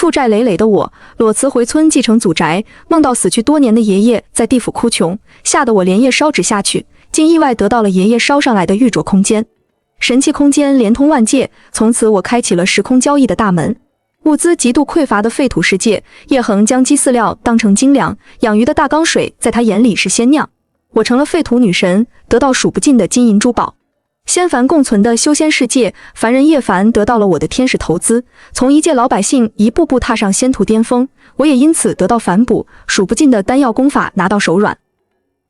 负债累累的我，裸辞回村继承祖宅，梦到死去多年的爷爷在地府哭穷，吓得我连夜烧纸下去，竟意外得到了爷爷烧上来的玉镯空间。神器空间连通万界，从此我开启了时空交易的大门。物资极度匮乏的废土世界，叶恒将鸡饲料当成精粮，养鱼的大缸水在他眼里是仙酿。我成了废土女神，得到数不尽的金银珠宝。仙凡共存的修仙世界，凡人叶凡得到了我的天使投资，从一介老百姓一步步踏上仙途巅峰，我也因此得到反哺，数不尽的丹药功法拿到手软。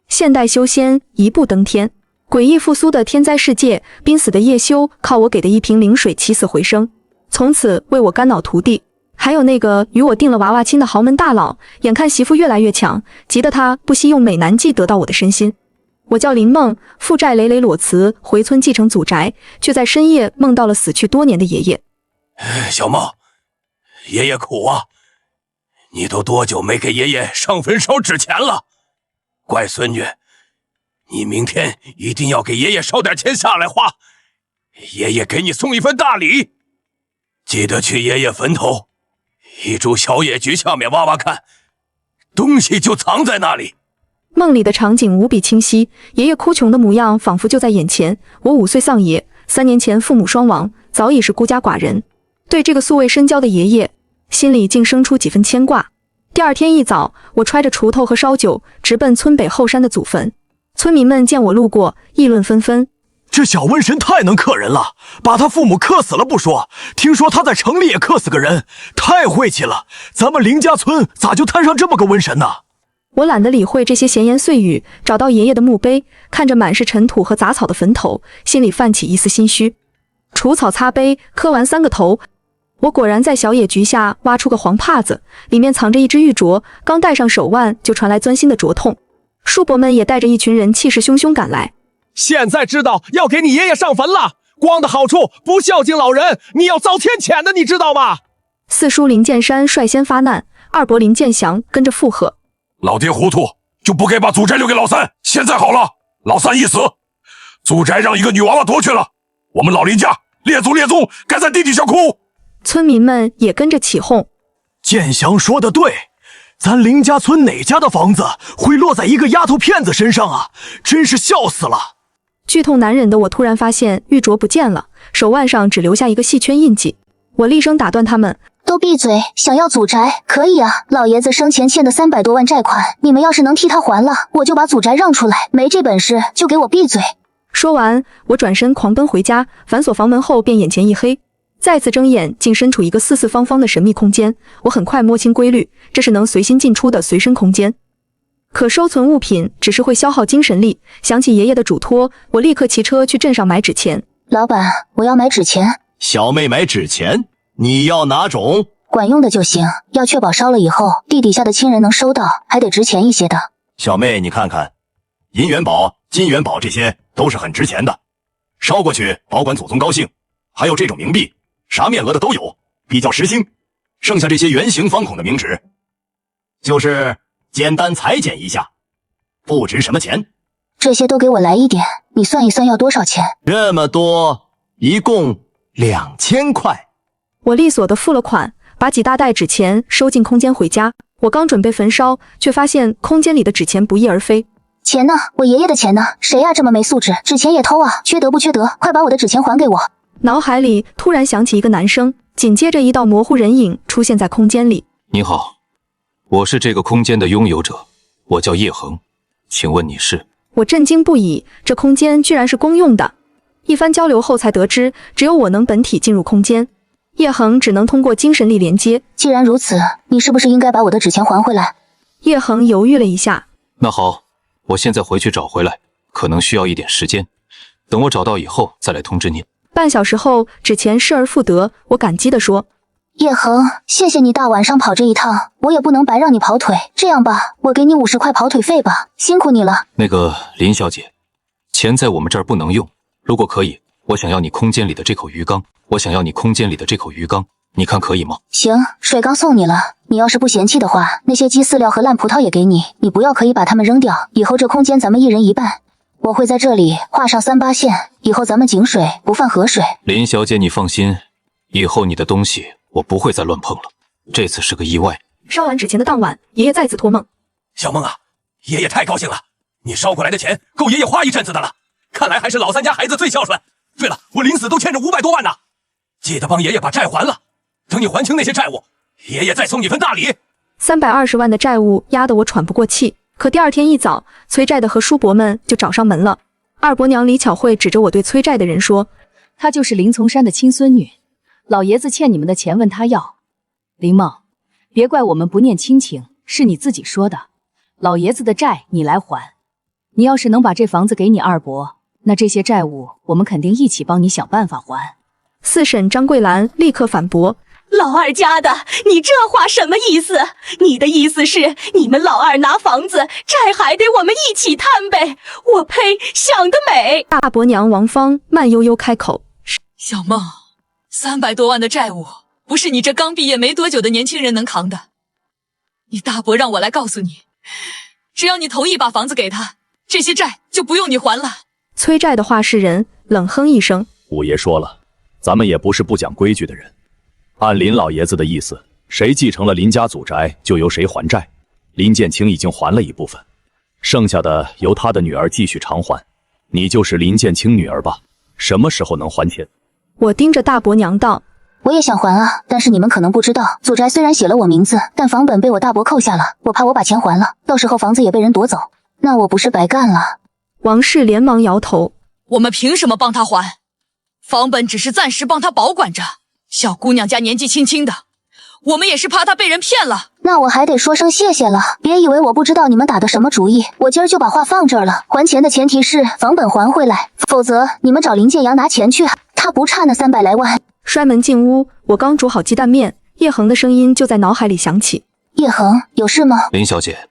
现代修仙一步登天，诡异复苏的天灾世界，濒死的叶修靠我给的一瓶灵水起死回生，从此为我肝脑涂地。还有那个与我定了娃娃亲的豪门大佬，眼看媳妇越来越强，急得他不惜用美男计得到我的身心。我叫林梦，负债累累，裸辞回村继承祖宅，却在深夜梦到了死去多年的爷爷。小梦，爷爷苦啊，你都多久没给爷爷上坟烧纸钱了？乖孙女，你明天一定要给爷爷烧点钱下来花，爷爷给你送一份大礼。记得去爷爷坟头一株小野菊下面挖挖看，东西就藏在那里。梦里的场景无比清晰，爷爷哭穷的模样仿佛就在眼前。我5岁丧爷，3年前父母双亡，早已是孤家寡人。对这个素未深交的爷爷，心里竟生出几分牵挂。第二天一早，我揣着锄头和烧酒，直奔村北后山的祖坟。村民们见我路过，议论纷纷。这小瘟神太能克人了，把他父母克死了不说，听说他在城里也克死个人，太晦气了。咱们林家村咋就摊上这么个瘟神呢？我懒得理会这些闲言碎语，找到爷爷的墓碑，看着满是尘土和杂草的坟头，心里泛起一丝心虚。除草擦碑，磕完3个头，我果然在小野菊下挖出个黄帕子，里面藏着一只玉镯，刚戴上手腕就传来钻心的灼痛。叔伯们也带着一群人气势汹汹赶来。现在知道要给你爷爷上坟了，光的好处不孝敬老人，你要遭天谴的，你知道吗？四叔林剑山率先发难，二伯林剑祥跟着附和。老爹糊涂，就不该把祖宅留给老三。现在好了，老三一死，祖宅让一个女娃娃夺去了，我们老林家列祖列宗该在地底下哭。村民们也跟着起哄。建祥说的对，咱林家村哪家的房子会落在一个丫头片子身上啊？真是笑死了。剧痛难忍的我突然发现玉镯不见了，手腕上只留下一个细圈印记。我厉声打断他们。都闭嘴！想要祖宅可以啊，老爷子生前欠的300多万债款，你们要是能替他还了，我就把祖宅让出来，没这本事就给我闭嘴。说完，我转身狂奔回家，反锁房门后便眼前一黑，再次睁眼竟身处一个四四方方的神秘空间。我很快摸清规律，这是能随心进出的随身空间。可收存物品只是会消耗精神力，想起爷爷的嘱托，我立刻骑车去镇上买纸钱。老板，我要买纸钱。小妹买纸钱，你要哪种？管用的就行，要确保烧了以后地底下的亲人能收到，还得值钱一些的。小妹你看看，银元宝、金元宝这些都是很值钱的，烧过去保管祖宗高兴。还有这种冥币，啥面额的都有，比较实心。剩下这些圆形方孔的冥纸，就是简单裁剪一下，不值什么钱。这些都给我来一点，你算一算要多少钱？这么多，一共2000块。我利索地付了款，把几大袋纸钱收进空间回家。我刚准备焚烧，却发现空间里的纸钱不翼而飞。钱呢？我爷爷的钱呢？谁呀这么没素质，纸钱也偷啊？缺德不缺德？快把我的纸钱还给我！脑海里突然响起一个男声，紧接着一道模糊人影出现在空间里。你好，我是这个空间的拥有者，我叫叶恒，请问你是？我震惊不已，这空间居然是公用的。一番交流后才得知，只有我能本体进入空间。叶恒只能通过精神力连接。既然如此，你是不是应该把我的纸钱还回来？叶恒犹豫了一下。那好，我现在回去找回来，可能需要一点时间，等我找到以后再来通知您。半小时后，纸钱失而复得，我感激地说：叶恒，谢谢你大晚上跑这一趟，我也不能白让你跑腿。这样吧，我给你50块跑腿费吧，辛苦你了。那个林小姐，钱在我们这儿不能用，如果可以，我想要你空间里的这口鱼缸，你看可以吗？行，水缸送你了。你要是不嫌弃的话，那些鸡饲料和烂葡萄也给你，你不要可以把它们扔掉。以后这空间咱们一人一半，我会在这里画上3、8线，以后咱们井水不犯河水。林小姐，你放心，以后你的东西我不会再乱碰了。这次是个意外。烧完纸钱的当晚，爷爷再次托梦。小梦啊，爷爷太高兴了，你烧过来的钱够爷爷花一阵子的了。看来还是老三家孩子最孝顺。对了，我临死都欠着500多万呢，记得帮爷爷把债还了。等你还清那些债务，爷爷再送你份大礼。320万的债务压得我喘不过气。可第二天一早，催债的和叔伯们就找上门了。二伯娘李巧慧指着我对催债的人说：“她就是林从山的亲孙女，老爷子欠你们的钱问她要。林梦，别怪我们不念亲情，是你自己说的，老爷子的债你来还。你要是能把这房子给你二伯，那这些债务我们肯定一起帮你想办法还。”四婶张桂兰立刻反驳：“老二家的，你这话什么意思？你的意思是你们老二拿房子，债还得我们一起摊呗？我呸，想得美！”大伯娘王芳慢悠悠开口：“小梦，300多万的债务，不是你这刚毕业没多久的年轻人能扛的。你大伯让我来告诉你，只要你同意把房子给他，这些债就不用你还了。”催债的话事人冷哼一声：“五爷说了，咱们也不是不讲规矩的人。按林老爷子的意思，谁继承了林家祖宅，就由谁还债。林建清已经还了一部分，剩下的由他的女儿继续偿还。你就是林建清女儿吧？什么时候能还钱？”我盯着大伯娘道：“我也想还啊，但是你们可能不知道，祖宅虽然写了我名字，但房本被我大伯扣下了。我怕我把钱还了，到时候房子也被人夺走，那我不是白干了？”王氏连忙摇头：“我们凭什么帮他还？房本只是暂时帮他保管着。小姑娘家年纪轻轻的，我们也是怕她被人骗了。”那我还得说声谢谢了，别以为我不知道你们打的什么主意，我今儿就把话放这儿了。还钱的前提是房本还回来，否则你们找林建阳拿钱去，他不差那300来万。摔门进屋，我刚煮好鸡蛋面，叶恒的声音就在脑海里响起：“叶恒，有事吗？”“林小姐，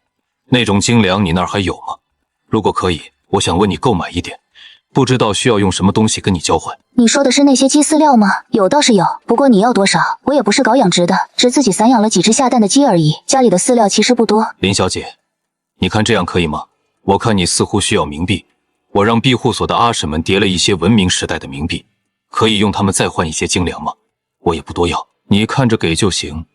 那种精粮你那儿还有吗？如果可以，我想问你购买一点，不知道需要用什么东西跟你交换。”“你说的是那些鸡饲料吗？有倒是有，不过你要多少？我也不是搞养殖的，只自己散养了几只下蛋的鸡而已，家里的饲料其实不多。”“林小姐，你看这样可以吗？我看你似乎需要冥币，我让庇护所的阿婶们叠了一些文明时代的冥币，可以用它们再换一些精粮吗？我也不多要，你看着给就行，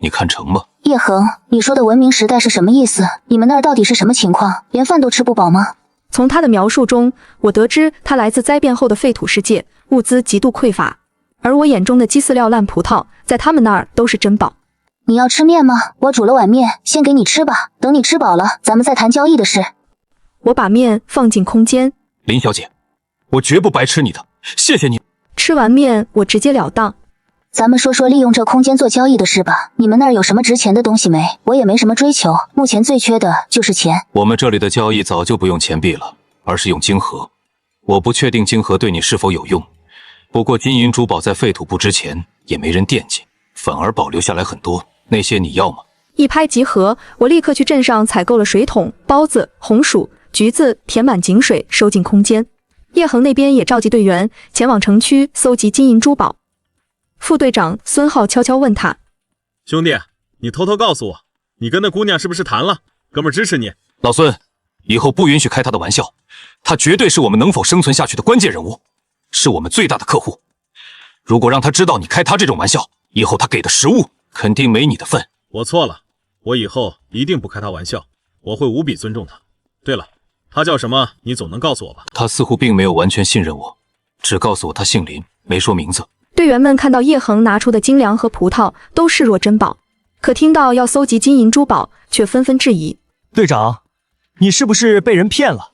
你看成吗？”“叶恒，你说的文明时代是什么意思？你们那儿到底是什么情况？连饭都吃不饱吗？”从他的描述中，我得知他来自灾变后的废土世界，物资极度匮乏，而我眼中的鸡饲料、烂葡萄，在他们那儿都是珍宝。“你要吃面吗？我煮了碗面，先给你吃吧。等你吃饱了，咱们再谈交易的事。”我把面放进空间。“林小姐，我绝不白吃你的，谢谢你。”吃完面，我直截了当：“咱们说说利用这空间做交易的事吧。你们那儿有什么值钱的东西没？我也没什么追求，目前最缺的就是钱。”“我们这里的交易早就不用钱币了，而是用晶核。我不确定晶核对你是否有用，不过金银珠宝在废土不值钱，也没人惦记，反而保留下来很多。那些你要吗？”一拍即合，我立刻去镇上采购了水桶、包子、红薯、橘子，填满井水，收进空间。叶恒那边也召集队员前往城区搜集金银珠宝。副队长孙浩悄悄问他：“兄弟，你偷偷告诉我，你跟那姑娘是不是谈了？哥们儿支持你。”“老孙，以后不允许开他的玩笑，他绝对是我们能否生存下去的关键人物，是我们最大的客户。如果让他知道你开他这种玩笑，以后他给的食物肯定没你的份。”“我错了，我以后一定不开他玩笑，我会无比尊重他。对了，他叫什么？你总能告诉我吧？”他似乎并没有完全信任我，只告诉我他姓林，没说名字。队员们看到叶恒拿出的精粮和葡萄，都视若珍宝，可听到要搜集金银珠宝，却纷纷质疑：“队长，你是不是被人骗了？”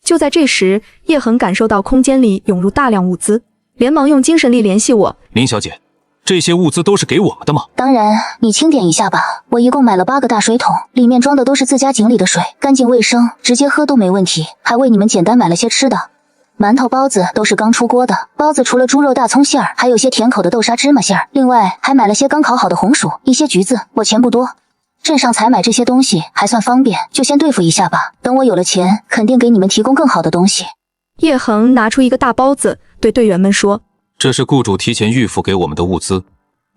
就在这时，叶恒感受到空间里涌入大量物资，连忙用精神力联系我：“林小姐，这些物资都是给我们的吗？”“当然，你清点一下吧。我一共买了8个大水桶，里面装的都是自家井里的水，干净卫生，直接喝都没问题。还为你们简单买了些吃的。馒头、包子都是刚出锅的，包子除了猪肉大葱馅儿，还有些甜口的豆沙芝麻馅儿。另外还买了些刚烤好的红薯，一些橘子。我钱不多，镇上采买这些东西还算方便，就先对付一下吧。等我有了钱，肯定给你们提供更好的东西。”叶恒拿出一个大包子，对队员们说：“这是雇主提前预付给我们的物资，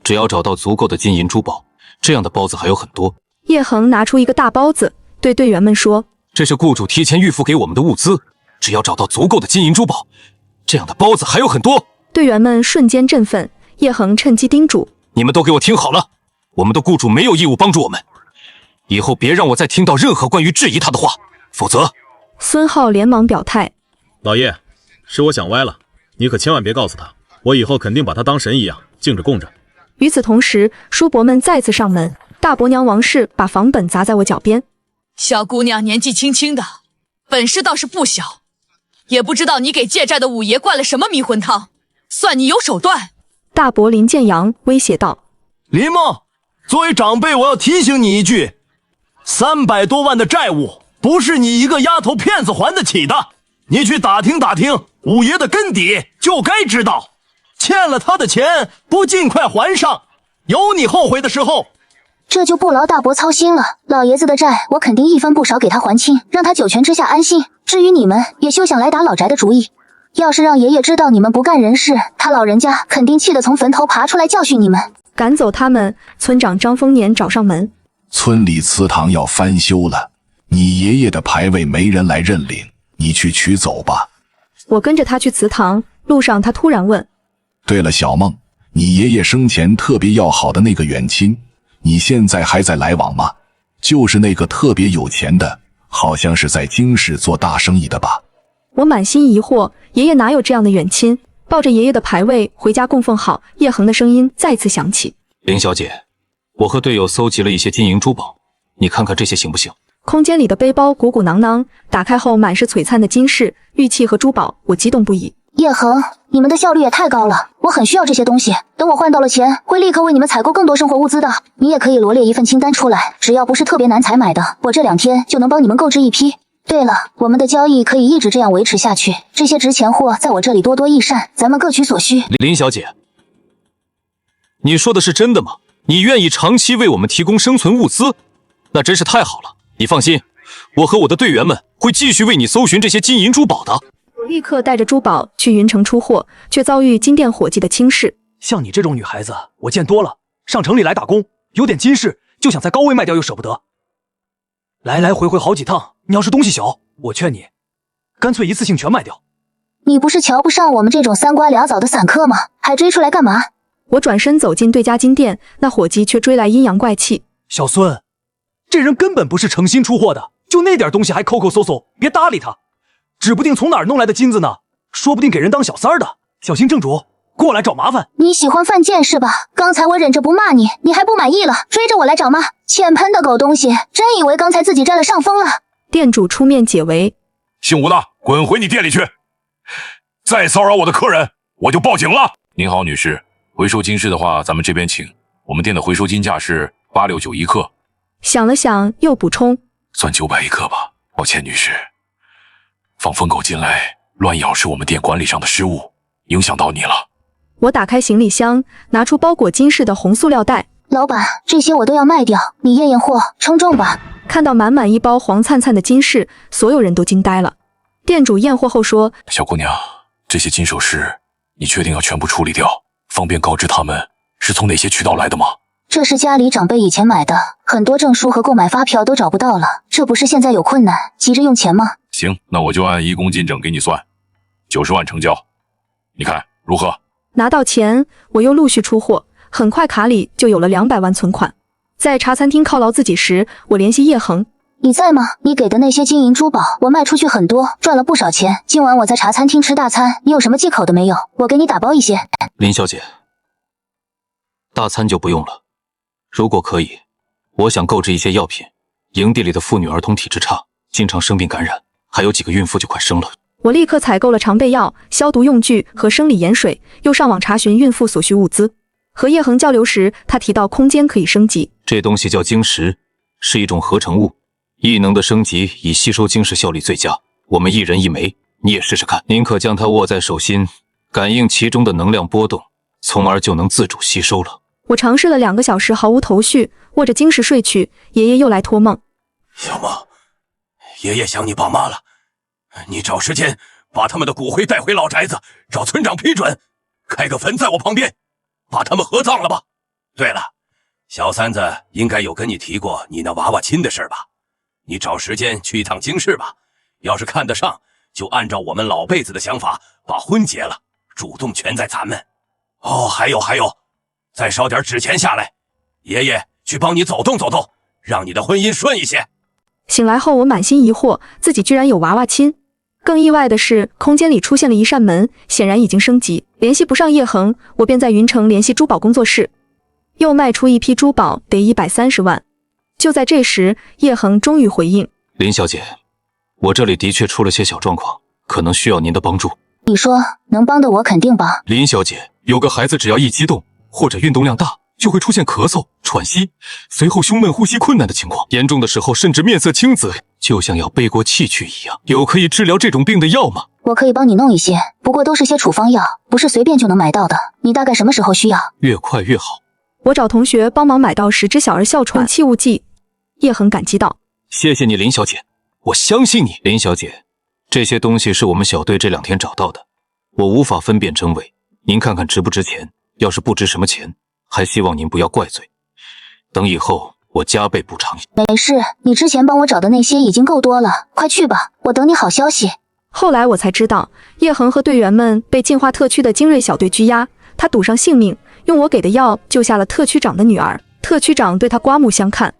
只要找到足够的金银珠宝，这样的包子还有很多。”叶恒拿出一个大包子，对队员们说：“这是雇主提前预付给我们的物资，只要找到足够的金银珠宝，这样的包子还有很多。”队员们瞬间振奋，叶恒趁机叮嘱：“你们都给我听好了，我们的雇主没有义务帮助我们。以后别让我再听到任何关于质疑他的话，否则……孙浩连忙表态：老爷，是我想歪了，你可千万别告诉他，我以后肯定把他当神一样敬着供着。与此同时，叔伯们再次上门，大伯娘王氏把房本砸在我脚边。小姑娘年纪轻轻的，本事倒是不小，也不知道你给借债的五爷灌了什么迷魂汤，算你有手段。大伯林建阳威胁道：林梦，作为长辈，我要提醒你一句，300多万的债务不是你一个丫头骗子还得起的。你去打听打听五爷的根底，就该知道，欠了他的钱不尽快还上，有你后悔的时候。这就不劳大伯操心了，老爷子的债我肯定一分不少给他还清，让他九泉之下安心。至于你们，也休想来打老宅的主意。要是让爷爷知道你们不干人事，他老人家肯定气得从坟头爬出来教训你们。赶走他们，村长张丰年找上门。村里祠堂要翻修了，你爷爷的牌位没人来认领，你去取走吧。我跟着他去祠堂，路上他突然问：对了，小梦，你爷爷生前特别要好的那个远亲，你现在还在来往吗？就是那个特别有钱的，好像是在京市做大生意的吧？我满心疑惑，爷爷哪有这样的远亲？抱着爷爷的牌位回家供奉好。叶恒的声音再次响起：林小姐，我和队友搜集了一些金银珠宝，你看看这些行不行？空间里的背包鼓鼓囊囊，打开后满是璀璨的金饰、玉器和珠宝，我激动不已。叶恒，你们的效率也太高了，我很需要这些东西，等我换到了钱，会立刻为你们采购更多生活物资的。你也可以罗列一份清单出来，只要不是特别难采买的，我这2天就能帮你们购置一批。对了，我们的交易可以一直这样维持下去，这些值钱货在我这里多多益善，咱们各取所需。林小姐，你说的是真的吗？你愿意长期为我们提供生存物资？那真是太好了。你放心，我和我的队员们会继续为你搜寻这些金银珠宝的。我立刻带着珠宝去云城出货，却遭遇金店伙计的轻视。像你这种女孩子我见多了，上城里来打工，有点金饰就想在高位卖掉又舍不得，来来回回好几趟，你要是东西小，我劝你干脆一次性全卖掉。你不是瞧不上我们这种3瓜2枣的散客吗？还追出来干嘛？我转身走进对家金店，那伙计却追来阴阳怪气：小孙，这人根本不是诚心出货的，就那点东西还抠抠搜搜，别搭理他，指不定从哪儿弄来的金子呢，说不定给人当小三儿的，小心正主过来找麻烦。你喜欢犯贱是吧？刚才我忍着不骂你，你还不满意了，追着我来找骂？欠喷的狗东西，真以为刚才自己占了上风了？店主出面解围：姓吴的，滚回你店里去！再骚扰我的客人，我就报警了。您好，女士，回收金饰的话，咱们这边请。我们店的回收金价是869一克。想了想，又补充：算900一克吧。抱歉，女士，放疯狗进来乱咬是我们店管理上的失误，影响到你了。我打开行李箱，拿出包裹金饰的红塑料袋。老板，这些我都要卖掉，你验验货，称重吧。看到满满一包黄灿灿的金饰，所有人都惊呆了。店主验货后说：小姑娘，这些金首饰你确定要全部处理掉，方便告知他们是从哪些渠道来的吗？这是家里长辈以前买的，很多证书和购买发票都找不到了，这不是现在有困难急着用钱吗？行，那我就按1公斤整给你算，90万成交，你看如何？拿到钱，我又陆续出货，很快卡里就有了200万存款。在茶餐厅犒劳自己时，我联系叶恒：你在吗？你给的那些金银珠宝我卖出去很多，赚了不少钱，今晚我在茶餐厅吃大餐，你有什么忌口的没有？我给你打包一些。林小姐，大餐就不用了，如果可以，我想购置一些药品。营地里的妇女儿童体质差，经常生病感染，还有几个孕妇就快生了。我立刻采购了常备药、消毒用具和生理盐水，又上网查询孕妇所需物资。和叶恒交流时，他提到空间可以升级，这东西叫晶石，是一种合成物，异能的升级以吸收晶石效率最佳。我们1人1枚，你也试试看。您可将它握在手心，感应其中的能量波动，从而就能自主吸收了。我尝试了2个小时，毫无头绪，握着晶石睡去。爷爷又来托梦：小梦，爷爷想你爸妈了，你找时间把他们的骨灰带回老宅子，找村长批准，开个坟在我旁边，把他们合葬了吧。对了，小三子应该有跟你提过你那娃娃亲的事吧？你找时间去一趟京市吧，要是看得上，就按照我们老辈子的想法把婚结了，主动权在咱们。哦，还有，再烧点纸钱下来，爷爷去帮你走动走动，让你的婚姻顺一些。醒来后，我满心疑惑，自己居然有娃娃亲。更意外的是，空间里出现了一扇门，显然已经升级。联系不上叶恒，我便在云城联系珠宝工作室，又卖出一批珠宝，得130万。就在这时，叶恒终于回应：林小姐，我这里的确出了些小状况，可能需要您的帮助。你说能帮的我肯定帮。林小姐，有个孩子只要一激动或者运动量大，就会出现咳嗽、喘息，随后胸闷、呼吸困难的情况，严重的时候甚至面色青紫，就像要背过气去一样。有可以治疗这种病的药吗？我可以帮你弄一些，不过都是些处方药，不是随便就能买到的。你大概什么时候需要？越快越好。我找同学帮忙买到10支小儿哮喘气雾剂。叶恒感激道：谢谢你，林小姐，我相信你。林小姐，这些东西是我们小队这2天找到的，我无法分辨真伪，您看看值不值钱，要是不值什么钱，还希望您不要怪罪，等以后我加倍补偿。没事，你之前帮我找的那些已经够多了，快去吧，我等你好消息。后来我才知道，叶恒和队员们被进化特区的精锐小队拘押，他赌上性命，用我给的药救下了特区长的女儿。特区长对他刮目相看。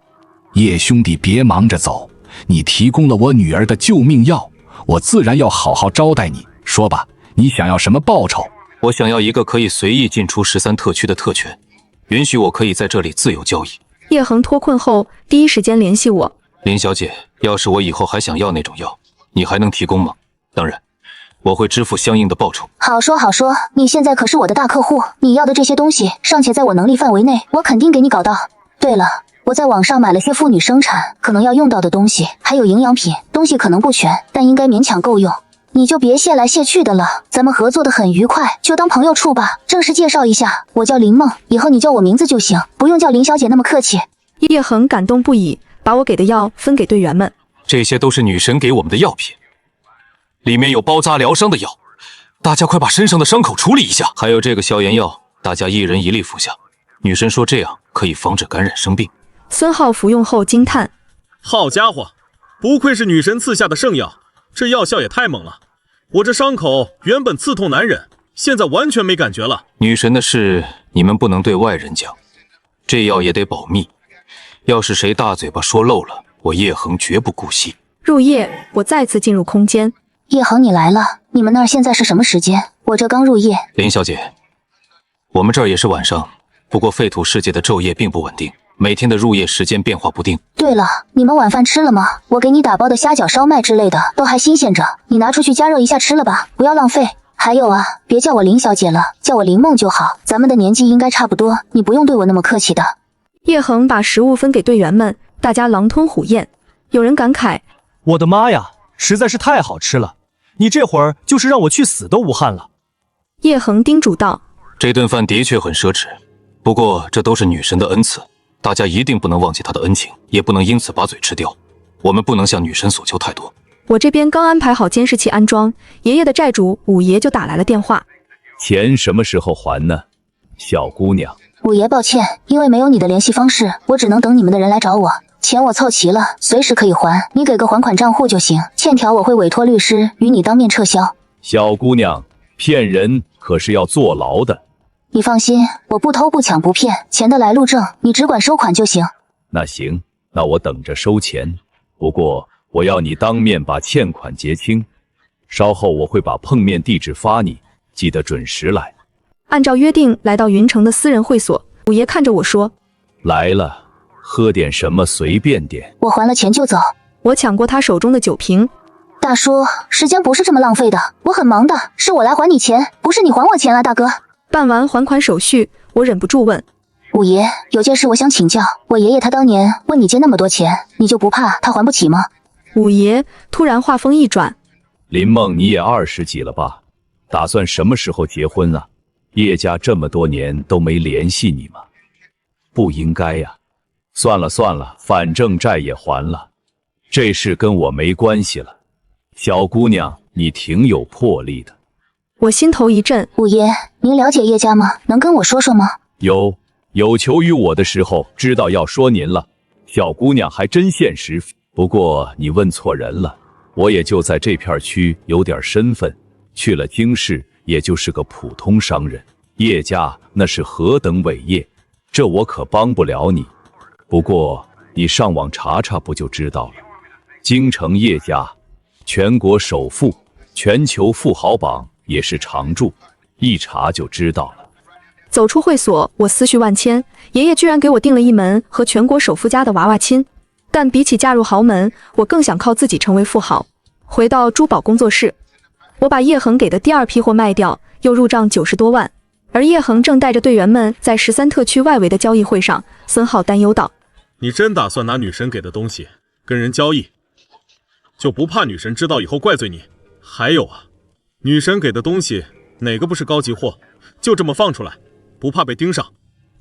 叶兄弟，别忙着走，你提供了我女儿的救命药，我自然要好好招待你。说吧，你想要什么报酬？我想要一个可以随意进出13特区的特权，允许我可以在这里自由交易。叶恒脱困后，第一时间联系我。林小姐，要是我以后还想要那种药，你还能提供吗？当然，我会支付相应的报酬。好说好说，你现在可是我的大客户，你要的这些东西尚且在我能力范围内，我肯定给你搞到。对了，我在网上买了些妇女生产可能要用到的东西，还有营养品，东西可能不全，但应该勉强够用。你就别谢来谢去的了，咱们合作的很愉快，就当朋友处吧。正式介绍一下，我叫林梦，以后你叫我名字就行，不用叫林小姐那么客气。叶恒感动不已，把我给的药分给队员们。这些都是女神给我们的药品，里面有包扎疗伤的药，大家快把身上的伤口处理一下。还有这个消炎药，大家1人1粒服下。女神说这样可以防止感染生病。孙浩服用后惊叹：好家伙，不愧是女神赐下的圣药，这药效也太猛了。我这伤口原本刺痛难忍，现在完全没感觉了。女神的事你们不能对外人讲，这药也得保密，要是谁大嘴巴说漏了，我叶恒绝不姑息。入夜，我再次进入空间。叶恒，你来了，你们那儿现在是什么时间？我这刚入夜。林小姐，我们这儿也是晚上，不过废土世界的昼夜并不稳定，每天的入夜时间变化不定。对了，你们晚饭吃了吗？我给你打包的虾饺、烧麦之类的都还新鲜着，你拿出去加热一下吃了吧，不要浪费。还有啊，别叫我林小姐了，叫我林梦就好，咱们的年纪应该差不多，你不用对我那么客气的。叶恒把食物分给队员们，大家狼吞虎咽。有人感慨：我的妈呀，实在是太好吃了，你这会儿就是让我去死都无憾了。叶恒叮嘱道：这顿饭的确很奢侈，不过这都是女神的恩赐，大家一定不能忘记她的恩情，也不能因此把嘴吃掉。我们不能向女神索求太多。我这边刚安排好监视器安装，爷爷的债主五爷就打来了电话。钱什么时候还呢，小姑娘？五爷，抱歉，因为没有你的联系方式，我只能等你们的人来找我。钱我凑齐了，随时可以还，你给个还款账户就行。欠条我会委托律师与你当面撤销。小姑娘，骗人可是要坐牢的。你放心，我不偷不抢不骗，钱的来路正，你只管收款就行。那行，那我等着收钱。不过我要你当面把欠款结清，稍后我会把碰面地址发你，记得准时来。按照约定来到云城的私人会所，五爷看着我说：来了，喝点什么随便点。我还了钱就走。我抢过他手中的酒瓶。大叔，时间不是这么浪费的，我很忙的，是我来还你钱，不是你还我钱啊，大哥。办完还款手续，我忍不住问五爷，有件事我想请教，我爷爷他当年问你借那么多钱，你就不怕他还不起吗？五爷突然话锋一转：林梦，你也20几了吧？打算什么时候结婚啊？叶家这么多年都没联系你吗？不应该呀。算了算了，反正债也还了，这事跟我没关系了。小姑娘，你挺有魄力的。我心头一震。五爷，您了解叶家吗？能跟我说说吗？有求于我的时候，知道要说您了。小姑娘还真现实，不过你问错人了，我也就在这片区有点身份，去了京市也就是个普通商人。叶家那是何等伟业，这我可帮不了你。不过你上网查查不就知道了。京城叶家，全国首富，全球富豪榜也是常驻，一查就知道了。走出会所，我思绪万千，爷爷居然给我定了一门和全国首富家的娃娃亲。但比起嫁入豪门，我更想靠自己成为富豪。回到珠宝工作室，我把叶恒给的第二批货卖掉，又入账90多万。而叶恒正带着队员们在13特区外围的交易会上，孙浩担忧道：“你真打算拿女神给的东西跟人交易，就不怕女神知道以后怪罪你？还有啊，女神给的东西哪个不是高级货？就这么放出来，不怕被盯上？”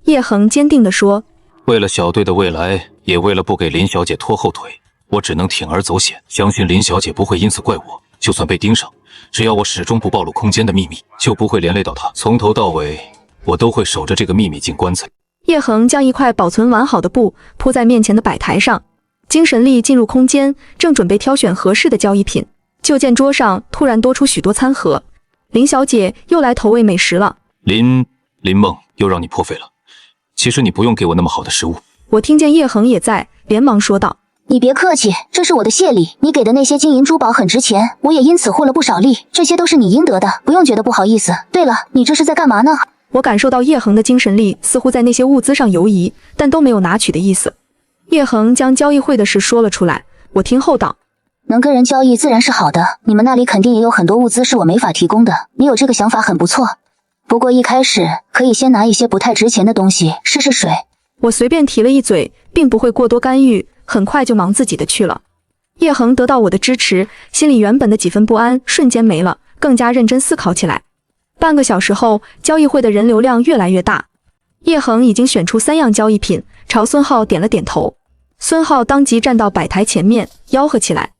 叶恒坚定地说：“为了小队的未来，也为了不给林小姐拖后腿，我只能铤而走险，相信林小姐不会因此怪我。就算被盯上，只要我始终不暴露空间的秘密，就不会连累到她。从头到尾，我都会守着这个秘密进棺材。”叶恒将一块保存完好的布铺在面前的摆台上，精神力进入空间，正准备挑选合适的交易品，就见桌上突然多出许多餐盒。林小姐又来投喂美食了。林梦，又让你破费了。其实你不用给我那么好的食物。我听见叶恒也在，连忙说道：“你别客气，这是我的谢礼。你给的那些金银珠宝很值钱，我也因此获了不少利，这些都是你应得的，不用觉得不好意思。对了，你这是在干嘛呢？”我感受到叶恒的精神力似乎在那些物资上游移，但都没有拿取的意思。叶恒将交易会的事说了出来，我听后道：“能跟人交易自然是好的，你们那里肯定也有很多物资是我没法提供的，你有这个想法很不错。不过一开始可以先拿一些不太值钱的东西试试水。”我随便提了一嘴，并不会过多干预，很快就忙自己的去了。叶恒得到我的支持，心里原本的几分不安瞬间没了，更加认真思考起来。半个小时后，交易会的人流量越来越大。叶恒已经选出3样交易品，朝孙浩点了点头。孙浩当即站到摆台前面，吆喝起来：“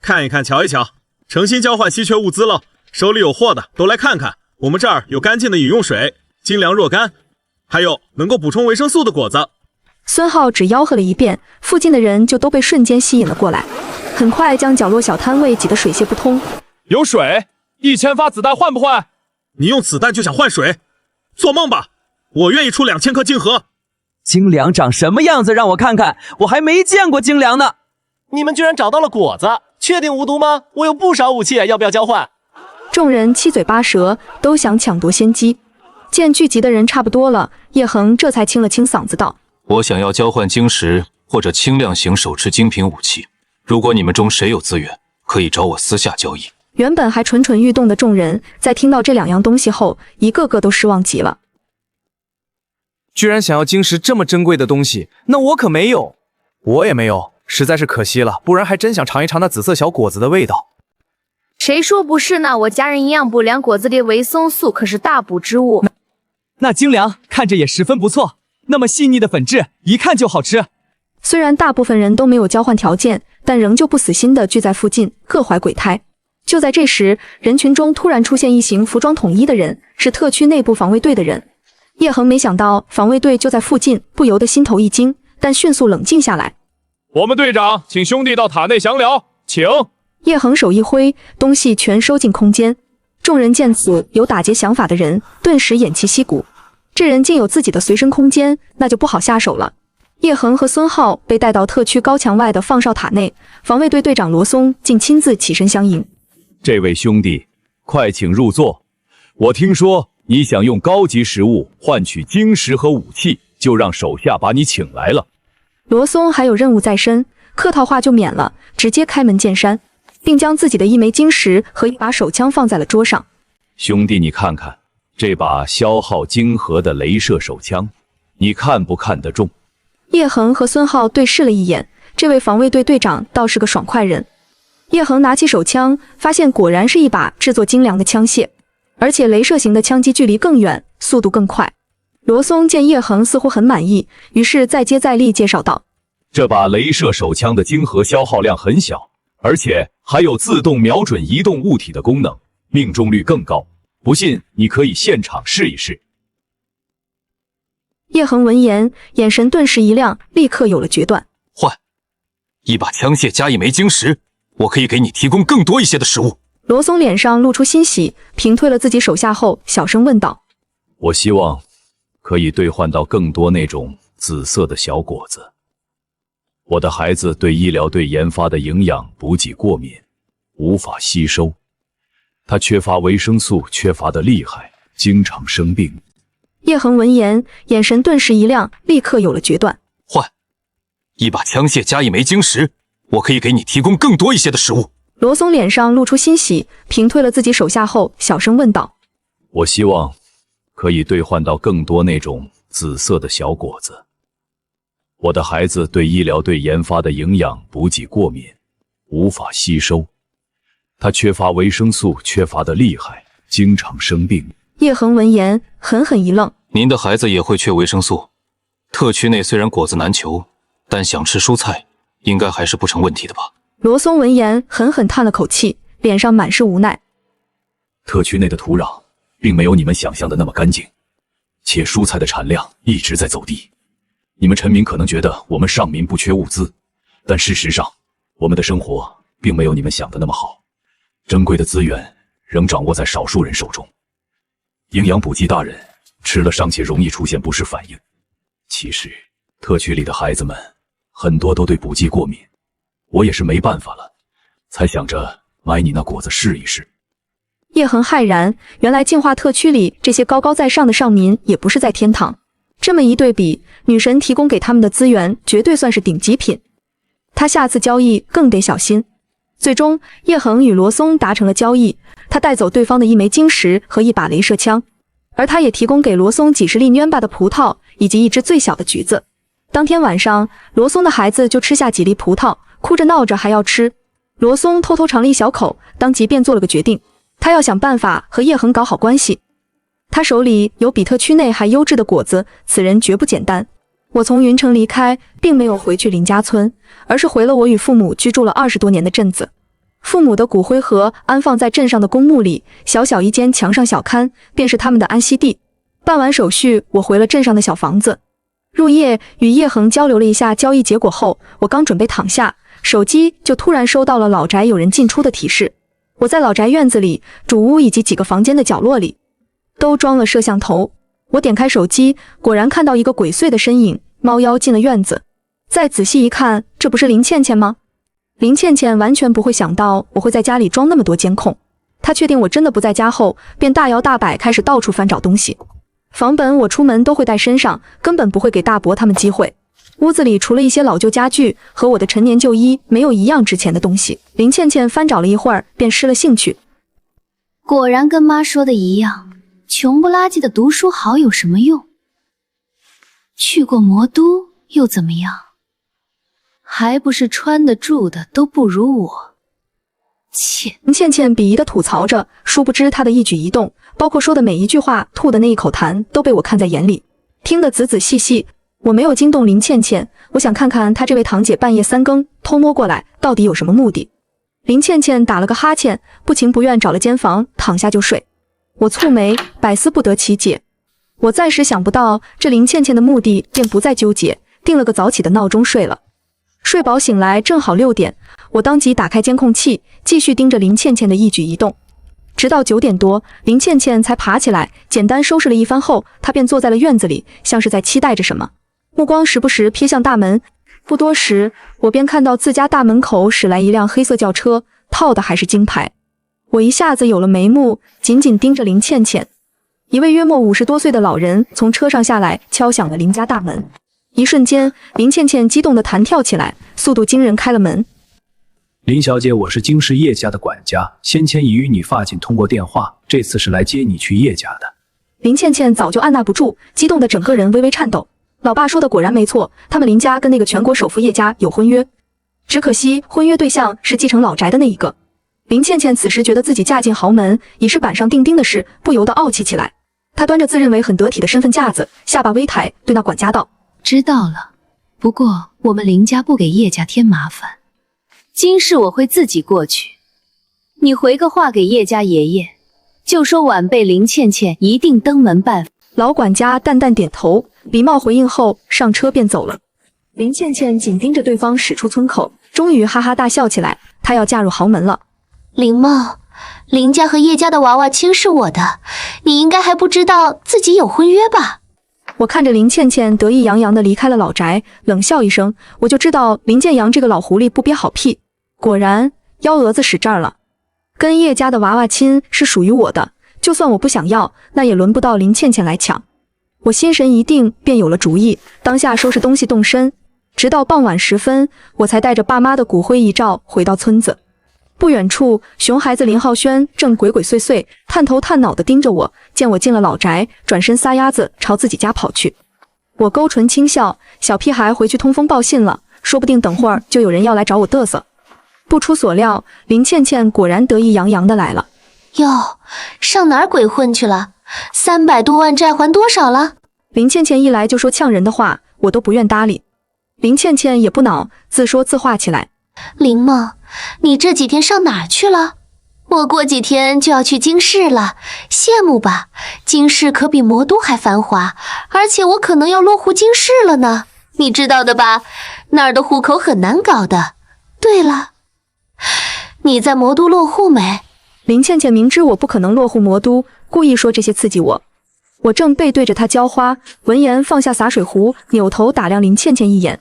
看一看，瞧一瞧，诚心交换稀缺物资了，手里有货的都来看看。我们这儿有干净的饮用水，精粮若干，还有能够补充维生素的果子。”孙浩只吆喝了一遍，附近的人就都被瞬间吸引了过来，很快将角落小摊位挤得水泄不通。有水，1000发子弹换不换？你用子弹就想换水？做梦吧！我愿意出2000颗晶核。精粮长什么样子？让我看看，我还没见过精粮呢。你们居然找到了果子，确定无毒吗？我有不少武器，要不要交换？众人七嘴八舌，都想抢夺先机。见聚集的人差不多了，叶恒这才清了清嗓子道：“我想要交换晶石或者轻量型手持精品武器，如果你们中谁有资源，可以找我私下交易。”原本还蠢蠢欲动的众人，在听到这2样东西后，一个个都失望极了。居然想要晶石这么珍贵的东西，那我可没有。我也没有，实在是可惜了，不然还真想尝一尝那紫色小果子的味道。谁说不是呢？我家人营养不良，果子里维生素可是大补之物。那精粮看着也十分不错，那么细腻的粉质，一看就好吃。虽然大部分人都没有交换条件，但仍旧不死心地聚在附近，各怀鬼胎。就在这时，人群中突然出现一行服装统一的人，是特区内部防卫队的人。叶恒没想到防卫队就在附近，不由得心头一惊，但迅速冷静下来。我们队长请兄弟到塔内详聊，请。叶恒手一挥，东西全收进空间。众人见此有打劫想法的人，顿时偃旗息鼓。这人竟有自己的随身空间，那就不好下手了。叶恒和孙浩被带到特区高墙外的放哨塔内，防卫队队长罗松竟亲自起身相迎。这位兄弟，快请入座。我听说你想用高级食物换取晶石和武器，就让手下把你请来了。罗松还有任务在身，客套话就免了，直接开门见山，并将自己的一枚晶石和一把手枪放在了桌上。兄弟，你看看这把消耗晶核的镭射手枪，你看不看得中？叶恒和孙浩对视了一眼，这位防卫队队长倒是个爽快人。叶恒拿起手枪，发现果然是一把制作精良的枪械，而且镭射型的枪击距离更远，速度更快。罗松见叶恒似乎很满意，于是再接再厉介绍道：“这把镭射手枪的晶核消耗量很小，而且还有自动瞄准移动物体的功能，命中率更高。不信你可以现场试一试。”叶恒闻言，眼神顿时一亮，立刻有了决断。换一把枪械加一枚晶石，我可以给你提供更多一些的食物。罗松脸上露出欣喜，平退了自己手下后，小声问道：“我希望可以兑换到更多那种紫色的小果子。我的孩子对医疗队研发的营养补给过敏，无法吸收。他缺乏维生素，缺乏的厉害，经常生病。叶恒闻言，眼神顿时一亮，立刻有了决断。换一把枪械加一枚晶石，我可以给你提供更多一些的食物。罗松脸上露出欣喜，平退了自己手下后，小声问道：我希望可以兑换到更多那种紫色的小果子。我的孩子对医疗队研发的营养补给过敏，无法吸收。他缺乏维生素，缺乏的厉害，经常生病。叶恒闻言，狠狠一愣：您的孩子也会缺维生素。特区内虽然果子难求，但想吃蔬菜，应该还是不成问题的吧？罗松闻言，狠狠叹了口气，脸上满是无奈。特区内的土壤并没有你们想象的那么干净，且蔬菜的产量一直在走低。你们臣民可能觉得我们上民不缺物资，但事实上，我们的生活并没有你们想的那么好。珍贵的资源仍掌握在少数人手中。营养补给大人吃了尚且容易出现不适反应，其实特区里的孩子们很多都对补剂过敏，我也是没办法了，才想着买你那果子试一试。叶恒骇然，原来净化特区里这些高高在上的上民也不是在天堂。这么一对比，女神提供给他们的资源绝对算是顶级品。他下次交易更得小心。最终，叶恒与罗松达成了交易，他带走对方的一枚晶石和一把镭射枪，而他也提供给罗松几十粒蔫巴的葡萄以及一只最小的橘子。当天晚上，罗松的孩子就吃下几粒葡萄，哭着闹着还要吃。罗松偷偷尝了一小口，当即便做了个决定，他要想办法和叶恒搞好关系。他手里有比特区内还优质的果子，此人绝不简单。我从云城离开，并没有回去林家村，而是回了我与父母居住了20多年的镇子。父母的骨灰盒安放在镇上的公墓里，小小一间墙上小龛，便是他们的安息地。办完手续，我回了镇上的小房子。入夜与叶恒交流了一下交易结果后，我刚准备躺下，手机就突然收到了老宅有人进出的提示。我在老宅院子里、主屋以及几个房间的角落里都装了摄像头。我点开手机，果然看到一个鬼祟的身影猫腰进了院子。再仔细一看，这不是林倩倩吗？林倩倩完全不会想到我会在家里装那么多监控。她确定我真的不在家后，便大摇大摆开始到处翻找东西。房本我出门都会带身上，根本不会给大伯他们机会。屋子里除了一些老旧家具和我的陈年旧衣，没有一样值钱的东西。林倩倩翻找了一会儿，便失了兴趣。果然跟妈说的一样，穷不拉几的读书好有什么用？去过魔都又怎么样？还不是穿的住的都不如我。切！林倩倩鄙夷地吐槽着，殊不知她的一举一动，包括说的每一句话，吐的那一口痰，都被我看在眼里，听得仔仔细细。我没有惊动林倩倩，我想看看她这位堂姐半夜3更偷摸过来，到底有什么目的。林倩倩打了个哈欠，不情不愿找了间房躺下就睡。我蹙眉，百思不得其解。我暂时想不到这林倩倩的目的，便不再纠结，定了个早起的闹钟睡了。睡饱醒来正好6点，我当即打开监控器，继续盯着林倩倩的一举一动。直到9点多，林倩倩才爬起来，简单收拾了一番后，她便坐在了院子里，像是在期待着什么，目光时不时瞥向大门。不多时，我便看到自家大门口驶来一辆黑色轿车，套的还是金牌。我一下子有了眉目，紧紧盯着林倩倩。一位约莫50多岁的老人从车上下来，敲响了林家大门。一瞬间，林倩倩激动地弹跳起来，速度惊人，开了门。林小姐，我是京市叶家的管家，先前已与你父亲通过电话，这次是来接你去叶家的。林倩倩早就按捺不住，激动的整个人微微颤抖。老爸说的果然没错，他们林家跟那个全国首富叶家有婚约，只可惜婚约对象是继承老宅的那一个。林倩倩此时觉得自己嫁进豪门已是板上钉钉的事，不由得傲气起来。她端着自认为很得体的身份架子，下巴微抬，对那管家道：知道了，不过我们林家不给叶家添麻烦，今世我会自己过去。你回个话给叶家爷爷，就说晚辈林倩倩一定登门拜访。老管家淡淡点头，礼貌回应后上车便走了。林倩倩紧盯着对方驶出村口，终于哈哈大笑起来，她要嫁入豪门了。林梦，林家和叶家的娃娃亲是我的，你应该还不知道自己有婚约吧？我看着林倩倩得意洋洋地离开了老宅，冷笑一声，我就知道林建阳这个老狐狸不憋好屁。果然，幺蛾子使这儿了。跟叶家的娃娃亲是属于我的，就算我不想要，那也轮不到林倩倩来抢。我心神一定，便有了主意，当下收拾东西动身。直到傍晚时分，我才带着爸妈的骨灰遗照回到村子。不远处，熊孩子林浩轩正鬼鬼祟祟、探头探脑地盯着我，见我进了老宅，转身撒丫子朝自己家跑去。我勾唇轻笑，小屁孩回去通风报信了，说不定等会儿就有人要来找我嘚瑟。不出所料，林倩倩果然得意洋洋地来了。哟，上哪儿鬼混去了？300多万债还多少了？林倩倩一来就说呛人的话，我都不愿搭理。林倩倩也不恼，自说自话起来。林梦，你这几天上哪儿去了？我过几天就要去京市了，羡慕吧？京市可比魔都还繁华，而且我可能要落户京市了呢。你知道的吧？那儿的户口很难搞的。对了，你在魔都落户没？林倩倩明知我不可能落户魔都，故意说这些刺激我。我正背对着她浇花，闻言放下洒水壶，扭头打量林倩倩一眼。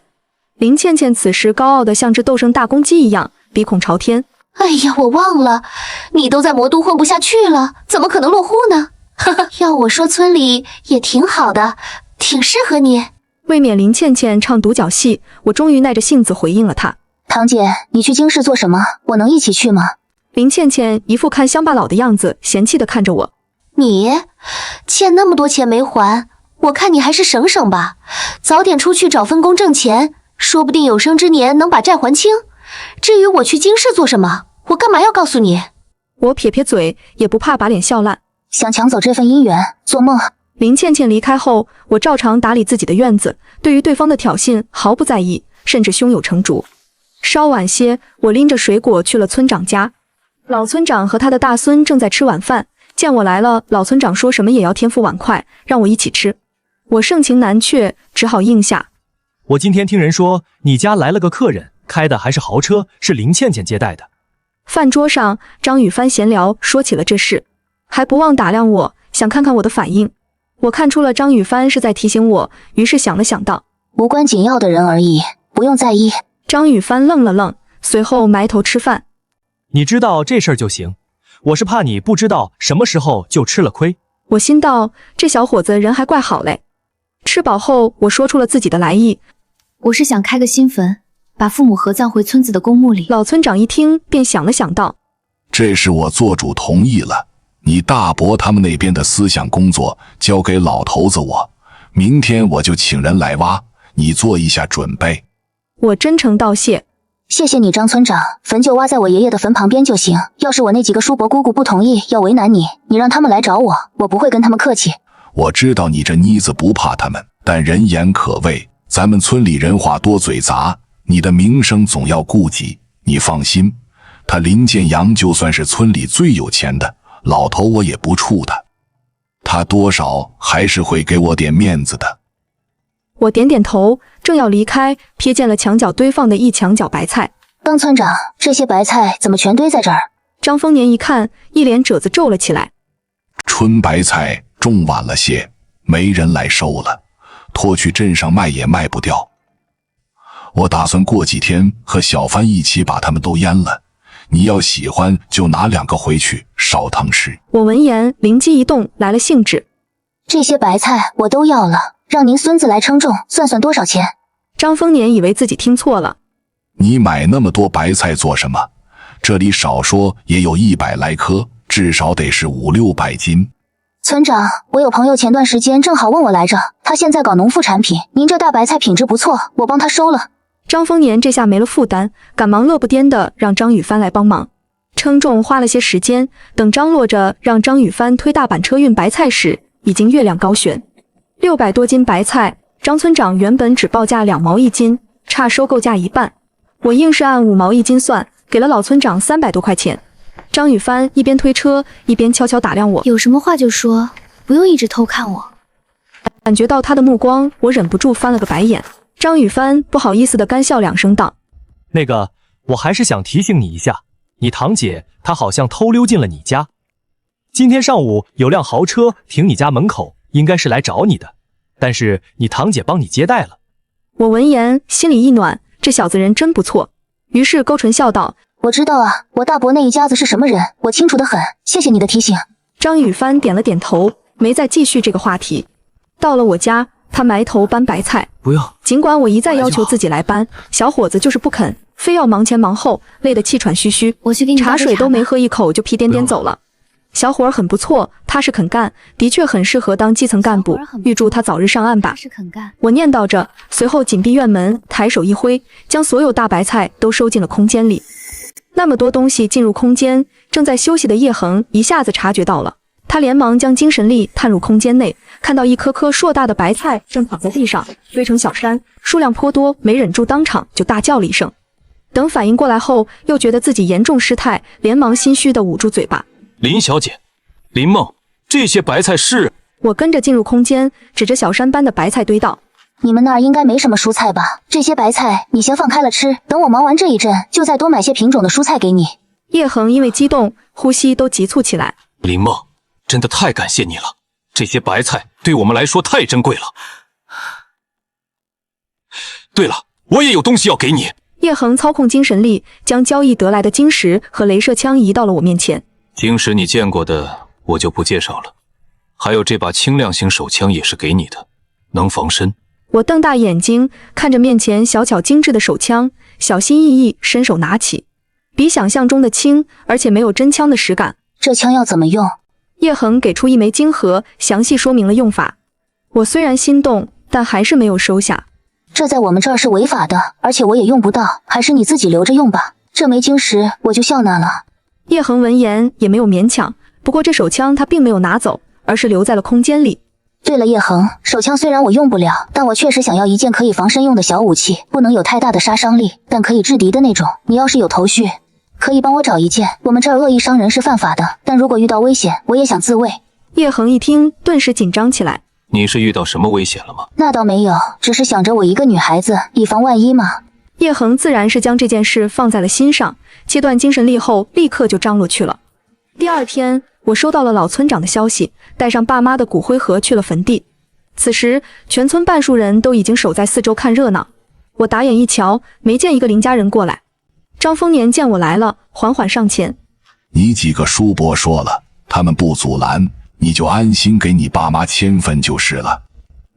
林倩倩此时高傲的像只斗胜大公鸡一样，鼻孔朝天。哎呀，我忘了，你都在魔都混不下去了，怎么可能落户呢？哈哈，要我说，村里也挺好的，挺适合你。未免林倩倩唱独角戏，我终于耐着性子回应了她。堂姐，你去京市做什么？我能一起去吗？林倩倩一副看乡巴佬的样子，嫌弃地看着我。你欠那么多钱没还，我看你还是省省吧，早点出去找份工挣钱，说不定有生之年能把债还清。至于我去京市做什么，我干嘛要告诉你？我撇撇嘴，也不怕把脸笑烂。想抢走这份姻缘，做梦。林倩倩离开后，我照常打理自己的院子，对于对方的挑衅毫不在意，甚至胸有成竹。稍晚些，我拎着水果去了村长家。老村长和他的大孙正在吃晚饭，见我来了，老村长说什么也要添副碗筷，让我一起吃。我盛情难却，只好应下。我今天听人说你家来了个客人，开的还是豪车，是林倩倩接待的。饭桌上，张雨帆闲聊说起了这事，还不忘打量我，想看看我的反应。我看出了张雨帆是在提醒我，于是想了想道：无关紧要的人而已，不用在意。张雨帆愣了愣，随后埋头吃饭。你知道这事儿就行，我是怕你不知道什么时候就吃了亏。我心道，这小伙子人还怪好嘞。吃饱后，我说出了自己的来意。我是想开个新坟，把父母合葬回村子的公墓里。老村长一听，便想了想道：这是我做主同意了，你大伯他们那边的思想工作交给老头子我，明天我就请人来挖，你做一下准备。我真诚道谢。谢谢你，张村长，坟就挖在我爷爷的坟旁边就行。要是我那几个叔伯姑姑不同意，要为难你，你让他们来找我，我不会跟他们客气。我知道你这妮子不怕他们，但人言可畏，咱们村里人话多嘴杂，你的名声总要顾及。你放心，他林建阳就算是村里最有钱的老头，我也不怵他，他多少还是会给我点面子的。我点点头，正要离开，瞥见了墙角堆放的一墙角白菜。张村长，这些白菜怎么全堆在这儿？张丰年一看，一脸褶子皱了起来。春白菜种晚了些，没人来收了，拖去镇上卖也卖不掉。我打算过几天和小帆一起把它们都腌了，你要喜欢就拿2个回去烧汤吃。我闻言灵机一动，来了兴致。这些白菜我都要了，让您孙子来称重，算算多少钱。张丰年以为自己听错了。你买那么多白菜做什么？这里少说也有100来颗，至少得是500-600斤。村长，我有朋友前段时间正好问我来着，他现在搞农副产品，您这大白菜品质不错，我帮他收了。张丰年这下没了负担，赶忙乐不颠的让张雨帆来帮忙。称重花了些时间，等张罗着让张雨帆推大板车运白菜时，已经月亮高悬。600多斤白菜，张村长原本只报价2毛1斤，差收购价1半。我硬是按5毛1斤算，给了老村长300多块钱。张雨帆一边推车，一边悄悄打量我。有什么话就说，不用一直偷看我。感觉到他的目光，我忍不住翻了个白眼。张雨帆不好意思的干笑2声道：那个，我还是想提醒你一下，你堂姐她好像偷溜进了你家。今天上午有辆豪车停你家门口，应该是来找你的。但是你堂姐帮你接待了。我闻言心里一暖，这小子人真不错，于是勾唇笑道：我知道啊，我大伯那一家子是什么人，我清楚得很，谢谢你的提醒。张雨帆点了点头，没再继续这个话题。到了我家，他埋头搬白菜。不用，尽管我一再要求自己来搬，小伙子就是不肯，非要忙前忙后，累得气喘吁吁。我去给你茶水都没喝一口就屁颠颠走了。小伙儿很不错，踏实肯干，的确很适合当基层干部，预祝他早日上岸吧。我念叨着，随后紧闭院门，抬手一挥，将所有大白菜都收进了空间里。那么多东西进入空间，正在休息的叶恒一下子察觉到了，他连忙将精神力探入空间内，看到一颗颗硕大的白菜正躺在地上，堆成小山，数量颇多，没忍住当场就大叫了一声。等反应过来后，又觉得自己严重失态，连忙心虚地捂住嘴巴。林小姐，林梦，这些白菜是……我跟着进入空间，指着小山般的白菜堆道：你们那儿应该没什么蔬菜吧？这些白菜你先放开了吃，等我忙完这一阵，就再多买些品种的蔬菜给你。叶恒因为激动，呼吸都急促起来。林梦，真的太感谢你了，这些白菜对我们来说太珍贵了。对了，我也有东西要给你。叶恒操控精神力，将交易得来的晶石和镭射枪移到了我面前。晶石你见过的我就不介绍了，还有这把轻量型手枪也是给你的，能防身。我瞪大眼睛看着面前小巧精致的手枪，小心翼翼伸手拿起，比想象中的轻，而且没有真枪的实感。这枪要怎么用？叶恒给出一枚晶核，详细说明了用法。我虽然心动，但还是没有收下。这在我们这儿是违法的，而且我也用不到，还是你自己留着用吧。这枚晶石我就笑纳了。叶恒闻言也没有勉强，不过这手枪他并没有拿走，而是留在了空间里。对了，叶恒，手枪虽然我用不了，但我确实想要一件可以防身用的小武器，不能有太大的杀伤力，但可以制敌的那种。你要是有头绪，可以帮我找一件。我们这儿恶意伤人是犯法的，但如果遇到危险，我也想自卫。叶恒一听，顿时紧张起来。你是遇到什么危险了吗？那倒没有，只是想着我一个女孩子，以防万一嘛。叶恒自然是将这件事放在了心上，切断精神力后，立刻就张罗去了。第二天，我收到了老村长的消息，带上爸妈的骨灰盒去了坟地。此时，全村半数人都已经守在四周看热闹。我打眼一瞧，没见一个林家人过来。张丰年见我来了，缓缓上前：你几个叔伯说了，他们不阻拦，你就安心给你爸妈迁坟就是了。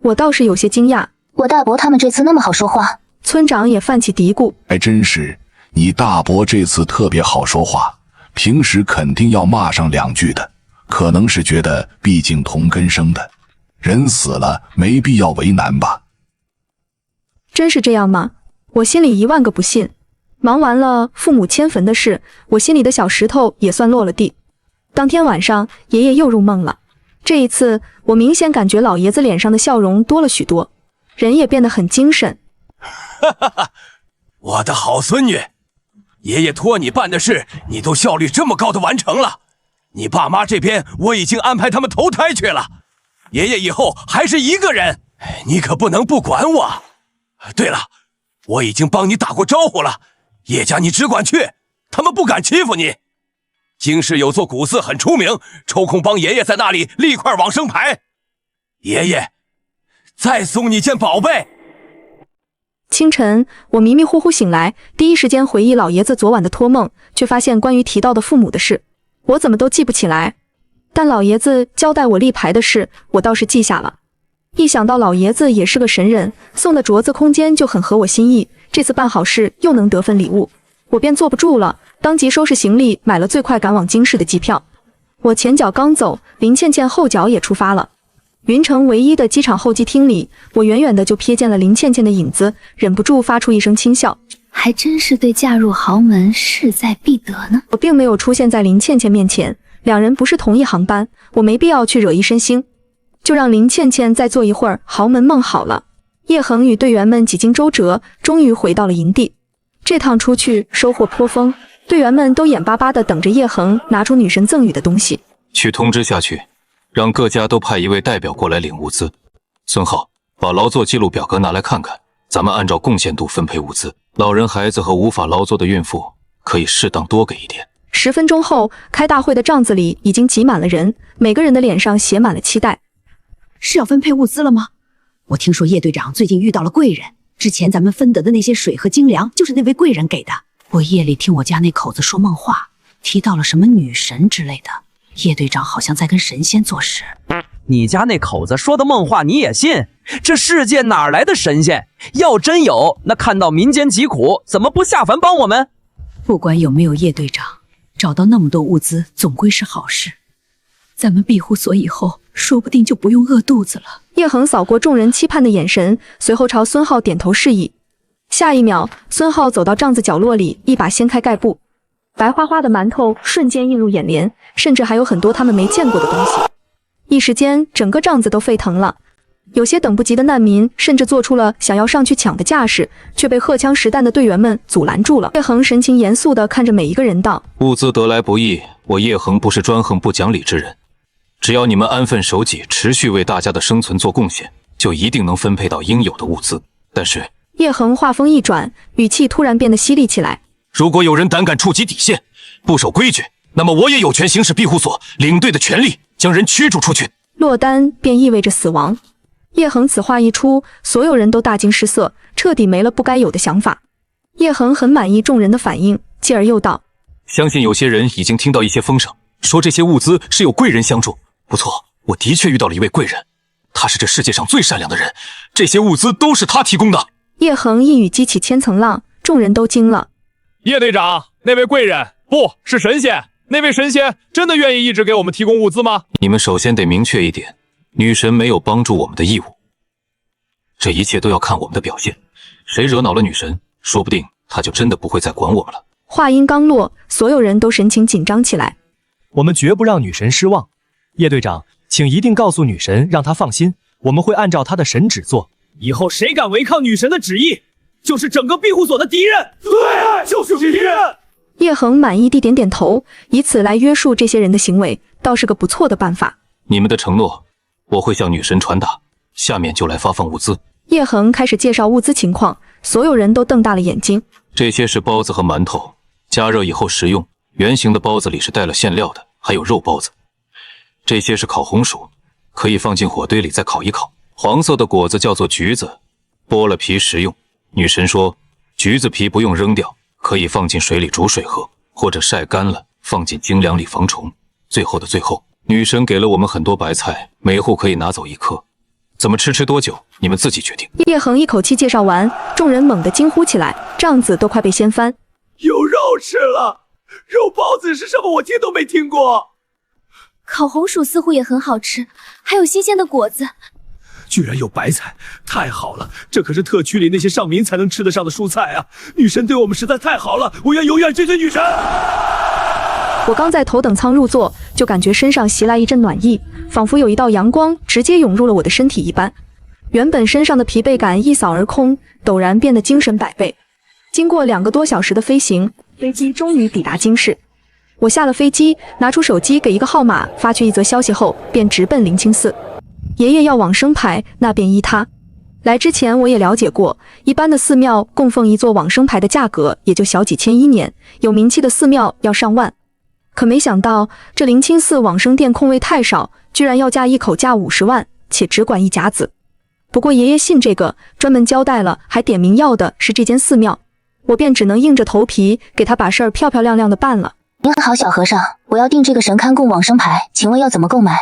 我倒是有些惊讶，我大伯他们这次那么好说话。村长也泛起嘀咕：还真是，你大伯这次特别好说话，平时肯定要骂上两句的，可能是觉得毕竟同根生的，人死了没必要为难吧。真是这样吗？我心里10000个不信。忙完了父母迁坟的事，我心里的小石头也算落了地。当天晚上，爷爷又入梦了。这一次，我明显感觉老爷子脸上的笑容多了许多，人也变得很精神。哈哈哈，我的好孙女，爷爷托你办的事，你都效率这么高的完成了。你爸妈这边我已经安排他们投胎去了，爷爷以后还是一个人，你可不能不管我。对了，我已经帮你打过招呼了，叶家你只管去，他们不敢欺负你。京市有座古寺很出名，抽空帮爷爷在那里立块往生牌。爷爷，再送你件宝贝。清晨，我迷迷糊糊醒来，第一时间回忆老爷子昨晚的托梦，却发现关于提到的父母的事，我怎么都记不起来。但老爷子交代我立牌的事，我倒是记下了。一想到老爷子也是个神人，送的镯子空间就很合我心意，这次办好事又能得份礼物，我便坐不住了，当即收拾行李，买了最快赶往京市的机票。我前脚刚走，林倩倩后脚也出发了。云城唯一的机场候机厅里，我远远的就瞥见了林倩倩的影子，忍不住发出一声轻笑。还真是对嫁入豪门势在必得呢。我并没有出现在林倩倩面前，两人不是同一航班，我没必要去惹一身腥，就让林倩倩再做一会儿豪门梦好了。叶恒与队员们几经周折，终于回到了营地。这趟出去收获颇丰，队员们都眼巴巴地等着叶恒拿出女神赠予的东西。去通知下去，让各家都派一位代表过来领物资。孙浩，把劳作记录表格拿来看看，咱们按照贡献度分配物资。老人、孩子和无法劳作的孕妇可以适当多给一点。10分钟后，开大会的帐子里已经挤满了人，每个人的脸上写满了期待。是要分配物资了吗？我听说叶队长最近遇到了贵人，之前咱们分得的那些水和精粮就是那位贵人给的。我夜里听我家那口子说梦话，提到了什么女神之类的，叶队长好像在跟神仙做事。你家那口子说的梦话你也信？这世界哪来的神仙？要真有，那看到民间疾苦，怎么不下凡帮我们？不管有没有叶队长，找到那么多物资总归是好事。咱们庇护所以后说不定就不用饿肚子了。叶恒扫过众人期盼的眼神，随后朝孙浩点头示意。下一秒，孙浩走到帐子角落里，一把掀开盖布，白花花的馒头瞬间映入眼帘，甚至还有很多他们没见过的东西。一时间，整个帐子都沸腾了。有些等不及的难民甚至做出了想要上去抢的架势，却被荷枪实弹的队员们阻拦住了。叶恒神情严肃地看着每一个人道：“物资得来不易，我叶恒不是专横不讲理之人。只要你们安分守己，持续为大家的生存做贡献，就一定能分配到应有的物资。但是……”叶恒话锋一转，语气突然变得犀利起来：“如果有人胆敢触及底线，不守规矩，那么我也有权行使庇护所领队的权利，将人驱逐出去。落单便意味着死亡。”叶恒此话一出，所有人都大惊失色，彻底没了不该有的想法。叶恒很满意众人的反应，继而又道：“相信有些人已经听到一些风声，说这些物资是有贵人相助。不错，我的确遇到了一位贵人，他是这世界上最善良的人，这些物资都是他提供的。”叶恒一语激起千层浪，众人都惊了。叶队长，那位贵人不是神仙，那位神仙真的愿意一直给我们提供物资吗？你们首先得明确一点，女神没有帮助我们的义务，这一切都要看我们的表现。谁惹恼了女神，说不定她就真的不会再管我们了。话音刚落，所有人都神情紧张起来。我们绝不让女神失望。叶队长，请一定告诉女神，让她放心，我们会按照她的神旨做。以后谁敢违抗女神的旨意，就是整个庇护所的敌人。对，就是敌人。叶恒满意地点点头，以此来约束这些人的行为，倒是个不错的办法。你们的承诺，我会向女神传达。下面就来发放物资。叶恒开始介绍物资情况，所有人都瞪大了眼睛。这些是包子和馒头，加热以后食用。圆形的包子里是带了馅料的，还有肉包子。这些是烤红薯，可以放进火堆里再烤一烤。黄色的果子叫做橘子，剥了皮食用。女神说，橘子皮不用扔掉，可以放进水里煮水喝，或者晒干了放进精粮里防虫。最后的最后，女神给了我们很多白菜，每户可以拿走1颗。怎么吃多久，你们自己决定。叶恒一口气介绍完，众人猛地惊呼起来，帐子都快被掀翻。有肉吃了，肉包子是什么？我听都没听过。烤红薯似乎也很好吃，还有新鲜的果子。居然有白菜，太好了！这可是特区里那些上民才能吃得上的蔬菜啊！女神对我们实在太好了，我愿永远追随女神。我刚在头等舱入座，就感觉身上袭来一阵暖意，仿佛有一道阳光直接涌入了我的身体一般。原本身上的疲惫感一扫而空，陡然变得精神百倍。经过2个多小时的飞行，飞机终于抵达京市。我下了飞机，拿出手机给一个号码发去一则消息后，便直奔灵清寺。爷爷要往生牌，那便依他。来之前我也了解过，一般的寺庙供奉一座往生牌的价格也就小几千1年，有名气的寺庙要上万。可没想到这灵清寺往生殿空位太少，居然要价一口价50万，且只管1甲子。不过爷爷信这个，专门交代了，还点名要的是这间寺庙，我便只能硬着头皮给他把事儿漂漂亮亮的办了。您好，小和尚，我要订这个神龛供往生牌，请问要怎么购买？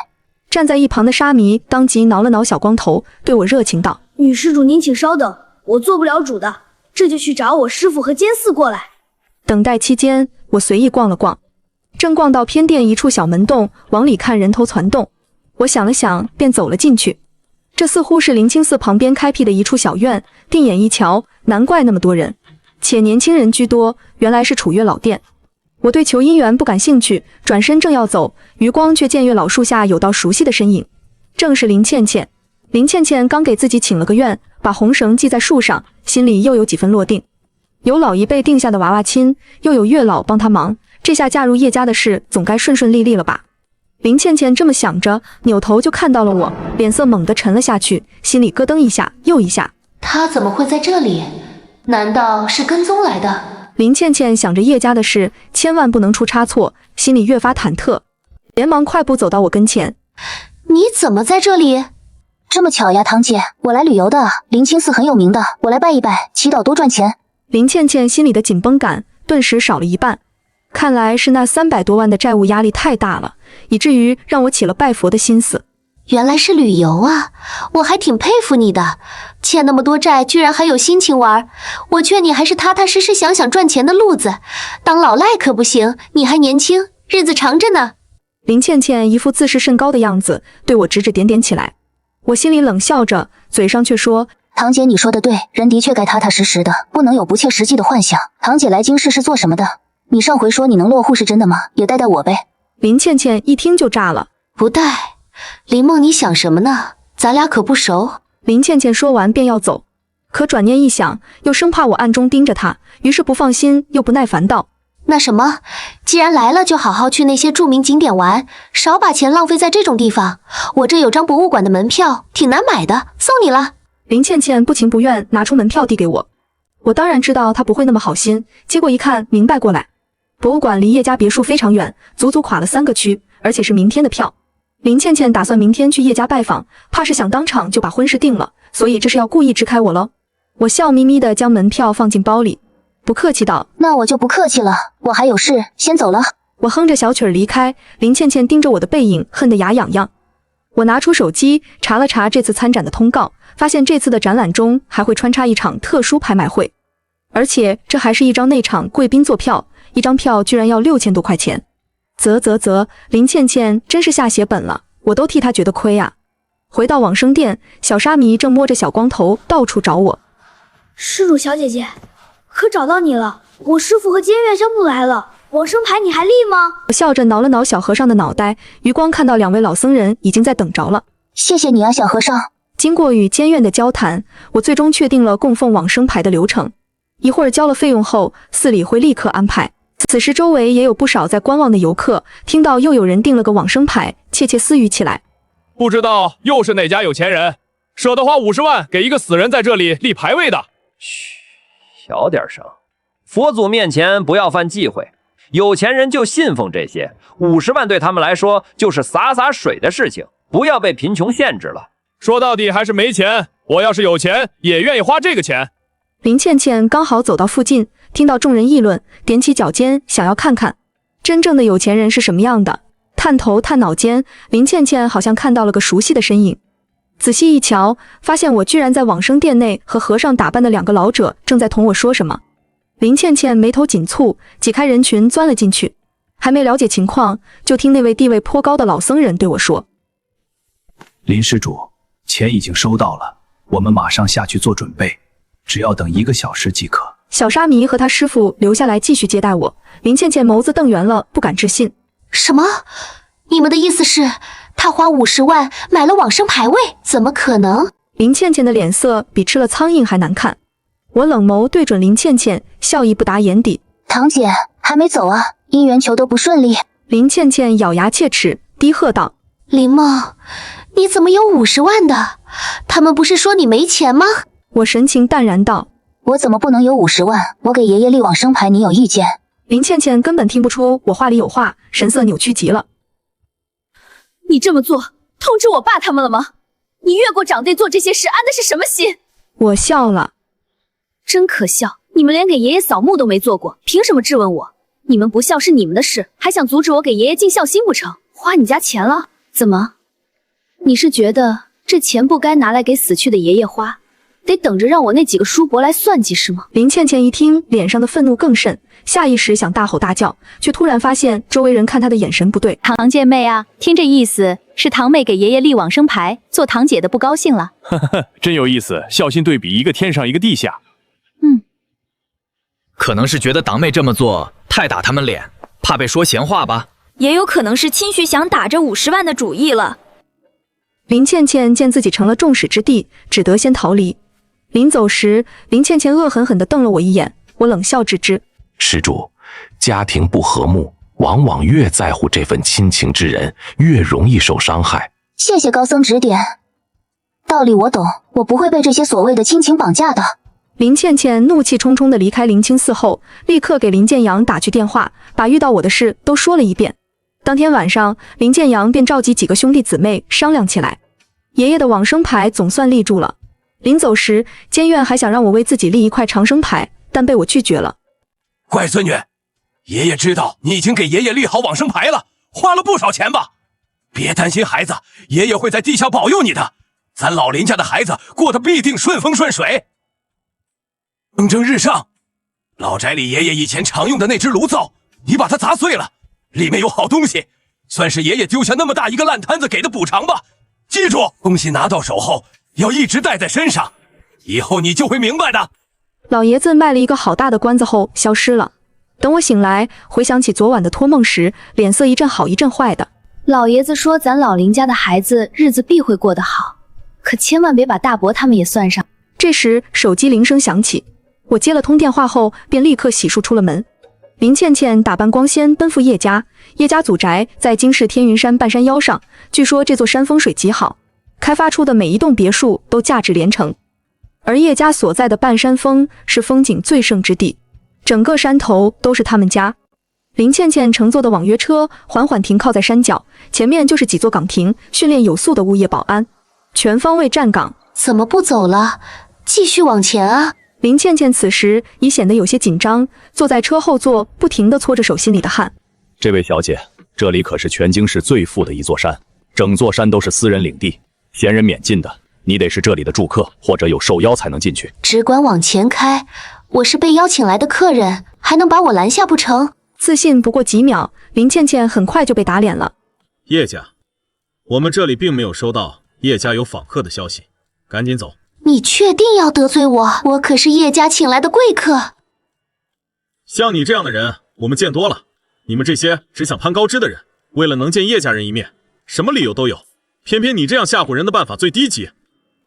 站在一旁的沙弥当即挠了挠小光头，对我热情道：“女施主，您请稍等，我做不了主的，这就去找我师父和监寺过来。”等待期间，我随意逛了逛，正逛到偏殿一处小门洞，往里看人头攒动。我想了想，便走了进去。这似乎是灵清寺旁边开辟的一处小院，定眼一瞧，难怪那么多人，且年轻人居多，原来是楚月老店。我对求姻缘不感兴趣，转身正要走，余光却见月老树下有道熟悉的身影，正是林倩倩。林倩倩刚给自己请了个愿，把红绳系在树上，心里又有几分落定。有老一辈定下的娃娃亲，又有月老帮她忙，这下嫁入叶家的事总该顺顺利利了吧。林倩倩这么想着，扭头就看到了我，脸色猛地沉了下去，心里咯噔一下又一下。她怎么会在这里？难道是跟踪来的？林倩倩想着叶家的事，千万不能出差错，心里越发忐忑，连忙快步走到我跟前。你怎么在这里？这么巧呀，堂姐，我来旅游的，灵清寺很有名的，我来拜一拜，祈祷多赚钱。林倩倩心里的紧绷感顿时少了一半，看来是那300多万的债务压力太大了，以至于让我起了拜佛的心思。原来是旅游啊，我还挺佩服你的，欠那么多债居然还有心情玩。我劝你还是踏踏实实想想赚钱的路子，当老赖可不行，你还年轻，日子长着呢。林倩倩一副自视甚高的样子，对我指指点点起来。我心里冷笑着，嘴上却说：堂姐你说的对，人的确该踏踏实实的，不能有不切实际的幻想。堂姐来京市是做什么的？你上回说你能落户是真的吗？也带带我呗。林倩倩一听就炸了，不带。林梦你想什么呢？咱俩可不熟。林倩倩说完便要走，可转念一想，又生怕我暗中盯着她，于是不放心又不耐烦道：那什么，既然来了就好好去那些著名景点玩，少把钱浪费在这种地方。我这有张博物馆的门票，挺难买的，送你了。林倩倩不情不愿拿出门票递给我，我当然知道她不会那么好心，接过一看明白过来，博物馆离叶家别墅非常远，足足垮了3个区，而且是明天的票。林倩倩打算明天去叶家拜访，怕是想当场就把婚事定了，所以这是要故意支开我喽。我笑眯眯地将门票放进包里，不客气道：那我就不客气了，我还有事，先走了。我哼着小曲儿离开，林倩倩盯着我的背影，恨得牙痒痒。我拿出手机查了查这次参展的通告，发现这次的展览中还会穿插一场特殊拍卖会，而且这还是一张内场贵宾座票，一张票居然要6000多块钱。林倩倩真是下血本了，我都替她觉得亏啊。回到往生殿，小沙弥正摸着小光头到处找我。施主小姐姐，可找到你了，我师父和监院相部来了，往生牌你还立吗？我笑着挠了挠小和尚的脑袋，余光看到2位老僧人已经在等着了。谢谢你啊，小和尚。经过与监院的交谈，我最终确定了供奉往生牌的流程。一会儿交了费用后，寺里会立刻安排。此时周围也有不少在观望的游客，听到又有人订了个往生牌，窃窃私语起来。不知道又是哪家有钱人，舍得花50万给一个死人在这里立牌位的。嘘，小点声。佛祖面前不要犯忌讳，有钱人就信奉这些，50万对他们来说就是洒洒水的事情，不要被贫穷限制了。说到底还是没钱，我要是有钱也愿意花这个钱。林倩倩刚好走到附近，听到众人议论，踮起脚尖想要看看真正的有钱人是什么样的。探头探脑间，林倩倩好像看到了个熟悉的身影，仔细一瞧，发现我居然在往生殿内和和尚打扮的2个老者正在同我说什么。林倩倩眉头紧蹙，挤开人群钻了进去，还没了解情况，就听那位地位颇高的老僧人对我说：林施主，钱已经收到了，我们马上下去做准备，只要等1个小时即可。小沙弥和他师父留下来继续接待我。林倩倩眸子瞪圆了，不敢置信。什么？你们的意思是他花50万买了往生牌位？怎么可能？林倩倩的脸色比吃了苍蝇还难看。我冷眸对准林倩倩，笑意不达眼底。堂姐还没走啊，姻缘求得不顺利。林倩倩咬牙切齿，低喝道：林梦，你怎么有50万的？他们不是说你没钱吗？我神情淡然道：我怎么不能有50万？我给爷爷立往生牌，你有意见？林倩倩根本听不出我话里有话，神色扭曲极了。你这么做，通知我爸他们了吗？你越过长辈做这些事，安的是什么心？我笑了。真可笑，你们连给爷爷扫墓都没做过，凭什么质问我？你们不孝是你们的事，还想阻止我给爷爷尽孝心不成？花你家钱了？怎么？你是觉得这钱不该拿来给死去的爷爷花，得等着让我那几个叔伯来算计是吗？林倩倩一听，脸上的愤怒更甚，下意识想大吼大叫，却突然发现周围人看她的眼神不对。堂姐妹啊，听这意思是堂妹给爷爷立往生牌，做堂姐的不高兴了。呵呵，真有意思，孝心对比，一个天上一个地下。可能是觉得堂妹这么做太打他们脸，怕被说闲话吧。也有可能是亲许想打这50万的主意了。林倩倩见自己成了众矢之的，只得先逃离。临走时，林倩倩恶狠狠地瞪了我一眼，我冷笑置之：施主，家庭不和睦，往往越在乎这份亲情之人，越容易受伤害。谢谢高僧指点，道理我懂，我不会被这些所谓的亲情绑架的。林倩倩怒气冲冲地离开灵清寺后，立刻给林建阳打去电话，把遇到我的事都说了一遍。当天晚上，林建阳便召集几个兄弟姊妹商量起来。爷爷的往生牌总算立住了。临走时，监院还想让我为自己立一块长生牌，但被我拒绝了。乖孙女，爷爷知道你已经给爷爷立好往生牌了，花了不少钱吧？别担心孩子，爷爷会在地下保佑你的。咱老林家的孩子过得必定顺风顺水。蒸蒸日上，老宅里爷爷以前常用的那只炉灶，你把它砸碎了，里面有好东西，算是爷爷丢下那么大一个烂摊子给的补偿吧。记住，东西拿到手后要一直带在身上，以后你就会明白的。老爷子卖了一个好大的关子后消失了。等我醒来，回想起昨晚的托梦时，脸色一阵好一阵坏的。老爷子说咱老林家的孩子日子必会过得好，可千万别把大伯他们也算上。这时手机铃声响起，我接了通电话后便立刻洗漱出了门。林倩倩打扮光鲜奔赴叶家，叶家祖宅在京市天云山半山腰上，据说这座山风水极好，开发出的每一栋别墅都价值连城。而叶家所在的半山峰是风景最盛之地，整个山头都是他们家。林倩倩乘坐的网约车缓缓停靠在山脚，前面就是几座岗亭，训练有素的物业保安，全方位站岗。怎么不走了？继续往前啊！林倩倩此时已显得有些紧张，坐在车后座，不停地搓着手心里的汗。这位小姐，这里可是全京市最富的一座山，整座山都是私人领地，闲人免进的，你得是这里的住客或者有受邀才能进去。只管往前开，我是被邀请来的客人，还能把我拦下不成？自信不过几秒，林倩倩很快就被打脸了。叶家，我们这里并没有收到叶家有访客的消息，赶紧走。你确定要得罪我？我可是叶家请来的贵客。像你这样的人，我们见多了。你们这些只想攀高枝的人，为了能见叶家人一面，什么理由都有。偏偏你这样吓唬人的办法最低级。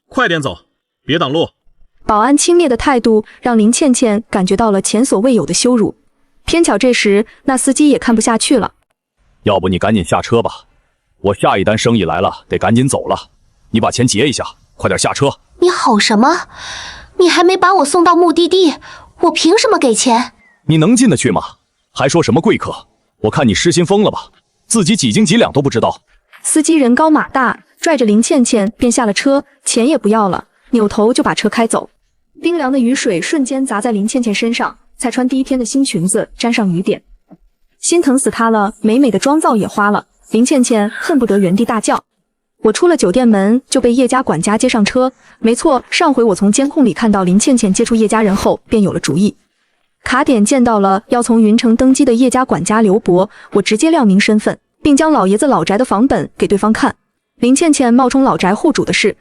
快点走，别挡路。保安轻蔑的态度让林倩倩感觉到了前所未有的羞辱。偏巧这时那司机也看不下去了，要不你赶紧下车吧，我下一单生意来了，得赶紧走了。你把钱结一下，快点下车。你吼什么？你还没把我送到目的地，我凭什么给钱？你能进得去吗？还说什么贵客？我看你失心疯了吧，自己几斤几两都不知道。司机人高马大，拽着林倩倩便下了车，钱也不要了，扭头就把车开走。冰凉的雨水瞬间砸在林倩倩身上，才穿第一天的新裙子沾上雨点，心疼死她了，美美的妆造也花了。林倩倩恨不得原地大叫。我出了酒店门就被叶家管家接上车。没错，上回我从监控里看到林倩倩接触叶家人后便有了主意。卡点见到了要从云城登基的叶家管家刘伯，我直接亮明身份，并将老爷子老宅的房本给对方看。林倩倩冒充老宅户主的事，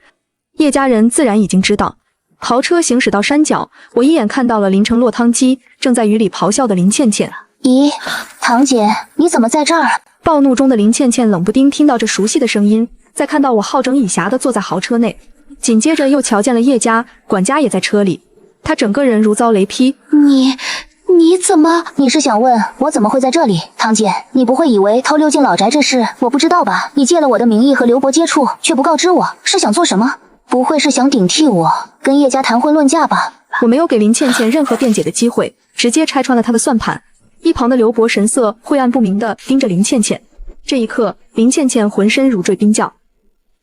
叶家人自然已经知道。豪车行驶到山脚，我一眼看到了淋成落汤鸡，正在雨里咆哮的林倩倩。咦，堂姐，你怎么在这儿？暴怒中的林倩倩冷不丁听到这熟悉的声音，再看到我好整以暇地坐在豪车内，紧接着又瞧见了叶家管家也在车里，她整个人如遭雷劈。你怎么？你是想问我怎么会在这里？堂姐，你不会以为偷溜进老宅这事我不知道吧？你借了我的名义和刘伯接触，却不告知我，是想做什么？不会是想顶替我跟叶家谈婚论嫁吧？我没有给林倩倩任何辩解的机会，直接拆穿了她的算盘。一旁的刘伯神色晦暗不明地盯着林倩倩，这一刻林倩倩浑身如坠冰窖，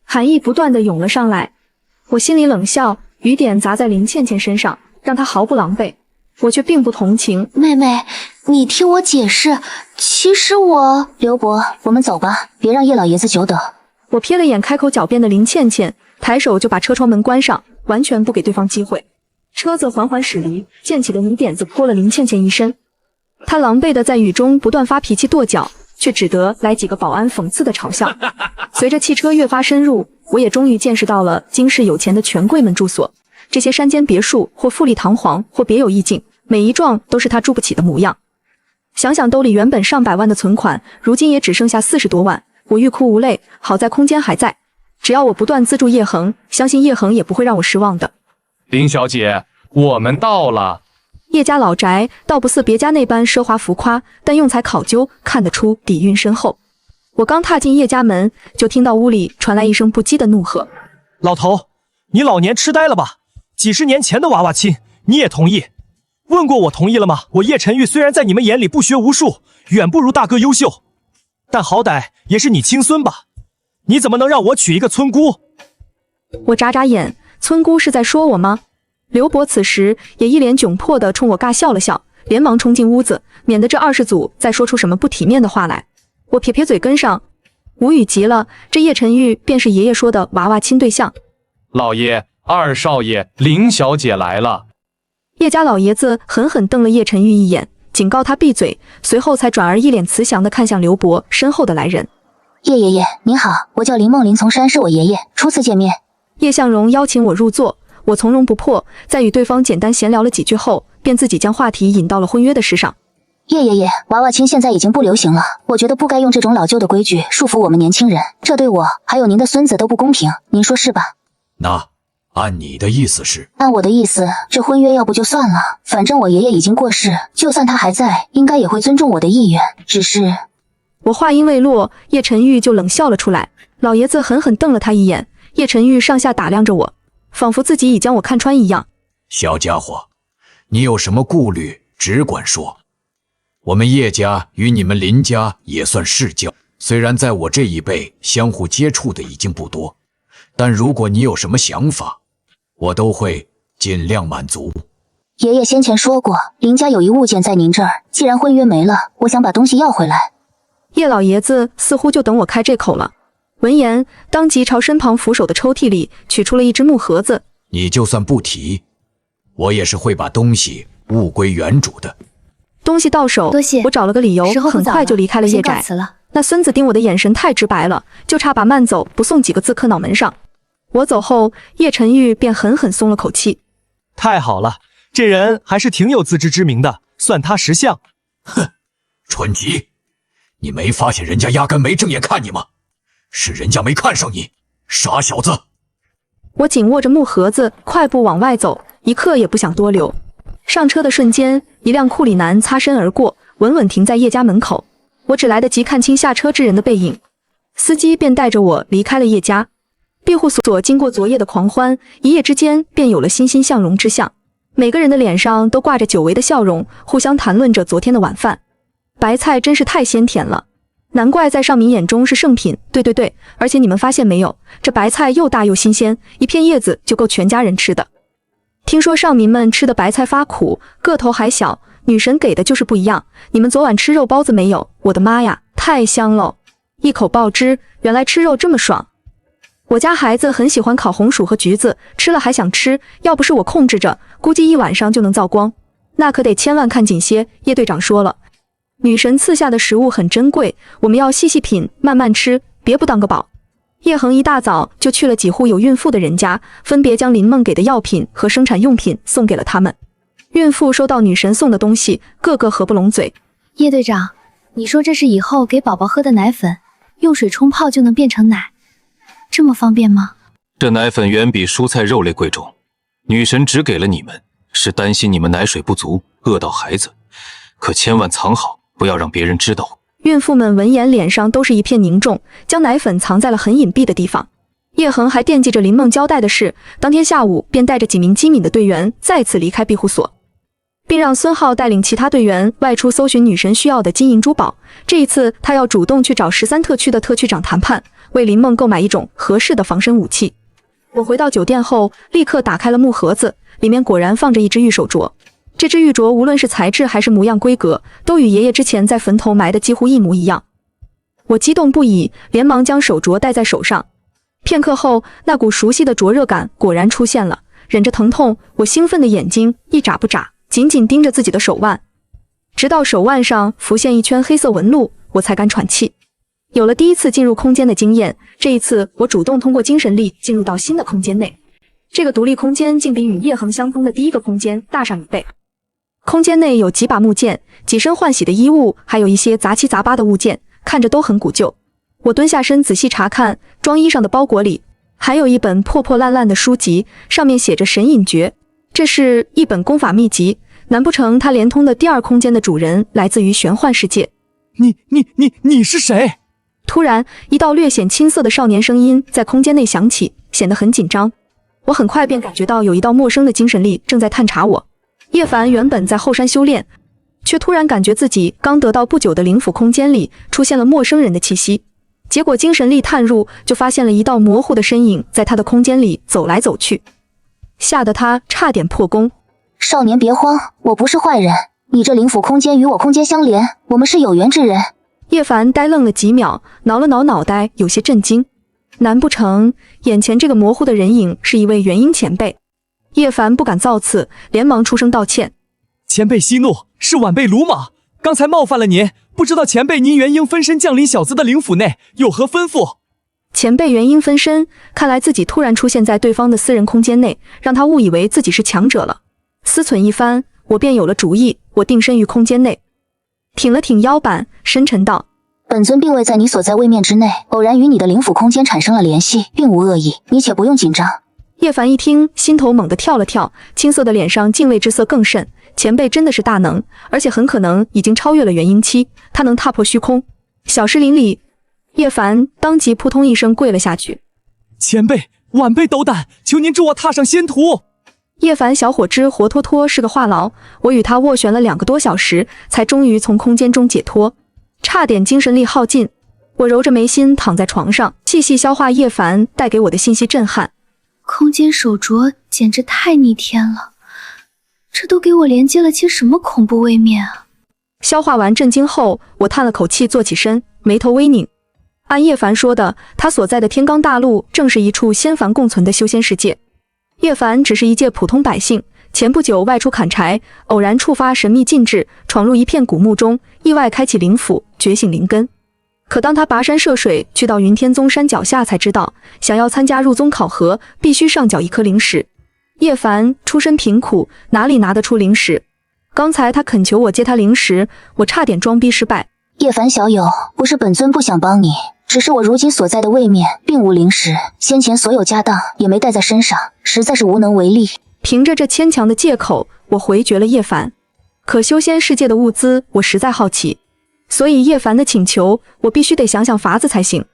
寒意不断地涌了上来。我心里冷笑，雨点砸在林倩倩身上，让她毫不狼狈，我却并不同情。妹妹，你听我解释，其实刘伯，我们走吧，别让叶老爷子久等。我瞥了眼开口狡辩的林倩倩，抬手就把车窗门关上，完全不给对方机会。车子缓缓驶离，溅起的泥点子泼了林倩倩一身，她狼狈地在雨中不断发脾气跺脚，却只得来几个保安讽刺的嘲笑。随着汽车越发深入，我也终于见识到了京市有钱的权贵们住所。这些山间别墅或富丽堂皇，或别有意境，每一幢都是他住不起的模样。想想兜里原本上百万的存款，如今也只剩下40多万，我欲哭无泪。好在空间还在，只要我不断资助叶恒，相信叶恒也不会让我失望的。林小姐，我们到了。叶家老宅倒不似别家那般奢华浮夸，但用材考究，看得出底蕴深厚。我刚踏进叶家门，就听到屋里传来一声不羁的怒喝：“老头，你老年痴呆了吧？几十年前的娃娃亲，你也同意？问过我同意了吗？我叶晨玉虽然在你们眼里不学无术，远不如大哥优秀，但好歹也是你亲孙吧？你怎么能让我娶一个村姑？”我眨眨眼，村姑是在说我吗？刘伯此时也一脸窘迫地冲我尬笑了笑，连忙冲进屋子，免得这二世祖再说出什么不体面的话来。我撇撇嘴跟上，无语极了，这叶晨玉便是爷爷说的娃娃亲对象。老爷，二少爷，林小姐来了。叶家老爷子狠狠瞪了叶晨玉一眼，警告他闭嘴，随后才转而一脸慈祥地看向刘伯身后的来人。叶爷爷您好，我叫林梦，林从山是我爷爷，初次见面。叶向荣邀请我入座，我从容不迫，在与对方简单闲聊了几句后，便自己将话题引到了婚约的事上。叶爷爷，娃娃亲现在已经不流行了，我觉得不该用这种老旧的规矩束缚我们年轻人，这对我还有您的孙子都不公平，您说是吧？那按你的意思是？按我的意思，这婚约要不就算了，反正我爷爷已经过世，就算他还在，应该也会尊重我的意愿。只是……我话音未落，叶晨玉就冷笑了出来。老爷子狠狠瞪了他一眼，叶晨玉上下打量着我，仿佛自己已将我看穿一样。小家伙，你有什么顾虑，只管说。我们叶家与你们林家也算世交，虽然在我这一辈相互接触的已经不多，但如果你有什么想法，我都会尽量满足。爷爷先前说过，林家有一物件在您这儿，既然婚约没了，我想把东西要回来。叶老爷子似乎就等我开这口了。闻言，当即朝身旁扶手的抽屉里取出了一只木盒子。你就算不提，我也是会把东西物归原主的。东西到手，多谢。我找了个理由，很快就离开了叶宅。那孙子盯我的眼神太直白了，就差把慢走不送几个字刻脑门上。我走后，叶晨玉便狠狠松了口气。太好了，这人还是挺有自知之明的，算他识相。哼，蠢吉，你没发现人家压根没正眼看你吗？是人家没看上你，傻小子！我紧握着木盒子，快步往外走，一刻也不想多留。上车的瞬间，一辆库里南擦身而过，稳稳停在叶家门口。我只来得及看清下车之人的背影，司机便带着我离开了叶家。庇护所经过昨夜的狂欢，一夜之间便有了欣欣向荣之象。每个人的脸上都挂着久违的笑容，互相谈论着昨天的晚饭。白菜真是太鲜甜了，难怪在上民眼中是圣品。对，而且你们发现没有，这白菜又大又新鲜，一片叶子就够全家人吃的。听说上民们吃的白菜发苦，个头还小，女神给的就是不一样。你们昨晚吃肉包子没有？我的妈呀，太香了！一口爆汁，原来吃肉这么爽。我家孩子很喜欢烤红薯和橘子，吃了还想吃，要不是我控制着，估计一晚上就能造光。那可得千万看紧些，叶队长说了，女神赐下的食物很珍贵，我们要细细品，慢慢吃，别不当个宝。叶恒一大早就去了几户有孕妇的人家，分别将林梦给的药品和生产用品送给了他们。孕妇收到女神送的东西，个个合不拢嘴。叶队长，你说这是以后给宝宝喝的奶粉，用水冲泡就能变成奶，这么方便吗？这奶粉远比蔬菜肉类贵重，女神只给了你们，是担心你们奶水不足，饿到孩子，可千万藏好，不要让别人知道。孕妇们闻言脸上都是一片凝重，将奶粉藏在了很隐蔽的地方。叶恒还惦记着林梦交代的事，当天下午便带着几名机敏的队员再次离开庇护所，并让孙浩带领其他队员外出搜寻女神需要的金银珠宝。这一次他要主动去找13特区的特区长谈判，为林梦购买一种合适的防身武器。我回到酒店后，立刻打开了木盒子，里面果然放着一只玉手镯。这只玉镯无论是材质还是模样规格，都与爷爷之前在坟头埋的几乎一模一样。我激动不已，连忙将手镯戴在手上。片刻后，那股熟悉的灼热感果然出现了。忍着疼痛，我兴奋的眼睛一眨不眨，紧紧盯着自己的手腕，直到手腕上浮现一圈黑色纹路，我才敢喘气。有了第一次进入空间的经验，这一次我主动通过精神力进入到新的空间内。这个独立空间竟比与叶恒相通的第一个空间大上1倍。空间内有几把木剑，几身换洗的衣物，还有一些杂七杂八的物件，看着都很古旧。我蹲下身仔细查看，装衣上的包裹里还有一本破破烂烂的书籍，上面写着神隐诀，这是一本功法秘籍，难不成它连通的第二空间的主人来自于玄幻世界？你是谁？突然，一道略显青涩的少年声音在空间内响起，显得很紧张。我很快便感觉到有一道陌生的精神力正在探查我。叶凡原本在后山修炼，却突然感觉自己刚得到不久的灵府空间里出现了陌生人的气息。结果精神力探入，就发现了一道模糊的身影在他的空间里走来走去，吓得他差点破功。少年别慌，我不是坏人，你这灵府空间与我空间相连，我们是有缘之人。叶凡呆愣了几秒，挠了挠脑袋，有些震惊。难不成眼前这个模糊的人影是一位元婴前辈？叶凡不敢造次，连忙出声道歉。前辈息怒，是晚辈鲁莽，刚才冒犯了您，不知道前辈您元婴分身降临小子的灵府内，有何吩咐？前辈元婴分身，看来自己突然出现在对方的私人空间内，让他误以为自己是强者了。思忖一番，我便有了主意。我定身于空间内，挺了挺腰板，深沉道：本尊并未在你所在位面之内，偶然与你的灵府空间产生了联系，并无恶意，你且不用紧张。叶凡一听，心头猛地跳了跳，青涩的脸上敬畏之色更甚。前辈真的是大能，而且很可能已经超越了元婴期，他能踏破虚空。小师林里，叶凡当即扑通一声跪了下去。前辈，晚辈斗胆，求您助我踏上仙途。叶凡小伙子活脱脱是个话痨，我与他斡旋了2个多小时，才终于从空间中解脱，差点精神力耗尽。我揉着眉心躺在床上，细细消化叶凡带给我的信息震撼。空间手镯简直太逆天了，这都给我连接了些什么恐怖位面啊！消化完震惊后，我叹了口气，坐起身，眉头微拧。按叶凡说的，他所在的天罡大陆正是一处仙凡共存的修仙世界。叶凡只是一介普通百姓，前不久外出砍柴，偶然触发神秘禁制，闯入一片古墓中，意外开启灵府，觉醒灵根。可当他跋山涉水去到云天宗山脚下，才知道想要参加入宗考核，必须上缴1颗灵石。叶凡出身贫苦，哪里拿得出灵石？刚才他恳求我借他灵石，我差点装逼失败。叶凡小友，不是本尊不想帮你，只是我如今所在的位面并无灵石，先前所有家当也没带在身上，实在是无能为力。凭着这牵强的借口，我回绝了叶凡。可修仙世界的物资，我实在好奇，所以叶凡的请求，我必须得想想法子才行。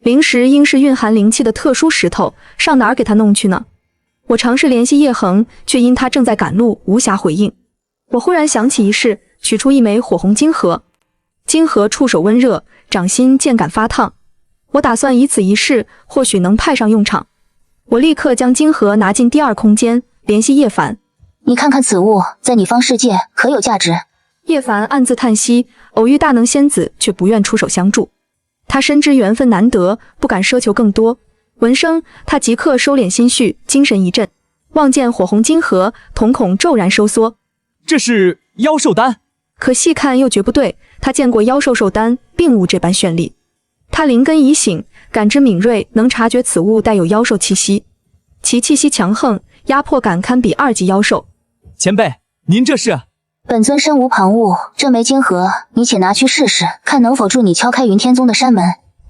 灵石应是蕴含灵气的特殊石头，上哪儿给他弄去呢？我尝试联系叶恒，却因他正在赶路，无暇回应。我忽然想起一事，取出一枚火红金核。金核触手温热，掌心渐感发烫，我打算以此一试，或许能派上用场。我立刻将金核拿进第2空间，联系叶凡。你看看此物在你方世界可有价值？叶凡暗自叹息，偶遇大能仙子，却不愿出手相助。他深知缘分难得，不敢奢求更多。闻声，他即刻收敛心绪，精神一振，望见火红金核，瞳孔骤然收缩。这是妖兽丹。可细看又觉不对，他见过妖兽兽丹，并无这般绚丽。他灵根已醒，感知敏锐，能察觉此物带有妖兽气息，其气息强横，压迫感堪比2级妖兽。前辈，您这是？本尊身无旁骛，这枚金核你且拿去试试，看能否助你敲开云天宗的山门。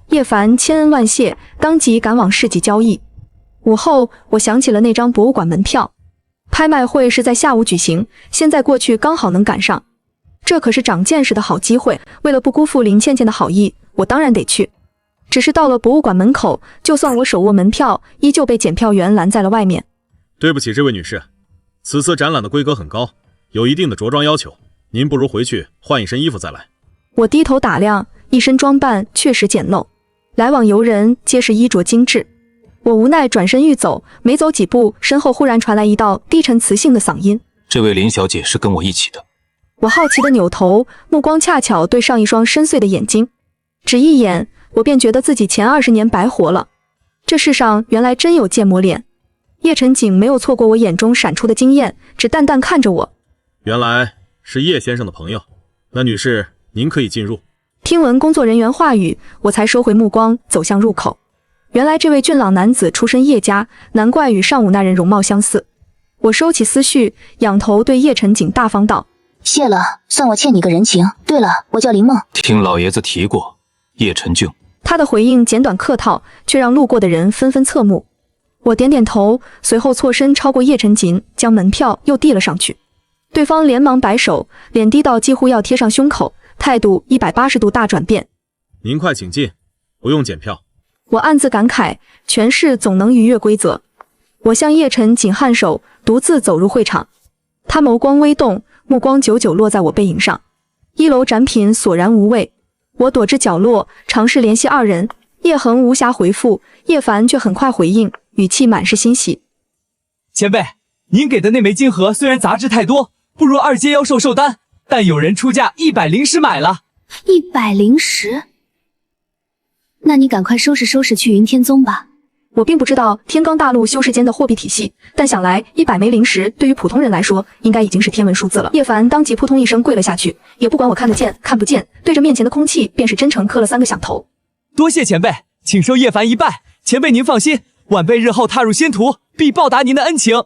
叶凡千恩万谢，当即赶往市集交易。午后，我想起了那张博物馆门票，拍卖会是在下午举行，现在过去刚好能赶上。这可是长见识的好机会，为了不辜负林倩倩的好意，我当然得去。只是到了博物馆门口，就算我手握门票，依旧被检票员拦在了外面。对不起，这位女士，此次展览的规格很高，有一定的着装要求，您不如回去换一身衣服再来。我低头打量，一身装扮确实简陋，来往游人皆是衣着精致。我无奈转身欲走，没走几步，身后忽然传来一道低沉磁性的嗓音：这位林小姐是跟我一起的。我好奇地扭头，目光恰巧对上一双深邃的眼睛，只一眼，我便觉得自己前20年白活了。这世上原来真有剑魔脸。叶晨景没有错过我眼中闪出的惊艳，只淡淡看着我。原来是叶先生的朋友，那女士您可以进入。听闻工作人员话语，我才收回目光，走向入口。原来这位俊朗男子出身叶家，难怪与上午那人容貌相似。我收起思绪，仰头对叶晨景大方道：谢了，算我欠你个人情。对了，我叫林梦。听老爷子提过，叶晨静。他的回应简短客套，却让路过的人纷纷侧目。我点点头，随后错身超过叶晨景，将门票又递了上去。对方连忙摆手，脸低到几乎要贴上胸口，态度180度大转变。您快请进，不用检票。我暗自感慨，权势总能逾越规则。我向叶晨景颔首，独自走入会场。他眸光微动，目光久久落在我背影上。1楼展品索然无味，我躲至角落，尝试联系2人，叶恒无暇回复，叶凡却很快回应，语气满是欣喜。前辈，您给的那枚金盒虽然杂质太多，不如二阶妖兽寿丹，但有人出价100灵石买了。100灵石？那你赶快收拾收拾去云天宗吧。我并不知道天罡大陆修士间的货币体系，但想来100枚灵石对于普通人来说，应该已经是天文数字了。叶凡当即扑通一声跪了下去，也不管我看得见看不见，对着面前的空气便是真诚磕了3个响头。多谢前辈，请受叶凡一拜。前辈您放心，晚辈日后踏入仙途，必报答您的恩情。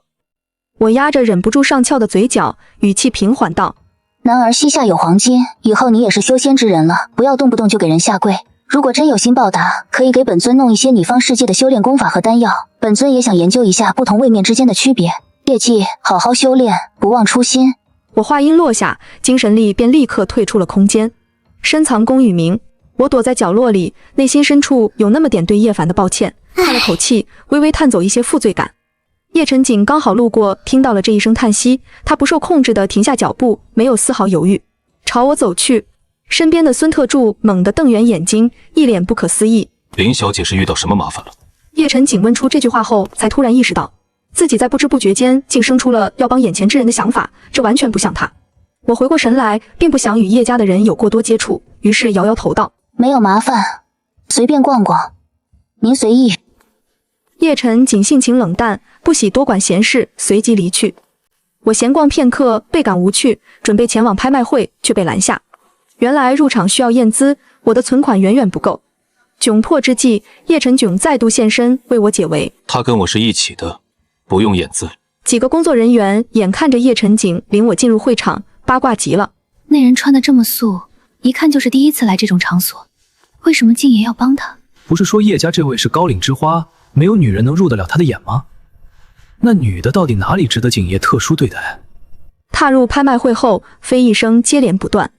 我压着忍不住上翘的嘴角，语气平缓道：男儿膝下有黄金，以后你也是修仙之人了，不要动不动就给人下跪。如果真有心报答，可以给本尊弄一些你方世界的修炼功法和丹药，本尊也想研究一下不同位面之间的区别。切记好好修炼，不忘初心。我话音落下，精神力便立刻退出了空间，深藏功与名。我躲在角落里，内心深处有那么点对叶凡的抱歉，叹了口气，微微探走一些负罪感。叶晨景刚好路过，听到了这一声叹息，他不受控制地停下脚步，没有丝毫犹豫，朝我走去。身边的孙特助猛地瞪圆眼睛，一脸不可思议。林小姐是遇到什么麻烦了？叶晨景问出这句话后，才突然意识到自己在不知不觉间竟生出了要帮眼前之人的想法，这完全不像他。我回过神来，并不想与叶家的人有过多接触，于是摇摇头道：没有麻烦，随便逛逛，您随意。叶晨景性情冷淡，不喜多管闲事，随即离去。我闲逛片刻，倍感无趣，准备前往拍卖会，却被拦下。原来入场需要验资，我的存款远远不够。窘迫之际，叶晨炯再度现身为我解围。他跟我是一起的，不用验资。几个工作人员眼看着叶晨景领我进入会场，八卦极了。那人穿得这么素，一看就是第一次来这种场所，为什么静爷要帮他？不是说叶家这位是高岭之花，没有女人能入得了他的眼吗？那女的到底哪里值得景爷特殊对待？踏入拍卖会后，非议声接连不断。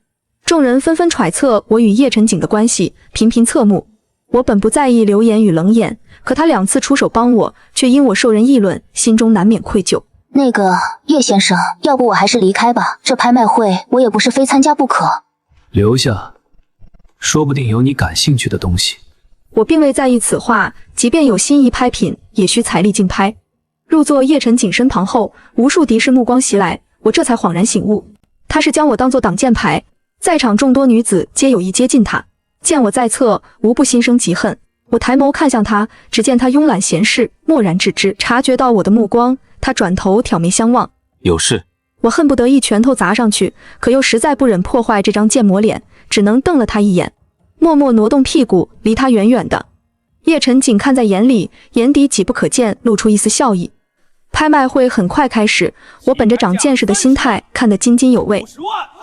众人纷纷揣测我与叶晨景的关系，频频侧目。我本不在意流言与冷眼，可他2次出手帮我，却因我受人议论，心中难免愧疚。那个叶先生，要不我还是离开吧，这拍卖会我也不是非参加不可。留下，说不定有你感兴趣的东西。我并未在意此话，即便有心仪拍品，也需财力竞拍。入座叶晨景身旁后，无数敌视目光袭来，我这才恍然醒悟，他是将我当作挡箭牌。在场众多女子皆有意接近他，见我在侧，无不心生嫉恨。我抬眸看向他，只见他慵懒闲适，漠然置之。察觉到我的目光，他转头挑眉相望。有事？我恨不得一拳头砸上去，可又实在不忍破坏这张贱模脸，只能瞪了他一眼，默默挪动屁股，离他远远的。叶晨景看在眼里，眼底几不可见露出一丝笑意。拍卖会很快开始，我本着长见识的心态看得津津有味。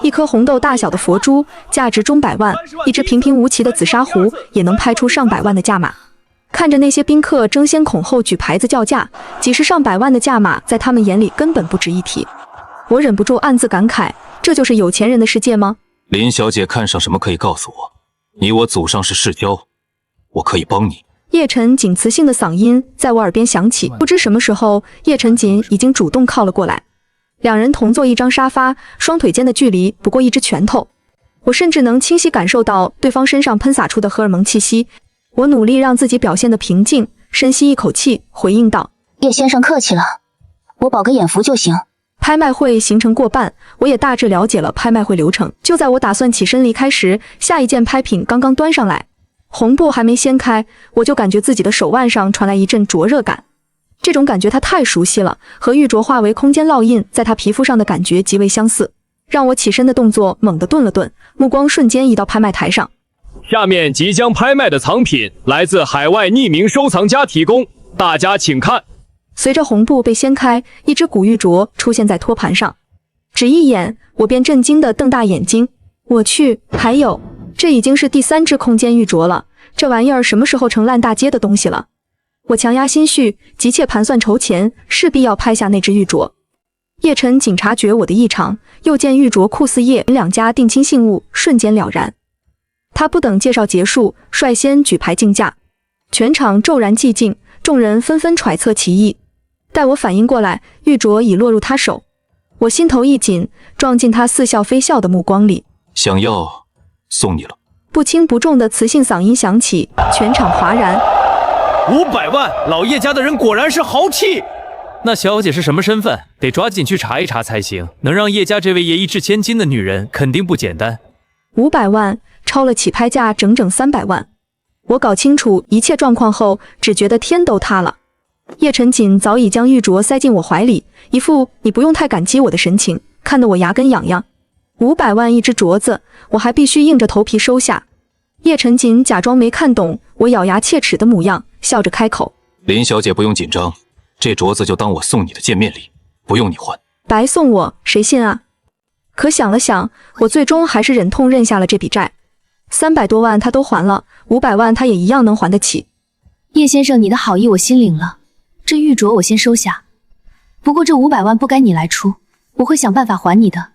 一颗红豆大小的佛珠，价值中百万；一只平平无奇的紫砂壶，也能拍出上百万的价码。看着那些宾客争先恐后举牌子叫价，几十上百万的价码在他们眼里根本不值一提。我忍不住暗自感慨，这就是有钱人的世界吗？林小姐看上什么可以告诉我，你我祖上是世交，我可以帮你。叶晨景磁性的嗓音在我耳边响起，不知什么时候，叶晨景已经主动靠了过来。2人同坐一张沙发，双腿间的距离不过1只拳头。我甚至能清晰感受到对方身上喷洒出的荷尔蒙气息。我努力让自己表现得平静，深吸一口气，回应道：叶先生客气了，我保个眼福就行。拍卖会行程过半，我也大致了解了拍卖会流程。就在我打算起身离开时，下一件拍品刚刚端上来。红布还没掀开，我就感觉自己的手腕上传来一阵灼热感。这种感觉它太熟悉了，和玉镯化为空间烙印在它皮肤上的感觉极为相似，让我起身的动作猛地顿了顿，目光瞬间移到拍卖台上。下面即将拍卖的藏品来自海外匿名收藏家提供，大家请看。随着红布被掀开，一只古玉镯出现在托盘上，只一眼我便震惊地瞪大眼睛。我去，还有，这已经是第3只空间玉镯了，这玩意儿什么时候成烂大街的东西了？我强压心绪，急切盘算筹钱，势必要拍下那只玉镯。叶晨景察觉我的异常，又见玉镯酷似叶2家定亲信物，瞬间了然。他不等介绍结束，率先举牌竞价，全场骤然寂静，众人纷纷揣测其意。待我反应过来，玉镯已落入他手，我心头一紧，撞进他似笑非笑的目光里。想要，送你了。不轻不重的磁性嗓音响起，全场哗然。500万，老叶家的人果然是豪气。那小姐是什么身份？得抓紧去查一查才行。能让叶家这位爷一掷千金的女人，肯定不简单。500万，超了起拍价整整300万。我搞清楚一切状况后，只觉得天都塌了。叶晨锦早已将玉镯塞进我怀里，一副你不用太感激我的神情，看得我牙根痒痒。500万一只镯子，我还必须硬着头皮收下。叶晨锦假装没看懂我咬牙切齿的模样，笑着开口：林小姐不用紧张，这镯子就当我送你的见面礼，不用你还。白送我，谁信啊？可想了想，我最终还是忍痛认下了这笔债。300多万他都还了，500万他也一样能还得起。叶先生，你的好意我心领了，这玉镯我先收下。不过这500万不该你来出，我会想办法还你的。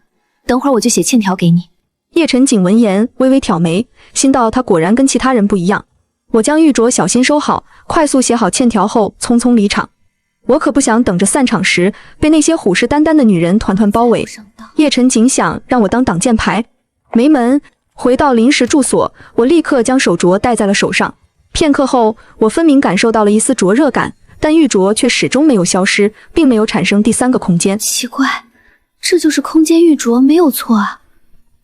等会儿我就写欠条给你。叶晨锦闻言微微挑眉，心道他果然跟其他人不一样。我将玉镯小心收好，快速写好欠条后匆匆离场。我可不想等着散场时被那些虎视眈眈的女人团团包围。叶晨锦想让我当挡箭牌，没门。回到临时住所，我立刻将手镯戴在了手上。片刻后，我分明感受到了一丝灼热感，但玉镯却始终没有消失，并没有产生第三个空间。奇怪，这就是空间玉镯没有错啊，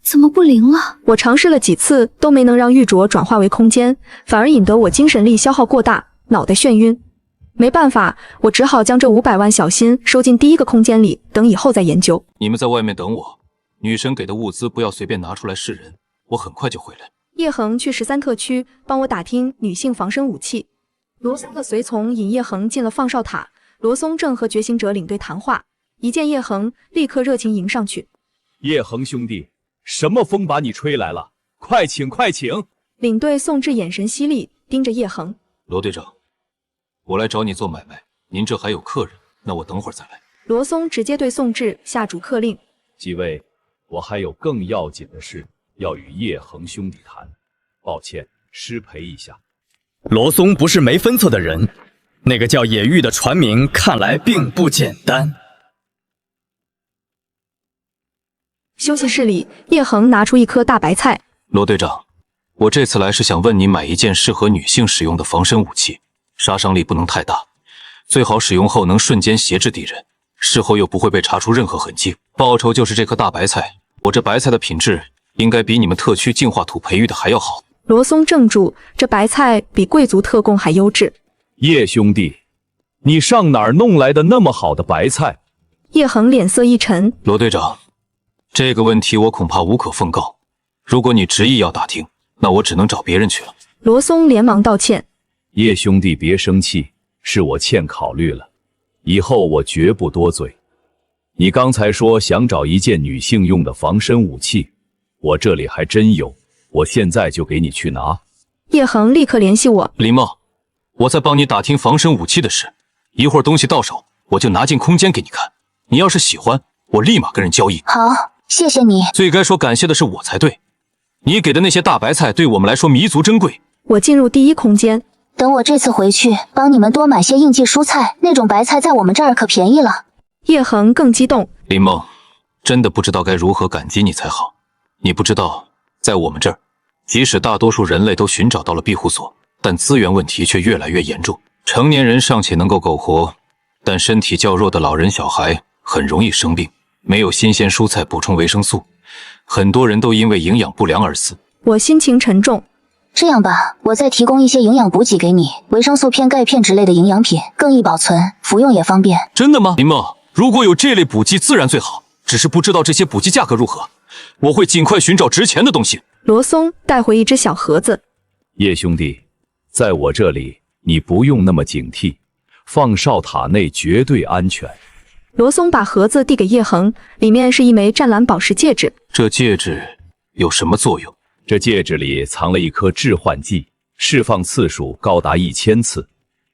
怎么不灵了？我尝试了几次都没能让玉镯转化为空间，反而引得我精神力消耗过大，脑袋眩晕。没办法，我只好将这500万小心收进第一个空间里，等以后再研究。你们在外面等我，女神给的物资不要随便拿出来示人，我很快就回来。叶恒去13特区帮我打听女性防身武器。罗松的随从引叶恒进了放哨塔，罗松正和觉醒者领队谈话，一见叶恒，立刻热情迎上去。叶恒兄弟，什么风把你吹来了？快请快请！领队宋志眼神犀利，盯着叶恒。罗队长，我来找你做买卖，您这还有客人，那我等会儿再来。罗松直接对宋志下逐客令。几位，我还有更要紧的事要与叶恒兄弟谈，抱歉，失陪一下。罗松不是没分寸的人，那个叫野玉的传名看来并不简单。休息室里，叶恒拿出一颗大白菜。罗队长，我这次来是想问你买一件适合女性使用的防身武器，杀伤力不能太大，最好使用后能瞬间挟制敌人，事后又不会被查出任何痕迹。报酬就是这颗大白菜，我这白菜的品质应该比你们特区净化土培育的还要好。罗松怔住，这白菜比贵族特供还优质。叶兄弟，你上哪儿弄来的那么好的白菜？叶恒脸色一沉。罗队长，这个问题我恐怕无可奉告，如果你执意要打听，那我只能找别人去了。罗松连忙道歉。叶兄弟别生气，是我欠考虑了，以后我绝不多嘴。你刚才说想找一件女性用的防身武器，我这里还真有，我现在就给你去拿。叶恒立刻联系我。林茂，我在帮你打听防身武器的事，一会儿东西到手，我就拿进空间给你看。你要是喜欢，我立马跟人交易。好，谢谢你。最该说感谢的是我才对，你给的那些大白菜对我们来说弥足珍贵。我进入第一空间。等我这次回去，帮你们多买些应季蔬菜，那种白菜在我们这儿可便宜了。叶恒更激动。林梦，真的不知道该如何感激你才好。你不知道，在我们这儿，即使大多数人类都寻找到了庇护所，但资源问题却越来越严重。成年人尚且能够苟活，但身体较弱的老人小孩很容易生病，没有新鲜蔬菜补充维生素，很多人都因为营养不良而死。我心情沉重。这样吧，我再提供一些营养补给给你，维生素片、钙片之类的营养品，更易保存，服用也方便。真的吗？林梦，如果有这类补剂自然最好，只是不知道这些补剂价格如何，我会尽快寻找值钱的东西。罗松带回一只小盒子。叶兄弟，在我这里你不用那么警惕，放哨塔内绝对安全。罗松把盒子递给叶恒，里面是一枚湛蓝宝石戒指。这戒指有什么作用？这戒指里藏了一颗致幻剂，释放次数高达1000次，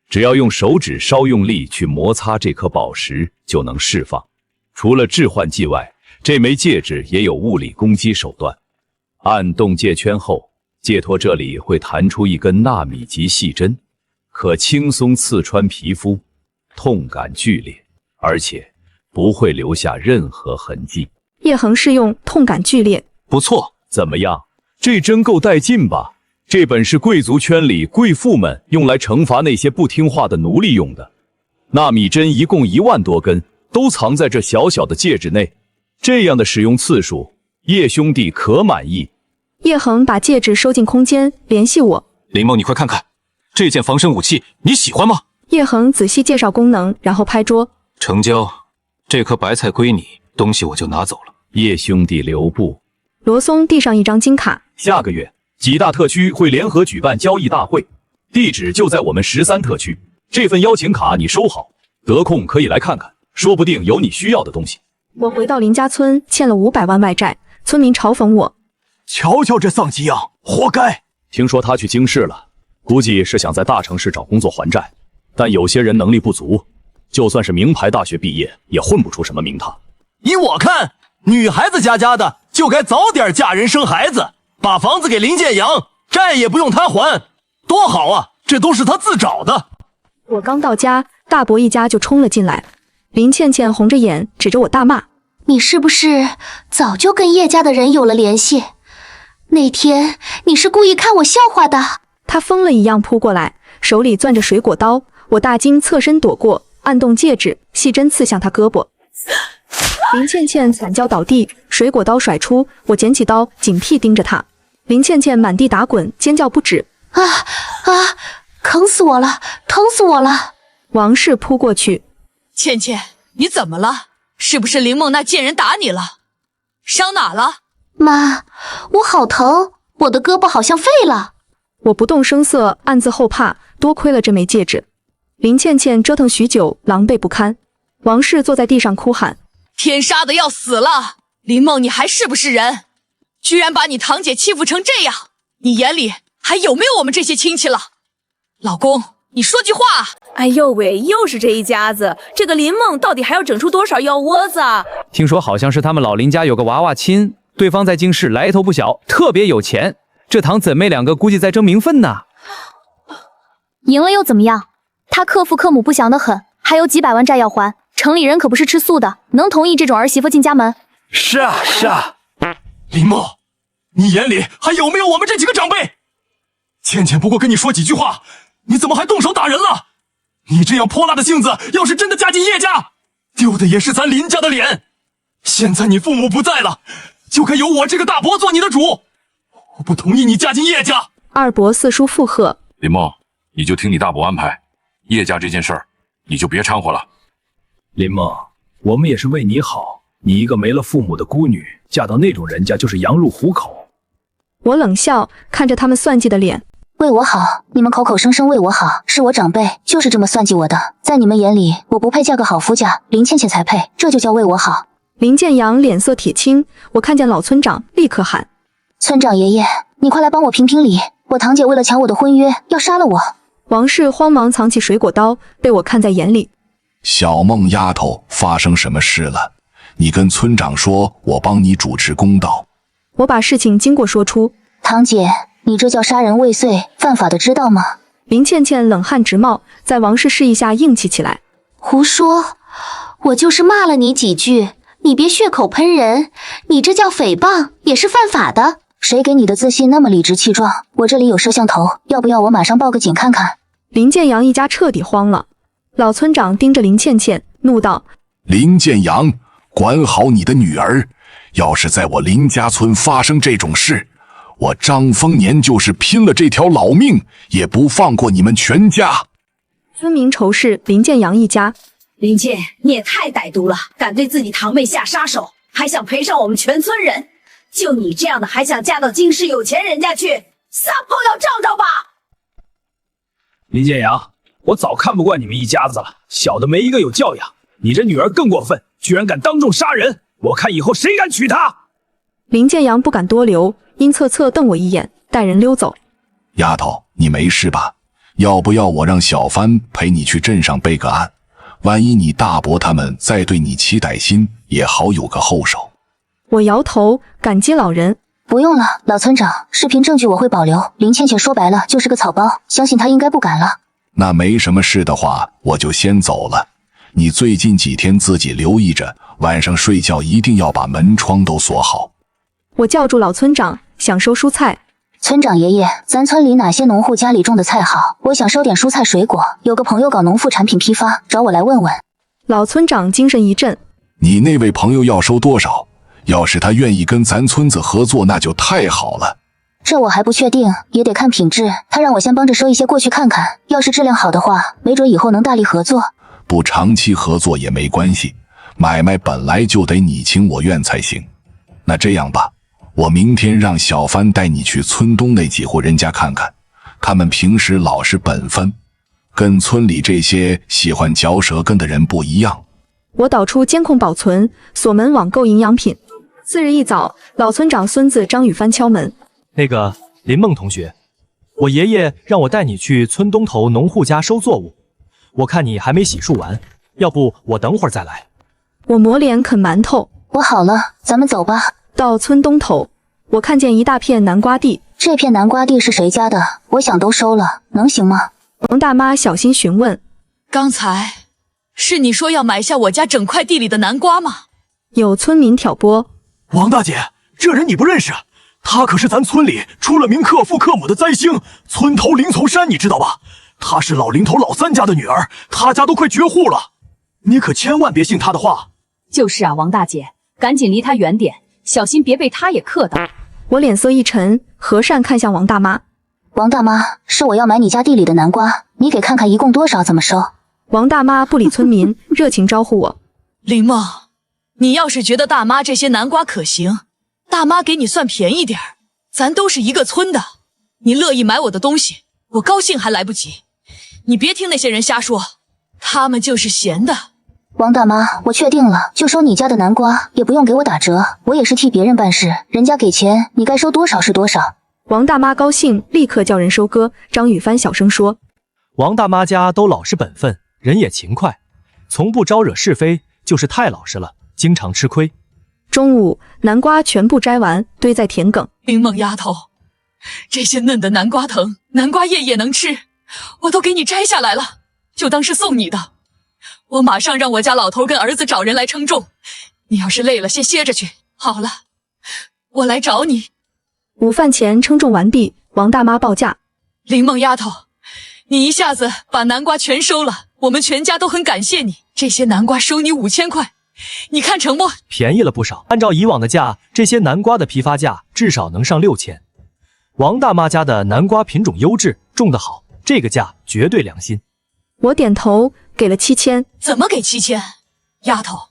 只要用手指稍用力去摩擦这颗宝石就能释放。除了致幻剂外，这枚戒指也有物理攻击手段。按动戒圈后，戒托这里会弹出一根纳米级细针，可轻松刺穿皮肤，痛感剧烈，而且不会留下任何痕迹。叶恒试用，痛感剧烈。不错，怎么样？这真够带劲吧？这本是贵族圈里贵妇们用来惩罚那些不听话的奴隶用的。纳米针一共1万多根，都藏在这小小的戒指内。这样的使用次数，叶兄弟可满意。叶恒把戒指收进空间，联系我。林梦，你快看看，这件防身武器你喜欢吗？叶恒仔细介绍功能，然后拍桌。成交，这颗白菜归你，东西我就拿走了。叶兄弟留步。罗松递上一张金卡。下个月几大特区会联合举办交易大会，地址就在我们13特区。这份邀请卡你收好，得空可以来看看，说不定有你需要的东西。我回到林家村，欠了500万外债，村民嘲讽我。瞧瞧这丧鸡样，活该！听说他去京市了，估计是想在大城市找工作还债。但有些人能力不足，就算是名牌大学毕业，也混不出什么名堂。依我看，女孩子家的就该早点嫁人生孩子，把房子给林建阳，债也不用他还，多好啊！这都是他自找的。我刚到家，大伯一家就冲了进来。林倩倩红着眼指着我大骂：“你是不是早就跟叶家的人有了联系？那天你是故意看我笑话的？”她疯了一样扑过来，手里攥着水果刀。我大惊，侧身躲过，按动戒指，细针刺向她胳膊。林倩倩惨叫倒地，水果刀甩出，我捡起刀，警惕盯着她。林倩倩满地打滚，尖叫不止：“啊！疼死我了，疼死我了！”王氏扑过去：“倩倩，你怎么了？是不是林梦那贱人打你了？伤哪了？”“妈，我好疼，我的胳膊好像废了。”我不动声色，暗自后怕，多亏了这枚戒指。林倩倩折腾许久，狼狈不堪。王氏坐在地上哭喊：“天杀的要死了！林梦，你还是不是人？居然把你堂姐欺负成这样，你眼里还有没有我们这些亲戚了？老公，你说句话！”“哎呦喂，又是这一家子，这个林梦到底还要整出多少幺窝子啊？”听说好像是他们老林家有个娃娃亲，对方在京市来头不小，特别有钱。这堂姊妹2个估计在争名分呢。赢了又怎么样？他克父克母不祥得很，还有几百万债要还。城里人可不是吃素的，能同意这种儿媳妇进家门？是啊，是啊。林梦，你眼里还有没有我们这几个长辈？倩倩不过跟你说几句话，你怎么还动手打人了？你这样泼辣的性子，要是真的嫁进叶家，丢的也是咱林家的脸。现在你父母不在了，就该由我这个大伯做你的主。我不同意你嫁进叶家。二伯四叔附和：“林梦，你就听你大伯安排，叶家这件事儿，你就别掺和了。”林梦，我们也是为你好，你一个没了父母的孤女，嫁到那种人家就是羊入虎口。我冷笑，看着他们算计的脸：“为我好，你们口口声声为我好，是我长辈就是这么算计我的。在你们眼里，我不配嫁个好夫家，林倩倩才配，这就叫为我好。”林建阳脸色铁青，我看见老村长，立刻喊：“村长爷爷，你快来帮我评评理！我堂姐为了抢我的婚约，要杀了我！”王氏慌忙藏起水果刀，被我看在眼里。小梦丫头，发生什么事了？你跟村长说，我帮你主持公道。我把事情经过说出。堂姐，你这叫杀人未遂，犯法的知道吗？林倩倩冷汗直冒，在王氏示意下硬气起来。胡说！我就是骂了你几句，你别血口喷人，你这叫诽谤，也是犯法的。谁给你的自信那么理直气壮？我这里有摄像头，要不要我马上报个警看看？林建阳一家彻底慌了。老村长盯着林倩倩，怒道：“林建阳，管好你的女儿！要是在我林家村发生这种事，我张丰年就是拼了这条老命，也不放过你们全家！”村民仇视林建阳一家。林倩，你也太歹毒了，敢对自己堂妹下杀手，还想赔上我们全村人！就你这样的，还想嫁到京市有钱人家去？撒泡尿照照吧！林建阳，我早看不惯你们一家子了，小的没一个有教养，你这女儿更过分，居然敢当众杀人！我看以后谁敢娶她！林建阳不敢多留，阴恻恻瞪我一眼，带人溜走。丫头，你没事吧？要不要我让小帆陪你去镇上备个案？万一你大伯他们再对你起歹心，也好有个后手。我摇头，感激老人。不用了，老村长，视频证据我会保留。林倩倩说白了就是个草包，相信她应该不敢了。那没什么事的话，我就先走了。你最近几天自己留意着，晚上睡觉一定要把门窗都锁好。我叫住老村长，想收蔬菜。村长爷爷，咱村里哪些农户家里种的菜好？我想收点蔬菜水果。有个朋友搞农副产品批发，找我来问问。老村长精神一振。你那位朋友要收多少？要是他愿意跟咱村子合作，那就太好了。这我还不确定，也得看品质。他让我先帮着收一些过去看看，要是质量好的话，没准以后能大力合作。不长期合作也没关系，买卖本来就得你情我愿才行。那这样吧，我明天让小帆带你去村东那几户人家看看，他们平时老实本分，跟村里这些喜欢嚼舌根的人不一样。我导出监控保存，锁门网购营养品。次日一早，老村长孙子张宇帆敲门。那个林梦同学，我爷爷让我带你去村东头农户家收作物，我看你还没洗漱完，要不我等会儿再来。我抹脸啃馒头。我好了，咱们走吧。到村东头，我看见一大片南瓜地。这片南瓜地是谁家的？我想都收了，能行吗？王大妈小心询问。刚才是你说要买下我家整块地里的南瓜吗？有村民挑拨。王大姐，这人你不认识，他可是咱村里出了名克父克母的灾星，村头林从山，你知道吧？他是老林头老三家的女儿，他家都快绝户了，你可千万别信他的话。就是啊，王大姐，赶紧离他远点，小心别被他也克到。我脸色一沉，和善看向王大妈。王大妈，是我要买你家地里的南瓜，你给看看一共多少，怎么收？王大妈不理村民，热情招呼我。林梦，你要是觉得大妈这些南瓜可行，大妈给你算便宜点儿，咱都是一个村的，你乐意买我的东西，我高兴还来不及。你别听那些人瞎说，他们就是闲的。王大妈，我确定了，就收你家的南瓜，也不用给我打折，我也是替别人办事，人家给钱，你该收多少是多少。王大妈高兴，立刻叫人收割。张宇帆小声说：王大妈家都老实本分，人也勤快，从不招惹是非，就是太老实了，经常吃亏。中午，南瓜全部摘完，堆在田埂。林梦丫头，这些嫩的南瓜藤、南瓜叶也能吃，我都给你摘下来了，就当是送你的。我马上让我家老头跟儿子找人来称重，你要是累了，先歇着去。好了，我来找你。午饭前称重完毕，王大妈报价：林梦丫头，你一下子把南瓜全收了，我们全家都很感谢你。这些南瓜收你5000块，你看成不？便宜了不少。按照以往的价，这些南瓜的批发价至少能上6000。王大妈家的南瓜品种优质，种得好，这个价绝对良心。我点头，给了7000。怎么给7000？丫头，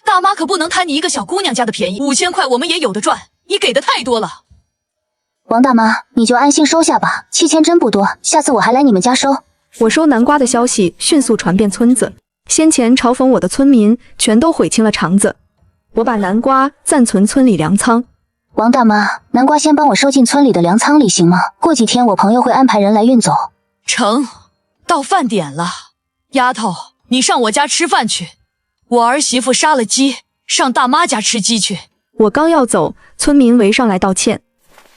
大妈可不能贪你一个小姑娘家的便宜，5000块我们也有的赚，你给的太多了。王大妈，你就安心收下吧，7000真不多，下次我还来你们家收。我收南瓜的消息迅速传遍村子，先前嘲讽我的村民全都悔青了肠子。我把南瓜暂存村里粮仓。王大妈，南瓜先帮我收进村里的粮仓里行吗？过几天我朋友会安排人来运走。成，到饭点了，丫头，你上我家吃饭去。我儿媳妇杀了鸡，上大妈家吃鸡去。我刚要走，村民围上来道歉。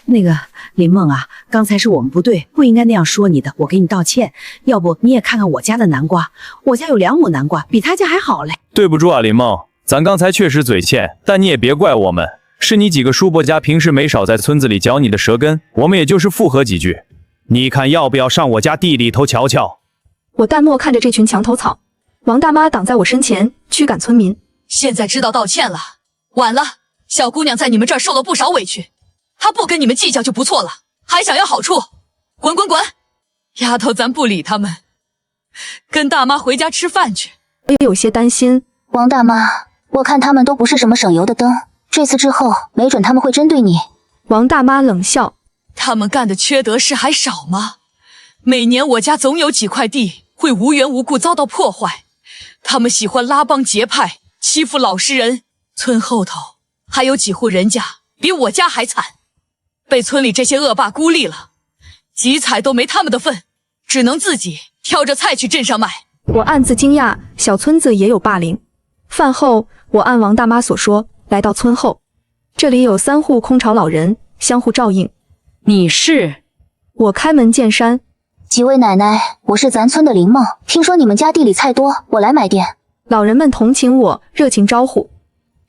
那个林梦啊，刚才是我们不对，不应该那样说你的，我给你道歉。要不你也看看我家的南瓜，我家有2亩南瓜，比他家还好嘞。对不住啊，林梦，咱刚才确实嘴欠，但你也别怪我们，是你几个叔伯家平时没少在村子里嚼你的舌根，我们也就是附和几句。你看要不要上我家地里头瞧瞧？我淡漠看着这群墙头草，王大妈挡在我身前，驱赶村民。现在知道道歉了，晚了，小姑娘在你们这儿受了不少委屈。他不跟你们计较就不错了，还想要好处，滚滚滚！丫头，咱不理他们，跟大妈回家吃饭去。我也有些担心。王大妈，我看他们都不是什么省油的灯，这次之后没准他们会针对你。王大妈冷笑：他们干的缺德事还少吗？每年我家总有几块地会无缘无故遭到破坏，他们喜欢拉帮结派，欺负老实人。村后头还有几户人家比我家还惨，被村里这些恶霸孤立了，集采都没他们的份，只能自己挑着菜去镇上卖。我暗自惊讶，小村子也有霸凌。饭后，我按王大妈所说来到村后，这里有3户空巢老人相互照应。你是？我开门见山。几位奶奶，我是咱村的林梦，听说你们家地里菜多，我来买点。老人们同情我，热情招呼。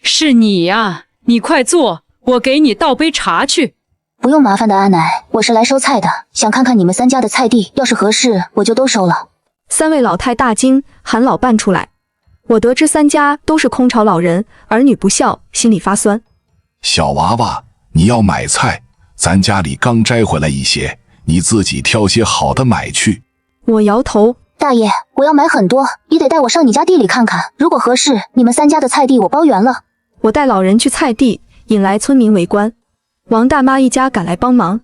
是你呀，你快坐，我给你倒杯茶去。不用麻烦的，阿奶，我是来收菜的，想看看你们三家的菜地，要是合适，我就都收了。三位老太大惊，喊老伴出来。我得知三家都是空巢老人，儿女不孝，心里发酸。小娃娃，你要买菜，咱家里刚摘回来一些，你自己挑些好的买去。我摇头，大爷，我要买很多，你得带我上你家地里看看，如果合适，你们三家的菜地我包圆了。我带老人去菜地，引来村民围观。王大妈一家赶来帮忙。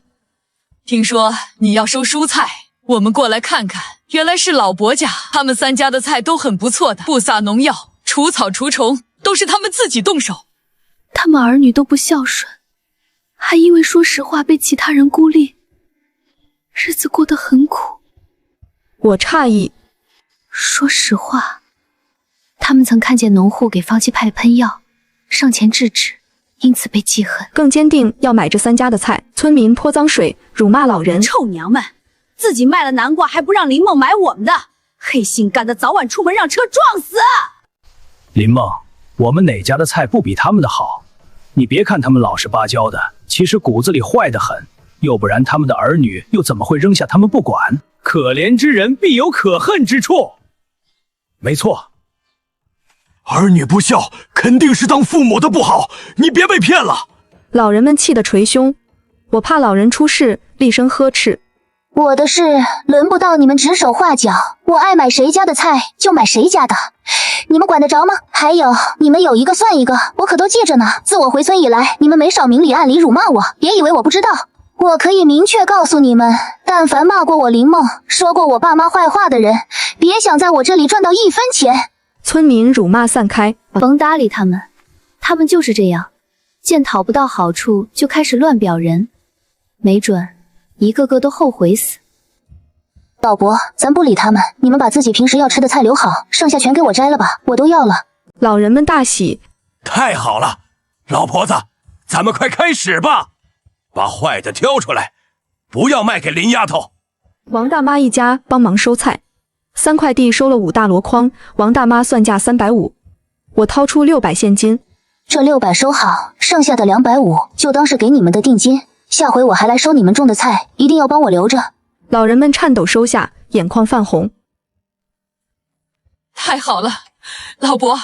听说你要收蔬菜，我们过来看看，原来是老伯家，他们三家的菜都很不错的，不撒农药，除草除虫，都是他们自己动手。他们儿女都不孝顺，还因为说实话被其他人孤立，日子过得很苦。我诧异，说实话，他们曾看见农户给方七派喷药，上前制止，因此被记恨，更坚定要买这三家的菜。村民泼脏水，辱骂老人。臭娘们，自己卖了南瓜还不让林梦买我们的，黑心干的早晚出门让车撞死。林梦，我们哪家的菜不比他们的好？你别看他们老实巴交的，其实骨子里坏得很，要不然他们的儿女又怎么会扔下他们不管？可怜之人必有可恨之处。没错，儿女不孝，肯定是当父母的不好，你别被骗了。老人们气得捶胸，我怕老人出事，厉声呵斥。我的事轮不到你们指手画脚，我爱买谁家的菜就买谁家的，你们管得着吗？还有，你们有一个算一个，我可都记着呢。自我回村以来，你们没少明里暗里辱骂我，别以为我不知道。我可以明确告诉你们，但凡骂过我林梦，说过我爸妈坏话的人，别想在我这里赚到1分钱。村民辱骂散开，甭搭理他们，他们就是这样，见讨不到好处就开始乱表人，没准一个个都后悔死。老伯，咱不理他们，你们把自己平时要吃的菜留好，剩下全给我摘了吧，我都要了。老人们大喜，太好了，老婆子，咱们快开始吧，把坏的挑出来，不要卖给林丫头。王大妈一家帮忙收菜，3块地收了5大箩筐，王大妈算价350，我掏出600现金。这600收好，剩下的250就当是给你们的定金，下回我还来收你们种的菜，一定要帮我留着。老人们颤抖收下，眼眶泛红。太好了，老伯，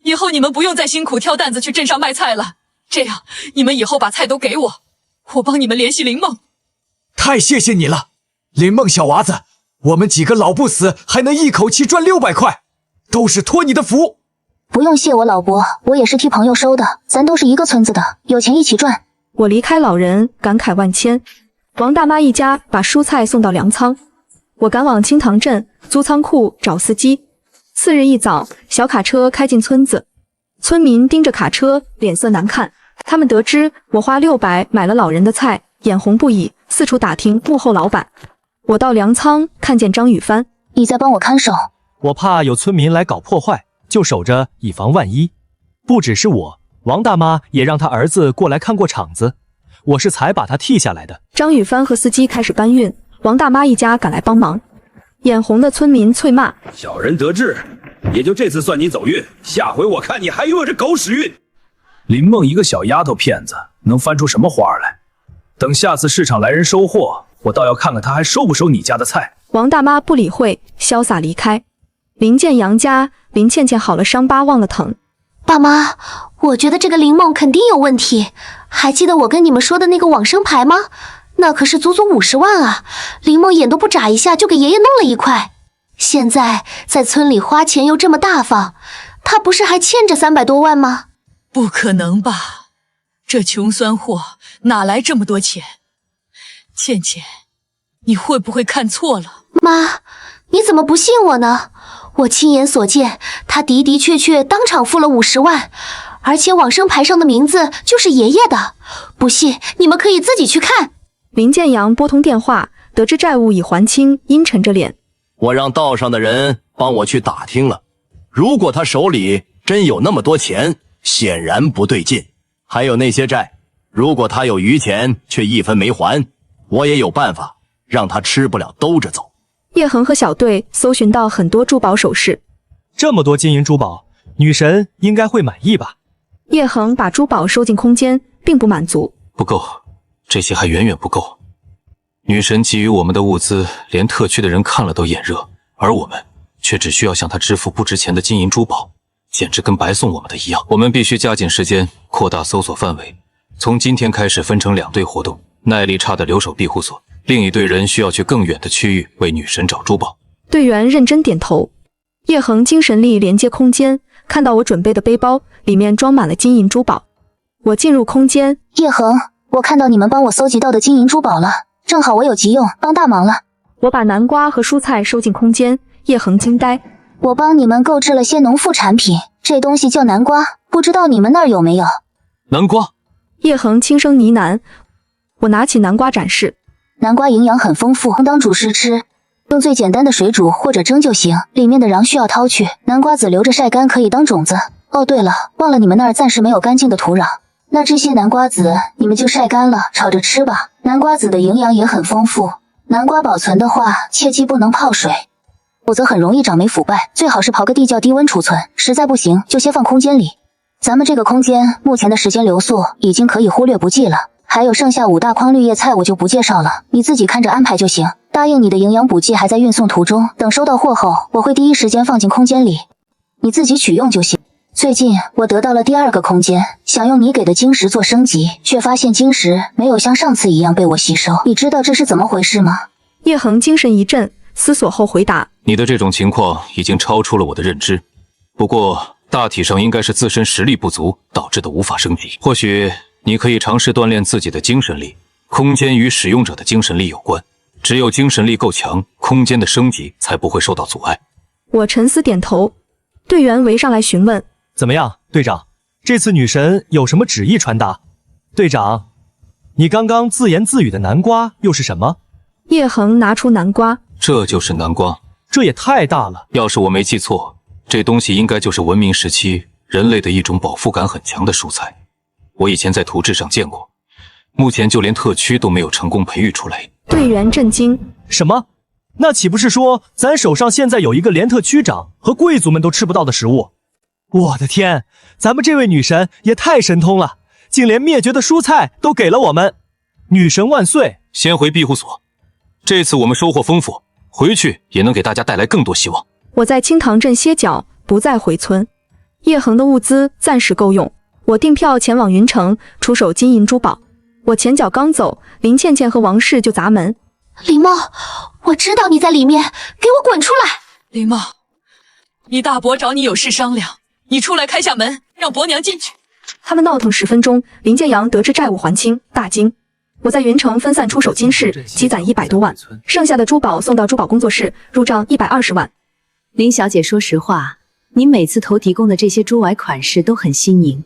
以后你们不用再辛苦挑担子去镇上卖菜了，这样你们以后把菜都给我，我帮你们联系林梦。太谢谢你了，林梦小娃子，我们几个老不死还能一口气赚600块，都是托你的福。不用谢我老伯，我也是替朋友收的，咱都是一个村子的，有钱一起赚。我离开老人，感慨万千。王大妈一家把蔬菜送到粮仓，我赶往青塘镇租仓库找司机。次日一早，小卡车开进村子，村民盯着卡车，脸色难看。他们得知我花600买了老人的菜，眼红不已，四处打听幕后老板。我到粮仓看见张雨帆，你在帮我看守。我怕有村民来搞破坏，就守着以防万一。不只是我，王大妈也让她儿子过来看过场子，我是才把他替下来的。张雨帆和司机开始搬运，王大妈一家赶来帮忙。眼红的村民啐骂：小人得志，也就这次算你走运，下回我看你还有这狗屎运。林梦一个小丫头片子，能翻出什么花来？等下次市场来人收货，我倒要看看她还收不收你家的菜。王大妈不理会，潇洒离开。林建阳家，林倩倩好了伤疤忘了疼。爸妈，我觉得这个林梦肯定有问题。还记得我跟你们说的那个往生牌吗？那可是足足50万啊！林梦眼都不眨一下就给爷爷弄了1块。现在在村里花钱又这么大方，他不是还欠着300多万吗？不可能吧，这穷酸货哪来这么多钱？倩倩，你会不会看错了？妈，你怎么不信我呢？我亲眼所见，他的的确确当场付了50万，而且往生牌上的名字就是爷爷的。不信，你们可以自己去看。林建阳拨通电话，得知债务已还清，阴沉着脸：我让道上的人帮我去打听了，如果他手里真有那么多钱，显然不对劲。还有那些债，如果他有余钱却1分没还，我也有办法让他吃不了兜着走。叶恒和小队搜寻到很多珠宝首饰，这么多金银珠宝，女神应该会满意吧？叶恒把珠宝收进空间，并不满足。不够，这些还远远不够。女神给予我们的物资，连特区的人看了都眼热，而我们却只需要向她支付不值钱的金银珠宝，简直跟白送我们的一样。我们必须加紧时间，扩大搜索范围。从今天开始分成2队活动，耐力差的留守庇护所，另一队人需要去更远的区域为女神找珠宝。队员认真点头。叶恒精神力连接空间，看到我准备的背包，里面装满了金银珠宝。我进入空间，叶恒，我看到你们帮我搜集到的金银珠宝了，正好我有急用，帮大忙了。我把南瓜和蔬菜收进空间，叶恒惊呆。我帮你们购置了些农副产品，这东西叫南瓜，不知道你们那儿有没有？南瓜？叶恒轻声呢喃。我拿起南瓜展示。南瓜营养很丰富，当主食吃。用最简单的水煮或者蒸就行，里面的瓤需要掏去，南瓜籽留着晒干可以当种子。哦对了，忘了你们那儿暂时没有干净的土壤，那这些南瓜籽你们就晒干了炒着吃吧。南瓜籽的营养也很丰富，南瓜保存的话切记不能泡水，否则很容易长霉腐败，最好是刨个地窖低温储存，实在不行就先放空间里。咱们这个空间目前的时间流速已经可以忽略不计了，还有剩下5大筐绿叶菜我就不介绍了，你自己看着安排就行。答应你的营养补剂还在运送途中，等收到货后我会第一时间放进空间里，你自己取用就行。最近我得到了第2个空间，想用你给的晶石做升级，却发现晶石没有像上次一样被我吸收，你知道这是怎么回事吗？叶恒精神一振，思索后回答：你的这种情况已经超出了我的认知，不过大体上应该是自身实力不足导致的无法升级。或许你可以尝试锻炼自己的精神力，空间与使用者的精神力有关，只有精神力够强，空间的升级才不会受到阻碍。我沉思点头。队员围上来询问：怎么样，队长？这次女神有什么旨意传达？队长，你刚刚自言自语的南瓜又是什么？叶恒拿出南瓜。这就是南瓜？这也太大了。要是我没记错，这东西应该就是文明时期人类的一种饱腹感很强的蔬菜。我以前在图志上见过，目前就连特区都没有成功培育出来。队员震惊：什么？那岂不是说咱手上现在有一个连特区长和贵族们都吃不到的食物？我的天，咱们这位女神也太神通了，竟连灭绝的蔬菜都给了我们！女神万岁！先回庇护所，这次我们收获丰富，回去也能给大家带来更多希望。我在青塘镇歇脚，不再回村。叶恒的物资暂时够用，我订票前往云城，出手金银珠宝。我前脚刚走，林倩倩和王氏就砸门。林梦，我知道你在里面，给我滚出来！林梦，你大伯找你有事商量，你出来开下门，让伯娘进去。他们闹腾10分钟，林建阳得知债务还清，大惊。我在云城分散出手金饰，积攒100多万，剩下的珠宝送到珠宝工作室，入账120万。林小姐，说实话，您每次头提供的这些珠崴款式都很新颖，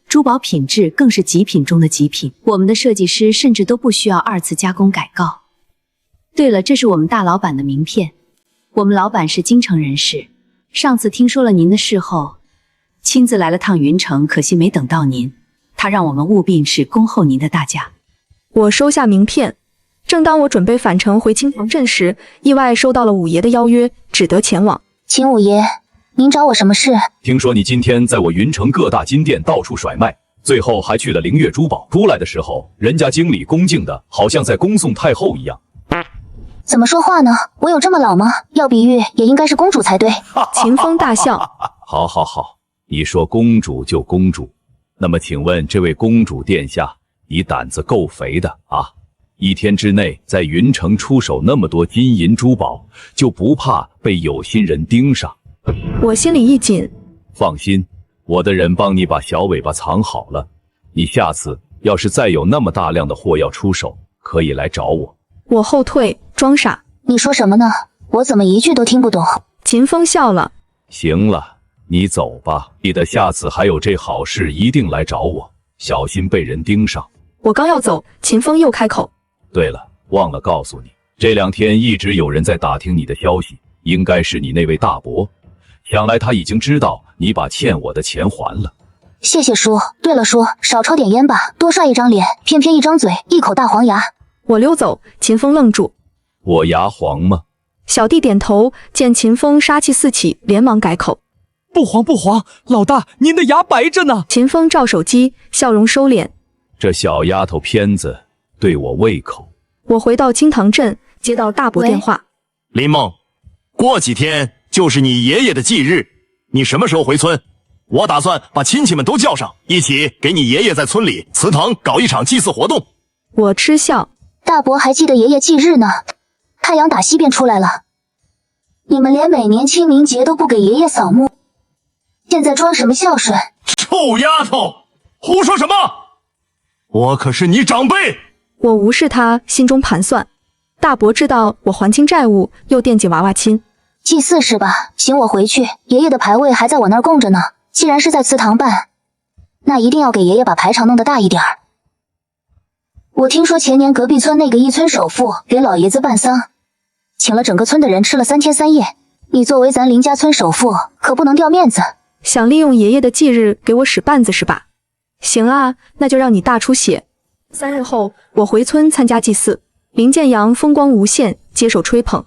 珠宝品质更是极品中的极品，我们的设计师甚至都不需要2次加工改造。对了，这是我们大老板的名片，我们老板是京城人士，上次听说了您的事后，亲自来了趟云城，可惜没等到您，他让我们务必是恭候您的大驾。我收下名片，正当我准备返程回青塘镇时，意外收到了五爷的邀约，只得前往。秦五爷，您找我什么事？听说你今天在我云城各大金店到处甩卖，最后还去了灵月珠宝，出来的时候，人家经理恭敬的，好像在恭送太后一样。怎么说话呢？我有这么老吗？要比喻也应该是公主才对。秦风大笑。好好好，你说公主就公主，那么请问这位公主殿下，你胆子够肥的啊！1天之内在云城出手那么多金银珠宝，就不怕被有心人盯上？我心里一紧。放心，我的人帮你把小尾巴藏好了，你下次要是再有那么大量的货要出手，可以来找我。我后退，装傻。你说什么呢？我怎么一句都听不懂？秦风笑了。行了，你走吧，记得下次还有这好事一定来找我，小心被人盯上。我刚要走，秦风又开口。对了，忘了告诉你，这2天一直有人在打听你的消息，应该是你那位大伯，想来他已经知道你把欠我的钱还了。谢谢叔。对了叔，少抽点烟吧，多刷一张脸，偏偏一张嘴，一口大黄牙。我溜走，秦风愣住。我牙黄吗？小弟点头，见秦风杀气四起，连忙改口。不黄不黄，老大您的牙白着呢。秦风照手机，笑容收敛。这小丫头片子对我胃口。我回到金堂镇，接到大伯电话。林梦，过几天就是你爷爷的忌日，你什么时候回村？我打算把亲戚们都叫上，一起给你爷爷在村里祠堂搞一场祭祀活动。我嗤笑，大伯还记得爷爷忌日呢。太阳打西边出来了，你们连每年清明节都不给爷爷扫墓，现在装什么孝顺？臭丫头，胡说什么？我可是你长辈。我无视他，心中盘算。大伯知道我还清债务，又惦记娃娃亲。祭祀是吧？行，我回去，爷爷的牌位还在我那儿供着呢。既然是在祠堂办，那一定要给爷爷把排场弄得大一点儿。我听说前年隔壁村那个一村首富给老爷子办丧，请了整个村的人吃了3天3夜。你作为咱林家村首富，可不能掉面子。想利用爷爷的忌日给我使绊子是吧？行啊，那就让你大出血。3日后，我回村参加祭祀，林建阳风光无限，接受吹捧。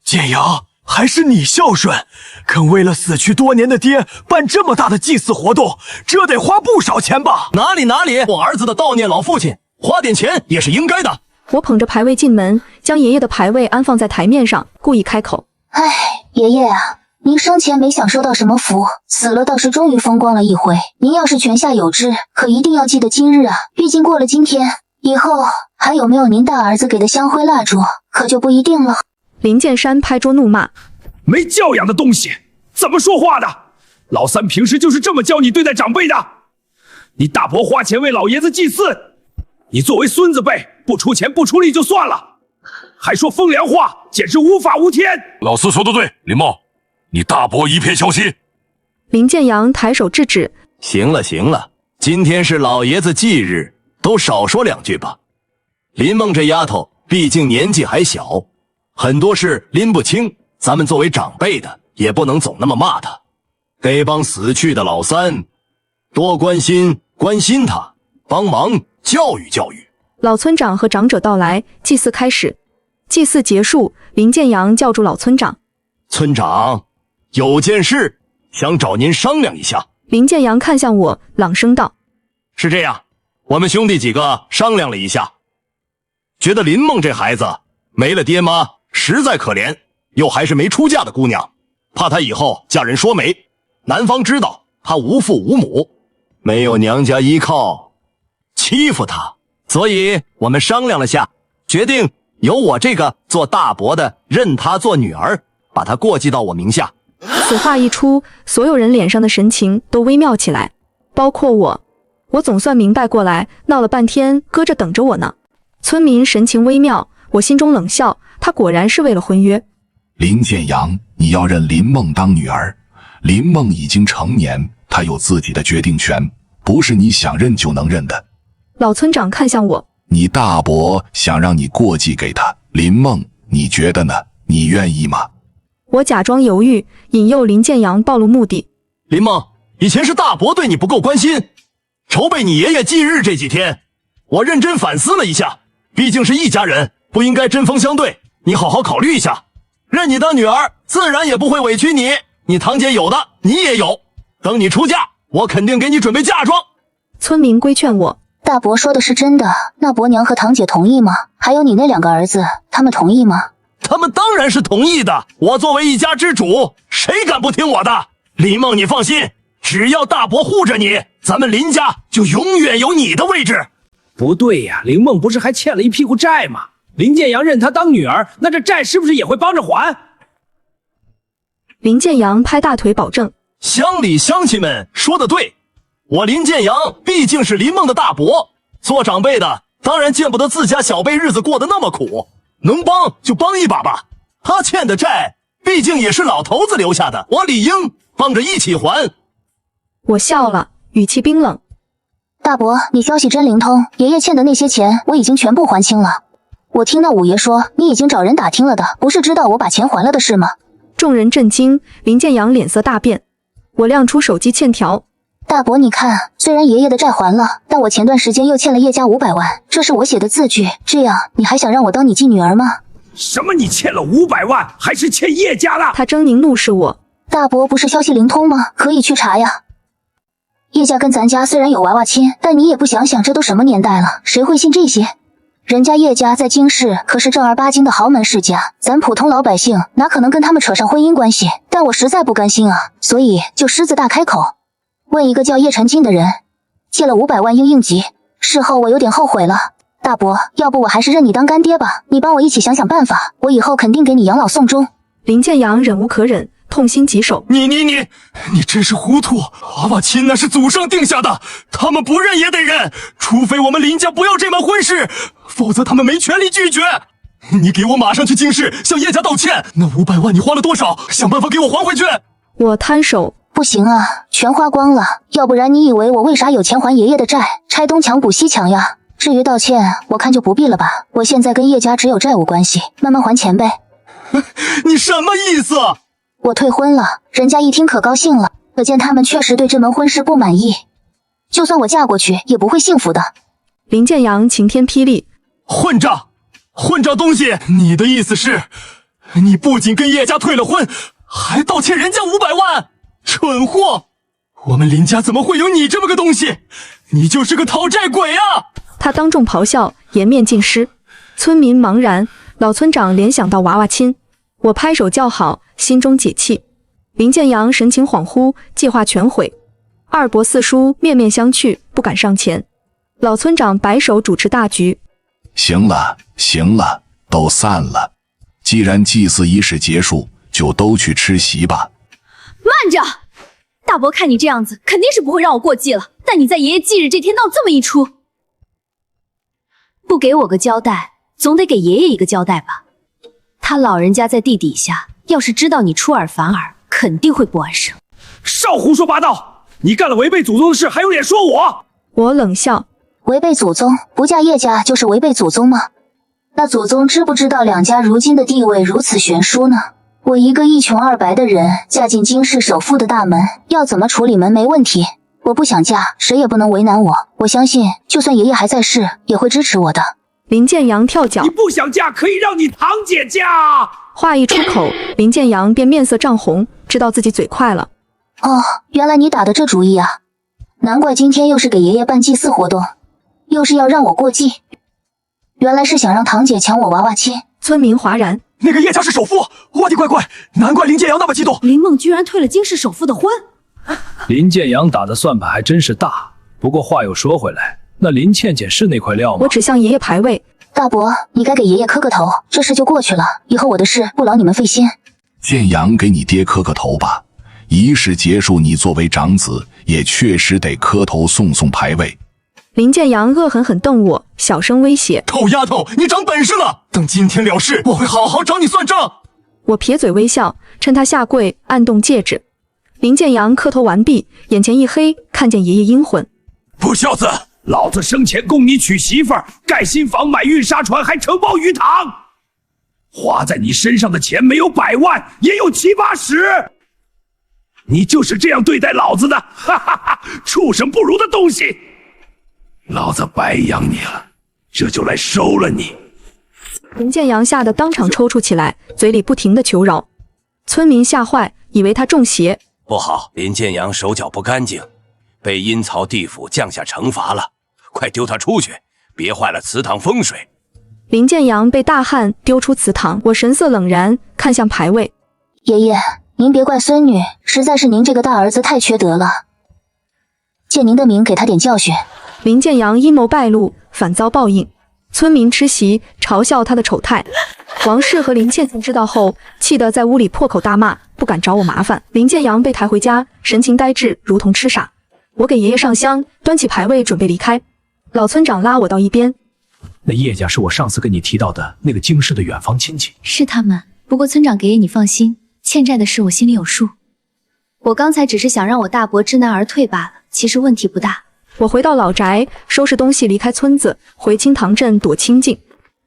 建阳，还是你孝顺，肯为了死去多年的爹办这么大的祭祀活动，这得花不少钱吧？哪里，我儿子的悼念老父亲，花点钱也是应该的。我捧着牌位进门，将爷爷的牌位安放在台面上，故意开口：哎，爷爷啊，您生前没享受到什么福，死了倒是终于风光了一回。您要是泉下有知，可一定要记得今日啊！毕竟过了今天，以后还有没有您大儿子给的香灰蜡烛，可就不一定了。林建山拍桌怒骂：没教养的东西，怎么说话的？老三平时就是这么教你对待长辈的。你大伯花钱为老爷子祭祀，你作为孙子辈不出钱不出力就算了，还说风凉话，简直无法无天。老四说的对，林梦，你大伯一片孝心。林建阳抬手制止：行了，今天是老爷子忌日，都少说2句吧。林梦这丫头毕竟年纪还小，很多事拎不清，咱们作为长辈的也不能总那么骂她，得帮死去的老三多关心他，帮忙教育。老村长和长者到来，祭祀开始。祭祀结束，林建阳叫住老村长：村长，有件事想找您商量一下。林建阳看向我，朗声道：是这样，我们兄弟几个商量了一下，觉得林梦这孩子没了爹妈，实在可怜，又还是没出嫁的姑娘，怕她以后嫁人说媒，男方知道她无父无母，没有娘家依靠，欺负她，所以我们商量了下，决定由我这个做大伯的认她做女儿，把她过继到我名下。此话一出，所有人脸上的神情都微妙起来，包括我。我总算明白过来，闹了半天搁着等着我呢。村民神情微妙，我心中冷笑，他果然是为了婚约。林建阳，你要认林梦当女儿，林梦已经成年，她有自己的决定权，不是你想认就能认的。老村长看向我：你大伯想让你过继给他，林梦，你觉得呢？你愿意吗？我假装犹豫，引诱林建阳暴露目的。林梦，以前是大伯对你不够关心，筹备你爷爷忌日这几天，我认真反思了一下，毕竟是一家人，不应该针锋相对，你好好考虑一下。认你当女儿，自然也不会委屈你，你堂姐有的，你也有。等你出嫁，我肯定给你准备嫁妆。村民规劝我：大伯说的是真的，那伯娘和堂姐同意吗？还有你那2个儿子，他们同意吗？他们当然是同意的，我作为一家之主，谁敢不听我的？林梦，你放心，只要大伯护着你，咱们林家就永远有你的位置。不对呀，林梦不是还欠了一屁股债吗？林建阳认她当女儿，那这债是不是也会帮着还？林建阳拍大腿保证：乡里乡亲们说的对，我林建阳毕竟是林梦的大伯，做长辈的当然见不得自家小辈日子过得那么苦，能帮就帮一把吧。他欠的债毕竟也是老头子留下的，我理应帮着一起还。我笑了，语气冰冷：大伯，你消息真灵通，爷爷欠的那些钱我已经全部还清了。我听那五爷说你已经找人打听了的，不是知道我把钱还了的事吗？众人震惊，林建阳脸色大变。我亮出手机欠条：大伯你看，虽然爷爷的债还了，但我前段时间又欠了叶家500万，这是我写的字据，这样你还想让我当你继女儿吗？什么？你欠了500万，还是欠叶家的？他狰狞怒视我：大伯不是消息灵通吗？可以去查呀。叶家跟咱家虽然有娃娃亲，但你也不想想这都什么年代了，谁会信这些？人家叶家在京市可是正儿八经的豪门世家，咱普通老百姓哪可能跟他们扯上婚姻关系？但我实在不甘心啊，所以就狮子大开口，问一个叫叶晨金的人借了500万应急。事后我有点后悔了，大伯，要不我还是认你当干爹吧，你帮我一起想想办法，我以后肯定给你养老送终。林建阳忍无可忍，痛心疾首。你真是糊涂！娃娃亲那是祖上定下的，他们不认也得认，除非我们林家不要这门婚事，否则他们没权利拒绝。你给我马上去京市向叶家道歉，那500万你花了多少？想办法给我还回去。我摊手，不行啊，全花光了，要不然你以为我为啥有钱还爷爷的债？拆东墙补西墙呀。至于道歉，我看就不必了吧，我现在跟叶家只有债务关系，慢慢还钱呗。你什么意思？我退婚了，人家一听可高兴了，可见他们确实对这门婚事不满意，就算我嫁过去也不会幸福的。林建阳晴天霹雳，混账东西！你的意思是，你不仅跟叶家退了婚，还倒欠人家500万？蠢货！我们林家怎么会有你这么个东西？你就是个讨债鬼啊！他当众咆哮，颜面尽失，村民茫然。老村长联想到娃娃亲，我拍手叫好，心中解气。林建阳神情恍惚，计划全毁。二伯四叔面面相觑，不敢上前。老村长摆手主持大局。行了，都散了。既然祭祀仪式结束，就都去吃席吧。慢着，大伯看你这样子，肯定是不会让我过继了。但你在爷爷忌日这天闹这么一出，不给我个交代，总得给爷爷一个交代吧。他老人家在地底下，要是知道你出尔反尔，肯定会不安生。少胡说八道！你干了违背祖宗的事，还有脸说我？我冷笑，违背祖宗，不嫁叶家就是违背祖宗吗？那祖宗知不知道两家如今的地位如此悬殊呢？我一个一穷二白的人，嫁进京市首富的大门，要怎么处理门没问题。我不想嫁，谁也不能为难我。我相信，就算爷爷还在世，也会支持我的。林建阳跳脚，你不想嫁，可以让你堂姐嫁。话一出口，林建阳便面色涨红，知道自己嘴快了。哦，原来你打的这主意啊！难怪今天又是给爷爷办祭祀活动，又是要让我过继。原来是想让堂姐抢我娃娃亲。村民哗然。那个叶家是首富，我的乖乖，难怪林建阳那么激动。林梦居然退了京市首富的婚。林建阳打的算盘还真是大。不过话又说回来，那林倩倩是那块料吗？我指向爷爷牌位。大伯，你该给爷爷磕个头，这事就过去了，以后我的事不劳你们费心。建阳给你爹磕个头吧，仪式结束，你作为长子也确实得磕头送牌位。林建阳恶狠狠瞪我，小声威胁：臭丫头，你长本事了，等今天了事，我会好好找你算账。我撇嘴微笑，趁他下跪按动戒指。林建阳磕头完毕，眼前一黑，看见爷爷阴魂。不孝子，老子生前供你娶媳妇儿，盖新房，买运沙船，还承包鱼塘，花在你身上的钱没有100万，也有70、80。你就是这样对待老子的，哈哈哈！畜生不如的东西！老子白养你了，这就来收了你。林建阳吓得当场抽搐起来，嘴里不停地求饶。村民吓坏，以为他中邪。不好，林建阳手脚不干净，被阴曹地府降下惩罚了，快丢他出去，别坏了祠堂风水。林建阳被大汉丢出祠堂，我神色冷然，看向牌位。爷爷，您别怪孙女，实在是您这个大儿子太缺德了，借您的名给他点教训。林建阳阴谋败露，反遭报应。村民吃席，嘲笑他的丑态。王氏和林倩倩知道后，气得在屋里破口大骂，不敢找我麻烦。林建阳被抬回家，神情呆滞，如同痴傻。我给爷爷上香，端起牌位准备离开。老村长拉我到一边。那叶家是我上次跟你提到的那个京市的远房亲戚。是他们，不过村长给爷你放心，欠债的事我心里有数。我刚才只是想让我大伯知难而退罢了，其实问题不大。我回到老宅，收拾东西离开村子，回清塘镇躲清静。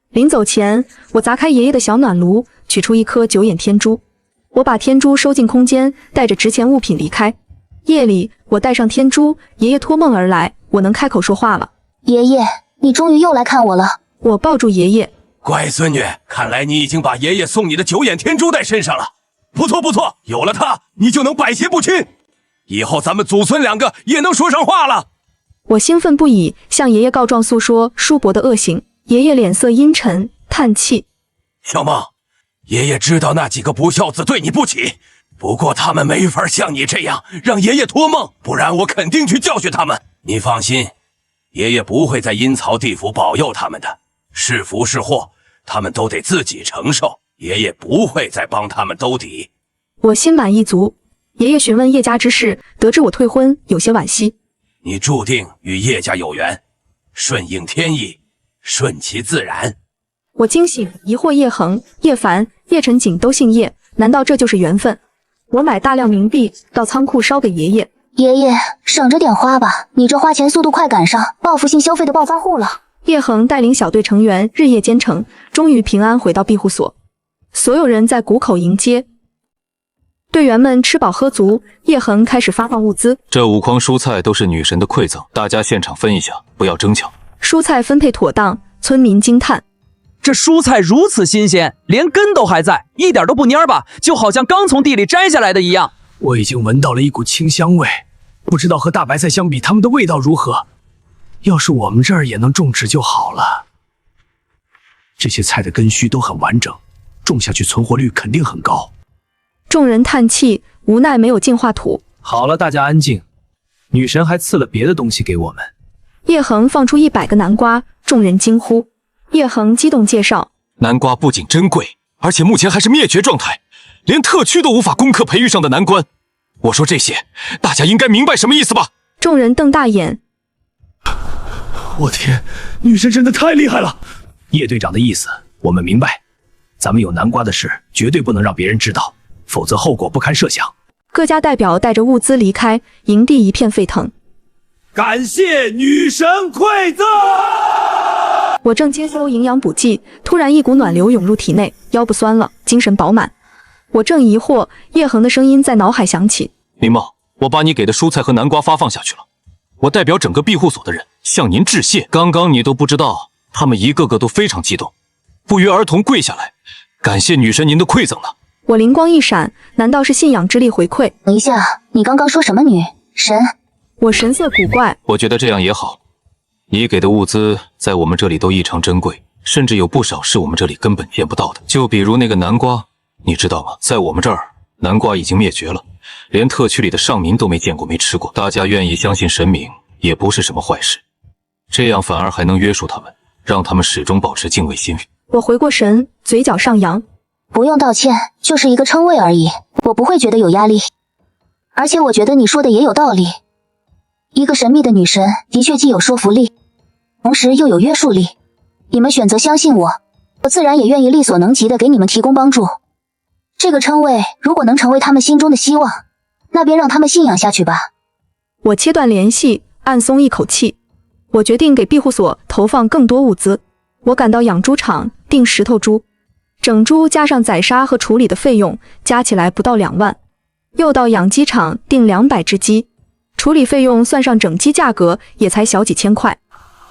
临走前，我砸开爷爷的小暖炉，取出一颗9眼天珠。我把天珠收进空间，带着值钱物品离开。夜里，我带上天珠，爷爷托梦而来，我能开口说话了。爷爷，你终于又来看我了。我抱住爷爷。乖孙女，看来你已经把爷爷送你的9眼天珠带身上了。不错不错，有了它，你就能百邪不侵。以后咱们祖孙2个也能说上话了。我兴奋不已，向爷爷告状诉说叔伯的恶行。爷爷脸色阴沉，叹气：“小梦，爷爷知道那几个不孝子对你不起，不过他们没法像你这样让爷爷托梦，不然我肯定去教训他们。你放心，爷爷不会在阴曹地府保佑他们的，是福是祸，他们都得自己承受，爷爷不会再帮他们兜底。”我心满意足。爷爷询问叶家之事，得知我退婚，有些惋惜：“你注定与叶家有缘，顺应天意，顺其自然。”我惊醒，疑惑叶恒、叶凡、叶晨景都姓叶，难道这就是缘分？我买大量冥币到仓库烧给爷爷。爷爷，省着点花吧，你这花钱速度快赶上报复性消费的暴发户了。叶恒带领小队成员日夜兼程，终于平安回到庇护所。所有人在谷口迎接，队员们吃饱喝足，叶恒开始发放物资。这5筐蔬菜都是女神的馈赠，大家现场分一下，不要争抢。蔬菜分配妥当，村民惊叹：这蔬菜如此新鲜，连根都还在，一点都不蔫吧，就好像刚从地里摘下来的一样。我已经闻到了一股清香味，不知道和大白菜相比，它们的味道如何？要是我们这儿也能种植就好了。这些菜的根须都很完整，种下去存活率肯定很高。众人叹气，无奈没有净化土。好了，大家安静。女神还赐了别的东西给我们。叶恒放出100个南瓜，众人惊呼。叶恒激动介绍：南瓜不仅珍贵，而且目前还是灭绝状态，连特区都无法攻克培育上的难关。我说这些，大家应该明白什么意思吧？众人瞪大眼。我天，女神真的太厉害了！叶队长的意思我们明白，咱们有南瓜的事绝对不能让别人知道，否则后果不堪设想。各家代表带着物资离开，营地一片沸腾。感谢女神馈赠。我正接收营养补剂，突然一股暖流涌入体内，腰部酸了，精神饱满。我正疑惑，叶恒的声音在脑海响起：林茂，我把你给的蔬菜和南瓜发放下去了，我代表整个庇护所的人向您致谢。刚刚你都不知道，他们一个个都非常激动，不约而同跪下来，感谢女神您的馈赠呢。我灵光一闪，难道是信仰之力回馈？等一下，你刚刚说什么女神？我神色古怪。我觉得这样也好，你给的物资在我们这里都异常珍贵，甚至有不少是我们这里根本见不到的。就比如那个南瓜，你知道吗？在我们这儿，南瓜已经灭绝了，连特区里的上民都没见过没吃过。大家愿意相信神明，也不是什么坏事，这样反而还能约束他们，让他们始终保持敬畏心。我回过神，嘴角上扬。不用道歉，就是一个称谓而已，我不会觉得有压力。而且我觉得你说的也有道理，一个神秘的女神的确既有说服力，同时又有约束力。你们选择相信我，我自然也愿意力所能及的给你们提供帮助。这个称谓如果能成为他们心中的希望，那便让他们信仰下去吧。我切断联系，暗松一口气。我决定给庇护所投放更多物资。我赶到养猪场订石头猪，整猪加上宰杀和处理的费用加起来不到2万。又到养鸡场订200只鸡，处理费用算上整鸡价格也才小几千块。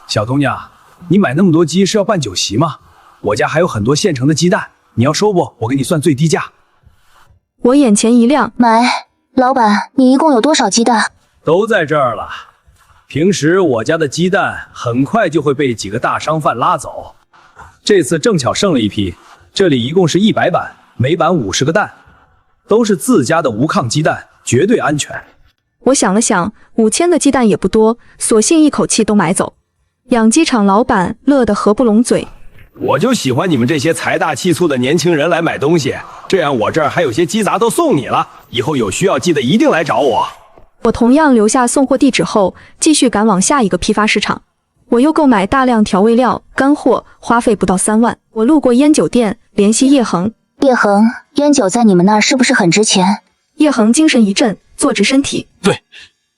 小东家，你买那么多鸡是要办酒席吗？我家还有很多现成的鸡蛋，你要收不？我给你算最低价。我眼前一亮，买。老板，你一共有多少鸡蛋？都在这儿了。平时我家的鸡蛋很快就会被几个大商贩拉走，这次正巧剩了一批，这里一共是100板，每板50个蛋，都是自家的无抗鸡蛋，绝对安全。我想了想，5000的鸡蛋也不多，索性一口气都买走。养鸡场老板乐得合不拢嘴。我就喜欢你们这些财大气粗的年轻人来买东西，这样我这儿还有些鸡杂都送你了，以后有需要记得一定来找我。我同样留下送货地址后，继续赶往下一个批发市场。我又购买大量调味料、干货，花费不到3万。我路过烟酒店，联系叶恒。叶恒，烟酒在你们那儿是不是很值钱？叶恒精神一振，坐直身体。对，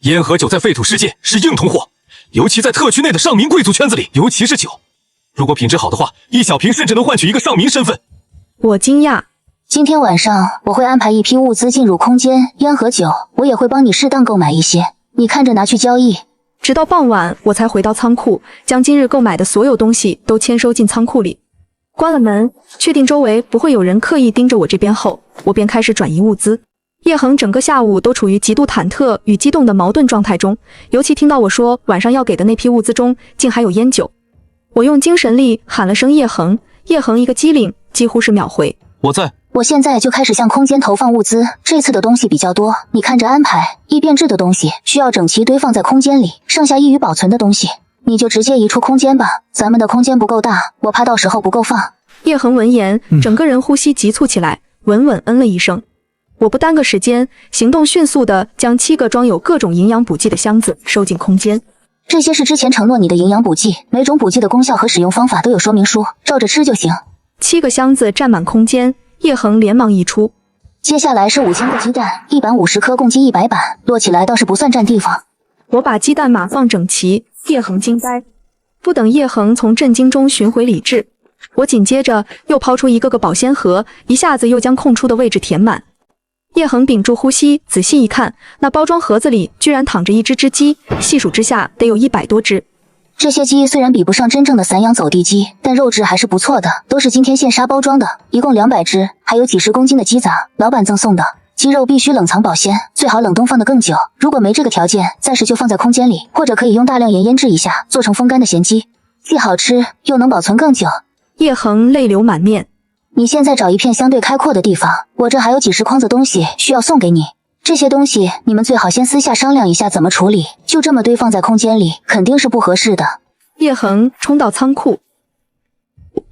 烟和酒在废土世界是硬通货，尤其在特区内的上民贵族圈子里，尤其是酒，如果品质好的话，1小瓶甚至能换取一个上民身份。我惊讶。今天晚上我会安排一批物资进入空间，烟和酒我也会帮你适当购买一些，你看着拿去交易。直到傍晚我才回到仓库，将今日购买的所有东西都签收进仓库里。关了门，确定周围不会有人刻意盯着我这边后，我便开始转移物资。叶恒整个下午都处于极度忐忑与激动的矛盾状态中，尤其听到我说晚上要给的那批物资中竟还有烟酒。我用精神力喊了声叶恒，叶恒一个机灵，几乎是秒回。我在。我现在就开始向空间投放物资，这次的东西比较多，你看着安排。易变质的东西需要整齐堆放在空间里，剩下易于保存的东西，你就直接移出空间吧。咱们的空间不够大，我怕到时候不够放。叶恒闻言，整个人呼吸急促起来，稳稳嗯了一声。我不耽搁时间，行动迅速地将7个装有各种营养补剂的箱子收进空间。这些是之前承诺你的营养补剂，每种补剂的功效和使用方法都有说明书，照着吃就行。7个箱子占满空间，叶恒连忙移出。接下来是5000个鸡蛋，一板50颗，共计100板，摞起来倒是不算占地方。我把鸡蛋码放整齐，叶恒惊呆。不等叶恒从震惊中寻回理智，我紧接着又抛出一个个保鲜盒，一下子又将空出的位置填满。叶恒屏住呼吸，仔细一看，那包装盒子里居然躺着一只只鸡，细数之下得有100多只。这些鸡虽然比不上真正的散养走地鸡，但肉质还是不错的，都是今天现杀包装的，一共200只，还有几10公斤的鸡杂，老板赠送的。鸡肉必须冷藏保鲜，最好冷冻放得更久。如果没这个条件，暂时就放在空间里，或者可以用大量盐腌制一下，做成风干的咸鸡，既好吃又能保存更久。叶恒泪流满面。你现在找一片相对开阔的地方，我这还有几10筐子东西需要送给你。这些东西你们最好先私下商量一下怎么处理，就这么堆放在空间里，肯定是不合适的。叶恒冲到仓库。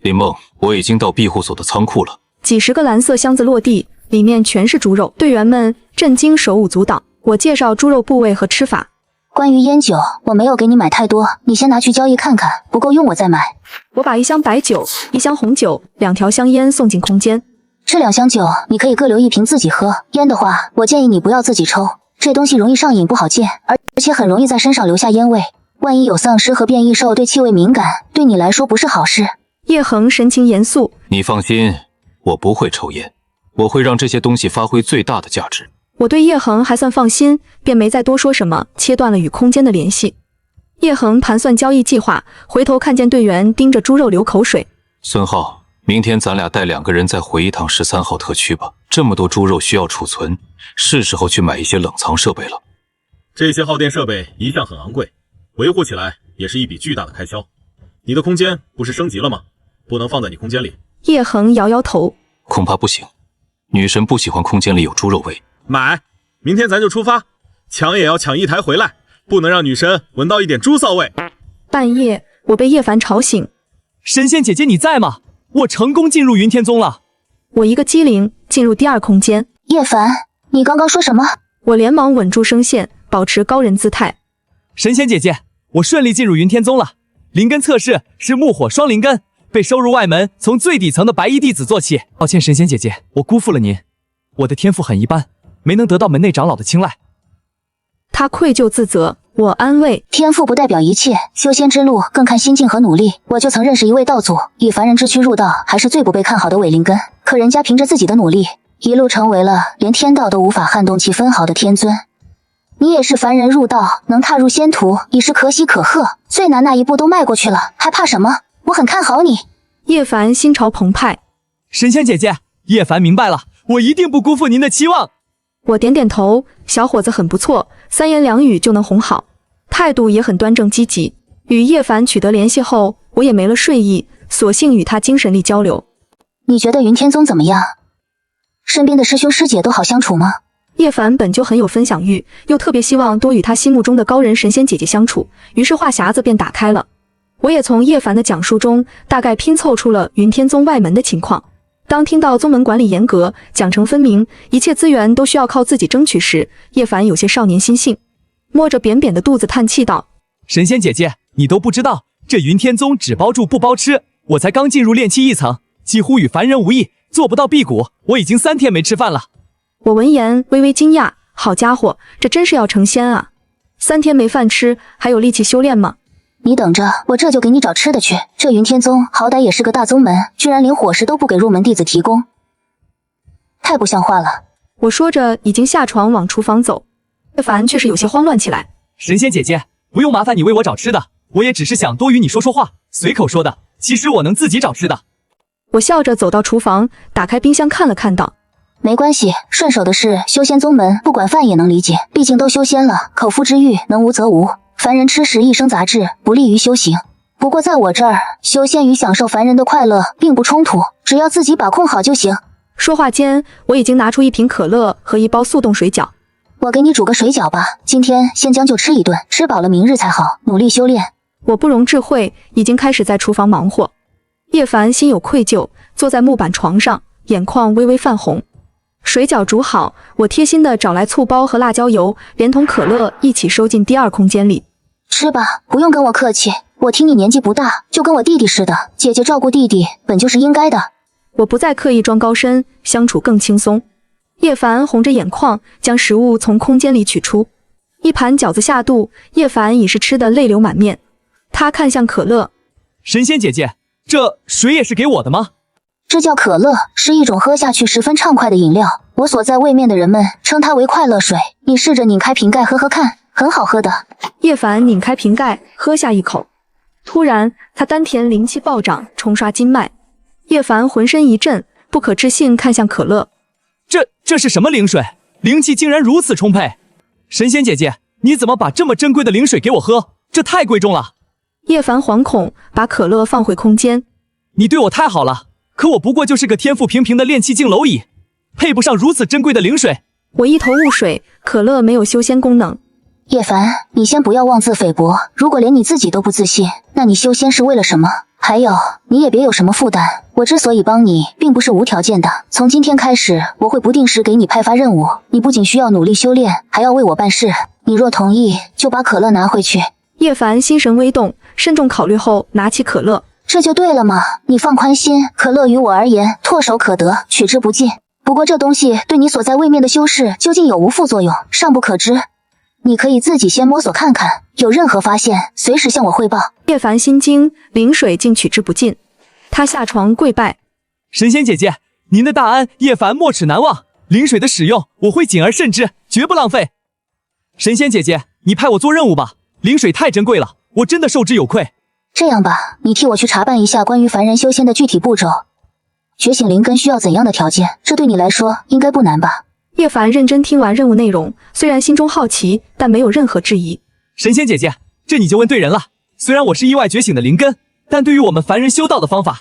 林梦，我已经到庇护所的仓库了。几10个蓝色箱子落地，里面全是猪肉。队员们震惊，手舞足蹈。我介绍猪肉部位和吃法。关于烟酒，我没有给你买太多，你先拿去交易看看，不够用我再买。我把1箱白酒、1箱红酒、2条香烟送进空间。这2箱酒你可以各留1瓶自己喝，烟的话我建议你不要自己抽，这东西容易上瘾不好戒，而且很容易在身上留下烟味，万一有丧尸和变异兽对气味敏感，对你来说不是好事。叶恒神情严肃。你放心，我不会抽烟，我会让这些东西发挥最大的价值。我对叶恒还算放心，便没再多说什么，切断了与空间的联系。叶恒盘算交易计划，回头看见队员盯着猪肉流口水。孙浩，明天咱俩带2个人再回一趟13号特区吧。这么多猪肉需要储存，是时候去买一些冷藏设备了。这些耗电设备一向很昂贵，维护起来也是一笔巨大的开销。你的空间不是升级了吗？不能放在你空间里。叶恒摇摇头，恐怕不行，女神不喜欢空间里有猪肉味。买，明天咱就出发，抢也要抢1台回来，不能让女神闻到一点猪臊味。半夜，我被叶凡吵醒。神仙姐姐你在吗？我成功进入云天宗了。我一个机灵，进入第2空间。叶凡，你刚刚说什么？我连忙稳住声线，保持高人姿态。神仙姐姐，我顺利进入云天宗了。灵根测试是木火双灵根，被收入外门，从最底层的白衣弟子做起。抱歉神仙姐姐，我辜负了您，我的天赋很一般，没能得到门内长老的青睐。他愧疚自责，我安慰，天赋不代表一切，修仙之路更看心境和努力。我就曾认识一位道祖，以凡人之躯入道，还是最不被看好的伪灵根，可人家凭着自己的努力，一路成为了连天道都无法撼动其分毫的天尊。你也是凡人入道，能踏入仙途，已是可喜可贺，最难那一步都迈过去了，还怕什么？我很看好你。叶凡心潮澎湃。神仙姐姐，叶凡明白了，我一定不辜负您的期望。我点点头，小伙子很不错，3言2语就能哄好，态度也很端正积极。与叶凡取得联系后，我也没了睡意，索性与他精神力交流。你觉得云天宗怎么样？身边的师兄师姐都好相处吗？叶凡本就很有分享欲，又特别希望多与他心目中的高人神仙姐姐相处，于是话匣子便打开了。我也从叶凡的讲述中大概拼凑出了云天宗外门的情况。当听到宗门管理严格，奖惩分明，一切资源都需要靠自己争取时，叶凡有些少年心性，摸着扁扁的肚子叹气道：神仙姐姐，你都不知道，这云天宗只包住不包吃，我才刚进入炼气1层，几乎与凡人无异，做不到辟谷，我已经3天没吃饭了。我闻言微微惊讶，好家伙，这真是要成仙啊！3天没饭吃，还有力气修炼吗？你等着，我这就给你找吃的去。这云天宗好歹也是个大宗门，居然连伙食都不给入门弟子提供，太不像话了。我说着已经下床往厨房走，叶凡却是有些慌乱起来。神仙姐姐，不用麻烦你为我找吃的，我也只是想多与你说说话，随口说的，其实我能自己找吃的。我笑着走到厨房，打开冰箱看了看道：没关系，顺手的事，修仙宗门不管饭也能理解，毕竟都修仙了，口腹之欲能无则无。凡人吃食一生杂质，不利于修行。不过在我这儿，修仙与享受凡人的快乐并不冲突，只要自己把控好就行。说话间，我已经拿出一瓶可乐和一包速冻水饺。我给你煮个水饺吧，今天先将就吃一顿，吃饱了明日才好，努力修炼。我不容置喙，已经开始在厨房忙活。叶凡心有愧疚，坐在木板床上，眼眶微微泛红。水饺煮好，我贴心的找来醋包和辣椒油，连同可乐一起收进第二空间里。吃吧，不用跟我客气，我听你年纪不大，就跟我弟弟似的，姐姐照顾弟弟本就是应该的。我不再刻意装高深，相处更轻松。叶凡红着眼眶，将食物从空间里取出，一盘饺子下肚，叶凡已是吃得泪流满面。他看向可乐，神仙姐姐，这水也是给我的吗？这叫可乐，是一种喝下去十分畅快的饮料，我所在位面的人们称它为快乐水。你试着拧开瓶盖喝喝看，很好喝的。叶凡拧开瓶盖，喝下一口，突然他丹田灵气暴涨，冲刷经脉。叶凡浑身一震，不可置信看向可乐，这是什么灵水？灵气竟然如此充沛！神仙姐姐，你怎么把这么珍贵的灵水给我喝？这太贵重了。叶凡惶恐，把可乐放回空间。你对我太好了，可我不过就是个天赋平平的炼气境蝼蚁，配不上如此珍贵的灵水。我一头雾水，可乐没有修仙功能。叶凡，你先不要妄自菲薄，如果连你自己都不自信，那你修仙是为了什么？还有，你也别有什么负担，我之所以帮你，并不是无条件的。从今天开始，我会不定时给你派发任务，你不仅需要努力修炼，还要为我办事。你若同意，就把可乐拿回去。叶凡心神微动，慎重考虑后拿起可乐。这就对了嘛，你放宽心，可乐于我而言唾手可得，取之不尽。不过这东西对你所在位面的修士究竟有无副作用，尚不可知。你可以自己先摸索看看，有任何发现，随时向我汇报。叶凡心惊，灵水竟取之不尽，他下床跪拜：神仙姐姐，您的大恩，叶凡没齿难忘。灵水的使用，我会谨而慎之，绝不浪费。神仙姐姐，你派我做任务吧，灵水太珍贵了，我真的受之有愧。这样吧，你替我去查办一下关于凡人修仙的具体步骤。觉醒灵根需要怎样的条件？这对你来说应该不难吧？叶凡认真听完任务内容，虽然心中好奇，但没有任何质疑。神仙姐姐，这你就问对人了。虽然我是意外觉醒的灵根，但对于我们凡人修道的方法，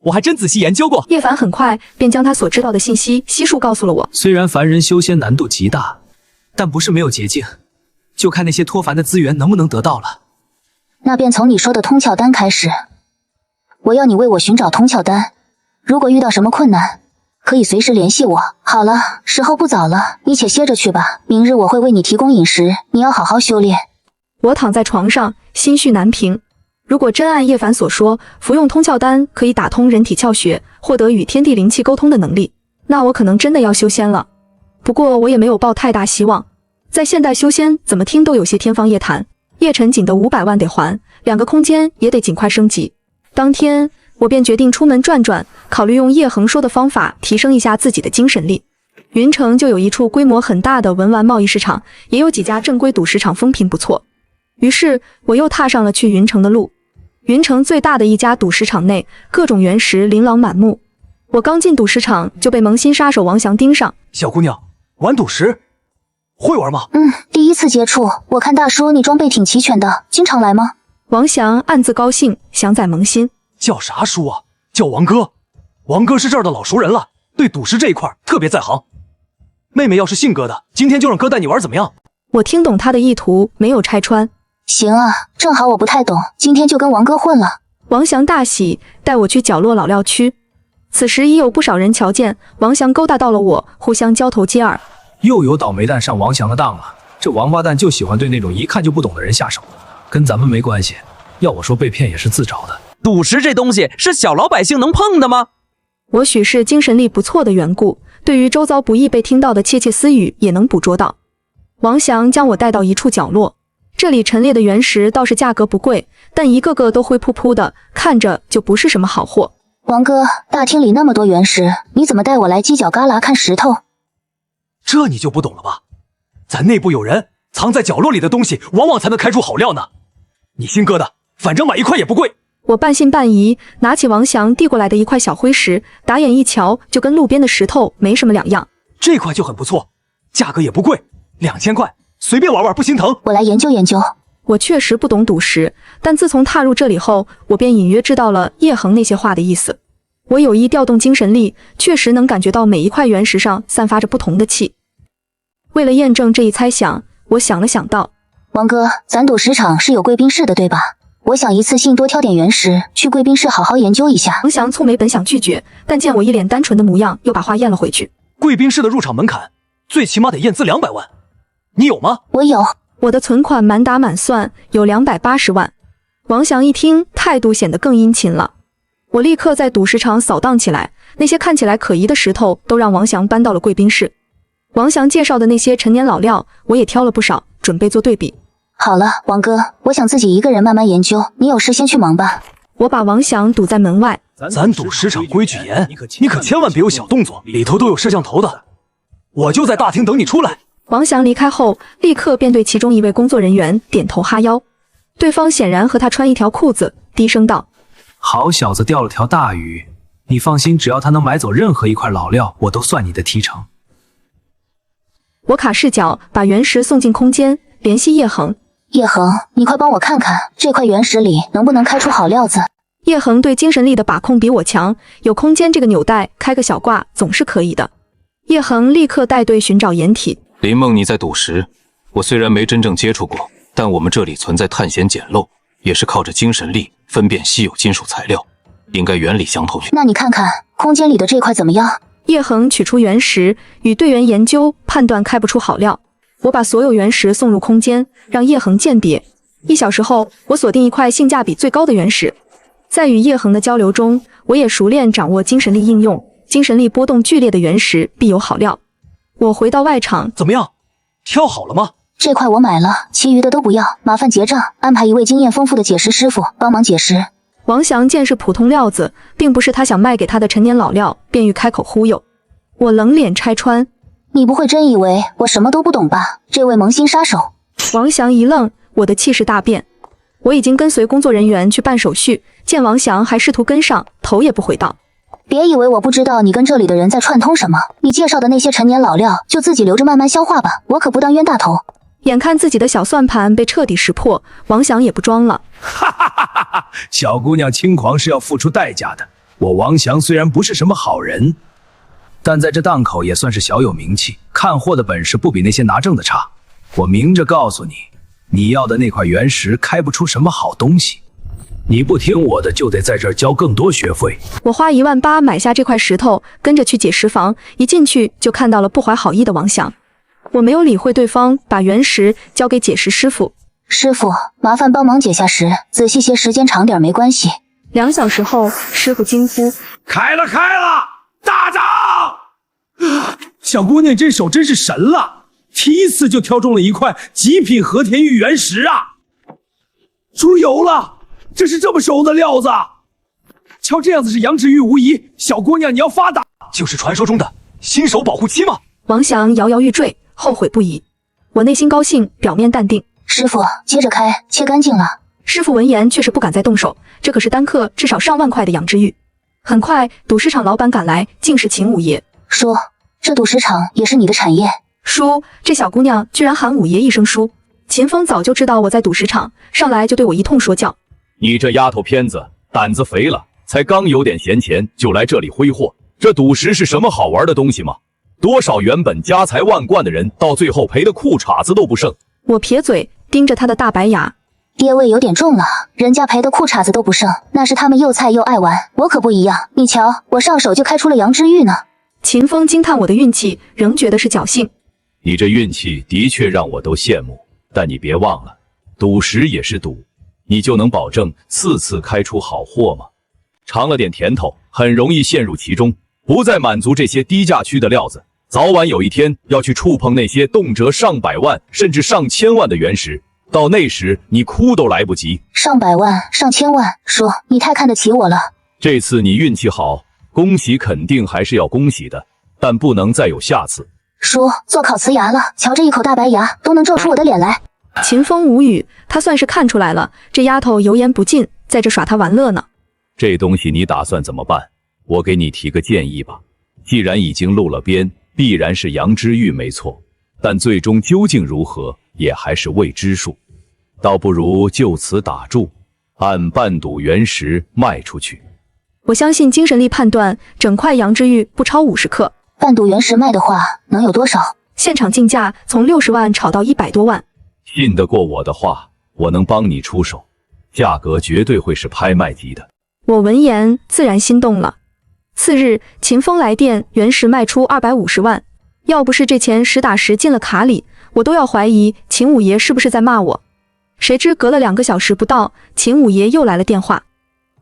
我还真仔细研究过。叶凡很快便将他所知道的信息悉数告诉了我。虽然凡人修仙难度极大，但不是没有捷径，就看那些脱凡的资源能不能得到了。那便从你说的通窍丹开始。我要你为我寻找通窍丹，如果遇到什么困难，可以随时联系我。好了，时候不早了，你且歇着去吧。明日我会为你提供饮食，你要好好修炼。我躺在床上，心绪难平。如果真按叶凡所说，服用通窍丹可以打通人体窍穴，获得与天地灵气沟通的能力，那我可能真的要修仙了。不过我也没有抱太大希望，在现代修仙怎么听都有些天方夜谭。叶晨锦的500万得还，2个空间也得尽快升级。当天我便决定出门转转，考虑用叶恒说的方法提升一下自己的精神力。云城就有一处规模很大的文玩贸易市场，也有几家正规赌石场风评不错。于是我又踏上了去云城的路。云城最大的一家赌石场内，各种原石琳琅满目。我刚进赌石场就被萌新杀手王翔盯上。小姑娘，玩赌石会玩吗？第一次接触，我看大叔你装备挺齐全的，经常来吗？王翔暗自高兴，想宰萌新。叫啥叔啊？叫王哥。王哥是这儿的老熟人了，对赌石这一块特别在行。妹妹要是信哥的，今天就让哥带你玩怎么样？我听懂他的意图，没有拆穿。行啊，正好我不太懂，今天就跟王哥混了。王翔大喜，带我去角落老料区。此时已有不少人瞧见王翔勾搭到了我，互相交头接耳。又有倒霉蛋上王翔的当了，这王八蛋就喜欢对那种一看就不懂的人下手，跟咱们没关系。要我说，被骗也是自找的。赌石这东西是小老百姓能碰的吗？我许是精神力不错的缘故，对于周遭不易被听到的窃窃私语也能捕捉到。王翔将我带到一处角落，这里陈列的原石倒是价格不贵，但一个个都灰扑扑的，看着就不是什么好货。王哥，大厅里那么多原石，你怎么带我来犄角旮旯看石头？这你就不懂了吧？咱内部有人，藏在角落里的东西往往才能开出好料呢。你新哥的，反正买一块也不贵。我半信半疑，拿起王翔递过来的一块小灰石，打眼一瞧，就跟路边的石头没什么两样。这块就很不错，价格也不贵，2000块，随便玩玩不心疼。我来研究研究。我确实不懂赌石，但自从踏入这里后，我便隐约知道了叶恒那些话的意思。我有意调动精神力，确实能感觉到每一块原石上散发着不同的气。为了验证这一猜想，我想了想道：王哥，咱赌石场是有贵宾室的对吧？我想一次性多挑点原石，去贵宾室好好研究一下。王祥蹙眉本想拒绝，但见我一脸单纯的模样，又把话咽了回去。贵宾室的入场门槛最起码得验资200万，你有吗？我有，我的存款满打满算有280万。王祥一听，态度显得更殷勤了。我立刻在赌石场扫荡起来，那些看起来可疑的石头都让王祥搬到了贵宾室。王祥介绍的那些陈年老料，我也挑了不少，准备做对比。好了，王哥，我想自己一个人慢慢研究，你有事先去忙吧。我把王祥堵在门外。咱赌石场规矩严，你可千万别有小动作，里头都有摄像头的。我就在大厅等你出来。王祥离开后，立刻便对其中一位工作人员点头哈腰。对方显然和他穿一条裤子，低声道：好小子钓了条大鱼，你放心，只要他能买走任何一块老料，我都算你的提成。我卡视角把原石送进空间，联系叶恒。叶恒，你快帮我看看这块原石里能不能开出好料子。叶恒对精神力的把控比我强，有空间这个纽带开个小挂总是可以的。叶恒立刻带队寻找掩体。林梦，你在赌石，我虽然没真正接触过，但我们这里存在探险捡漏，也是靠着精神力分辨稀有金属材料，应该原理相同。那你看看空间里的这块怎么样？叶恒取出原石，与队员研究，判断开不出好料。我把所有原石送入空间，让叶恒鉴别。1小时后，我锁定一块性价比最高的原石。在与叶恒的交流中，我也熟练掌握精神力应用，精神力波动剧烈的原石必有好料。我回到外场，怎么样？挑好了吗？这块我买了，其余的都不要，麻烦结账，安排一位经验丰富的解石师傅帮忙解石。王祥见是普通料子，并不是他想卖给他的陈年老料，便欲开口忽悠。我冷脸拆穿：你不会真以为我什么都不懂吧？这位萌新杀手。王祥一愣，我的气势大变。我已经跟随工作人员去办手续，见王祥还试图跟上，头也不回道：别以为我不知道你跟这里的人在串通什么，你介绍的那些陈年老料就自己留着慢慢消化吧，我可不当冤大头。眼看自己的小算盘被彻底识破，王祥也不装了。哈哈哈哈哈！小姑娘轻狂是要付出代价的。我王祥虽然不是什么好人，但在这档口也算是小有名气，看货的本事不比那些拿证的差。我明着告诉你，你要的那块原石开不出什么好东西，你不听我的就得在这儿交更多学费。我花18000买下这块石头，跟着去解石房，一进去就看到了不怀好意的王祥。我没有理会对方，把原石交给解石师傅。师傅，麻烦帮忙解下石，仔细些，时间长点没关系。2小时后，师傅惊呼：开了，大涨！小姑娘这手真是神了，第一次就挑中了一块极品和田玉原石啊！猪油了，这是这么熟的料子，瞧这样子是羊脂玉无疑。小姑娘你要发达，就是传说中的新手保护期吗？王祥摇摇欲坠，后悔不已。我内心高兴，表面淡定。师傅，接着开，切干净了。师傅闻言却是不敢再动手，这可是单克至少上万块的养殖玉。很快，赌石场老板赶来，竟是秦五爷。叔，这赌石场也是你的产业？叔，这小姑娘居然喊五爷一声叔。秦风早就知道我在赌石场，上来就对我一通说教。你这丫头片子，胆子肥了，才刚有点闲钱就来这里挥霍。这赌石是什么好玩的东西吗？多少原本家财万贯的人，到最后赔的裤衩子都不剩。我撇嘴，盯着他的大白牙。爹味有点重了，人家赔的裤衩子都不剩，那是他们又菜又爱玩，我可不一样。你瞧，我上手就开出了羊脂玉呢。秦风惊叹我的运气，仍觉得是侥幸。你这运气的确让我都羡慕，但你别忘了，赌石也是赌，你就能保证次次开出好货吗？尝了点甜头，很容易陷入其中，不再满足这些低价区的料子，早晚有一天要去触碰那些动辄上百万甚至上千万的原石，到那时你哭都来不及。上百万上千万，叔你太看得起我了。这次你运气好，恭喜肯定还是要恭喜的，但不能再有下次。叔做烤瓷牙了，瞧这一口大白牙都能皱出我的脸来。秦风无语，他算是看出来了，这丫头油盐不进，在这耍他玩乐呢。这东西你打算怎么办？我给你提个建议吧，既然已经露了边，必然是羊脂玉没错，但最终究竟如何，也还是未知数。倒不如就此打住，按半赌原石卖出去。我相信精神力判断，整块羊脂玉不超50克。半赌原石卖的话，能有多少？现场竞价从60万炒到100多万。信得过我的话，我能帮你出手，价格绝对会是拍卖级的。我闻言自然心动了。次日，秦风来电，原石卖出250万。要不是这钱实打实进了卡里，我都要怀疑秦五爷是不是在骂我。谁知隔了2个小时不到，秦五爷又来了电话。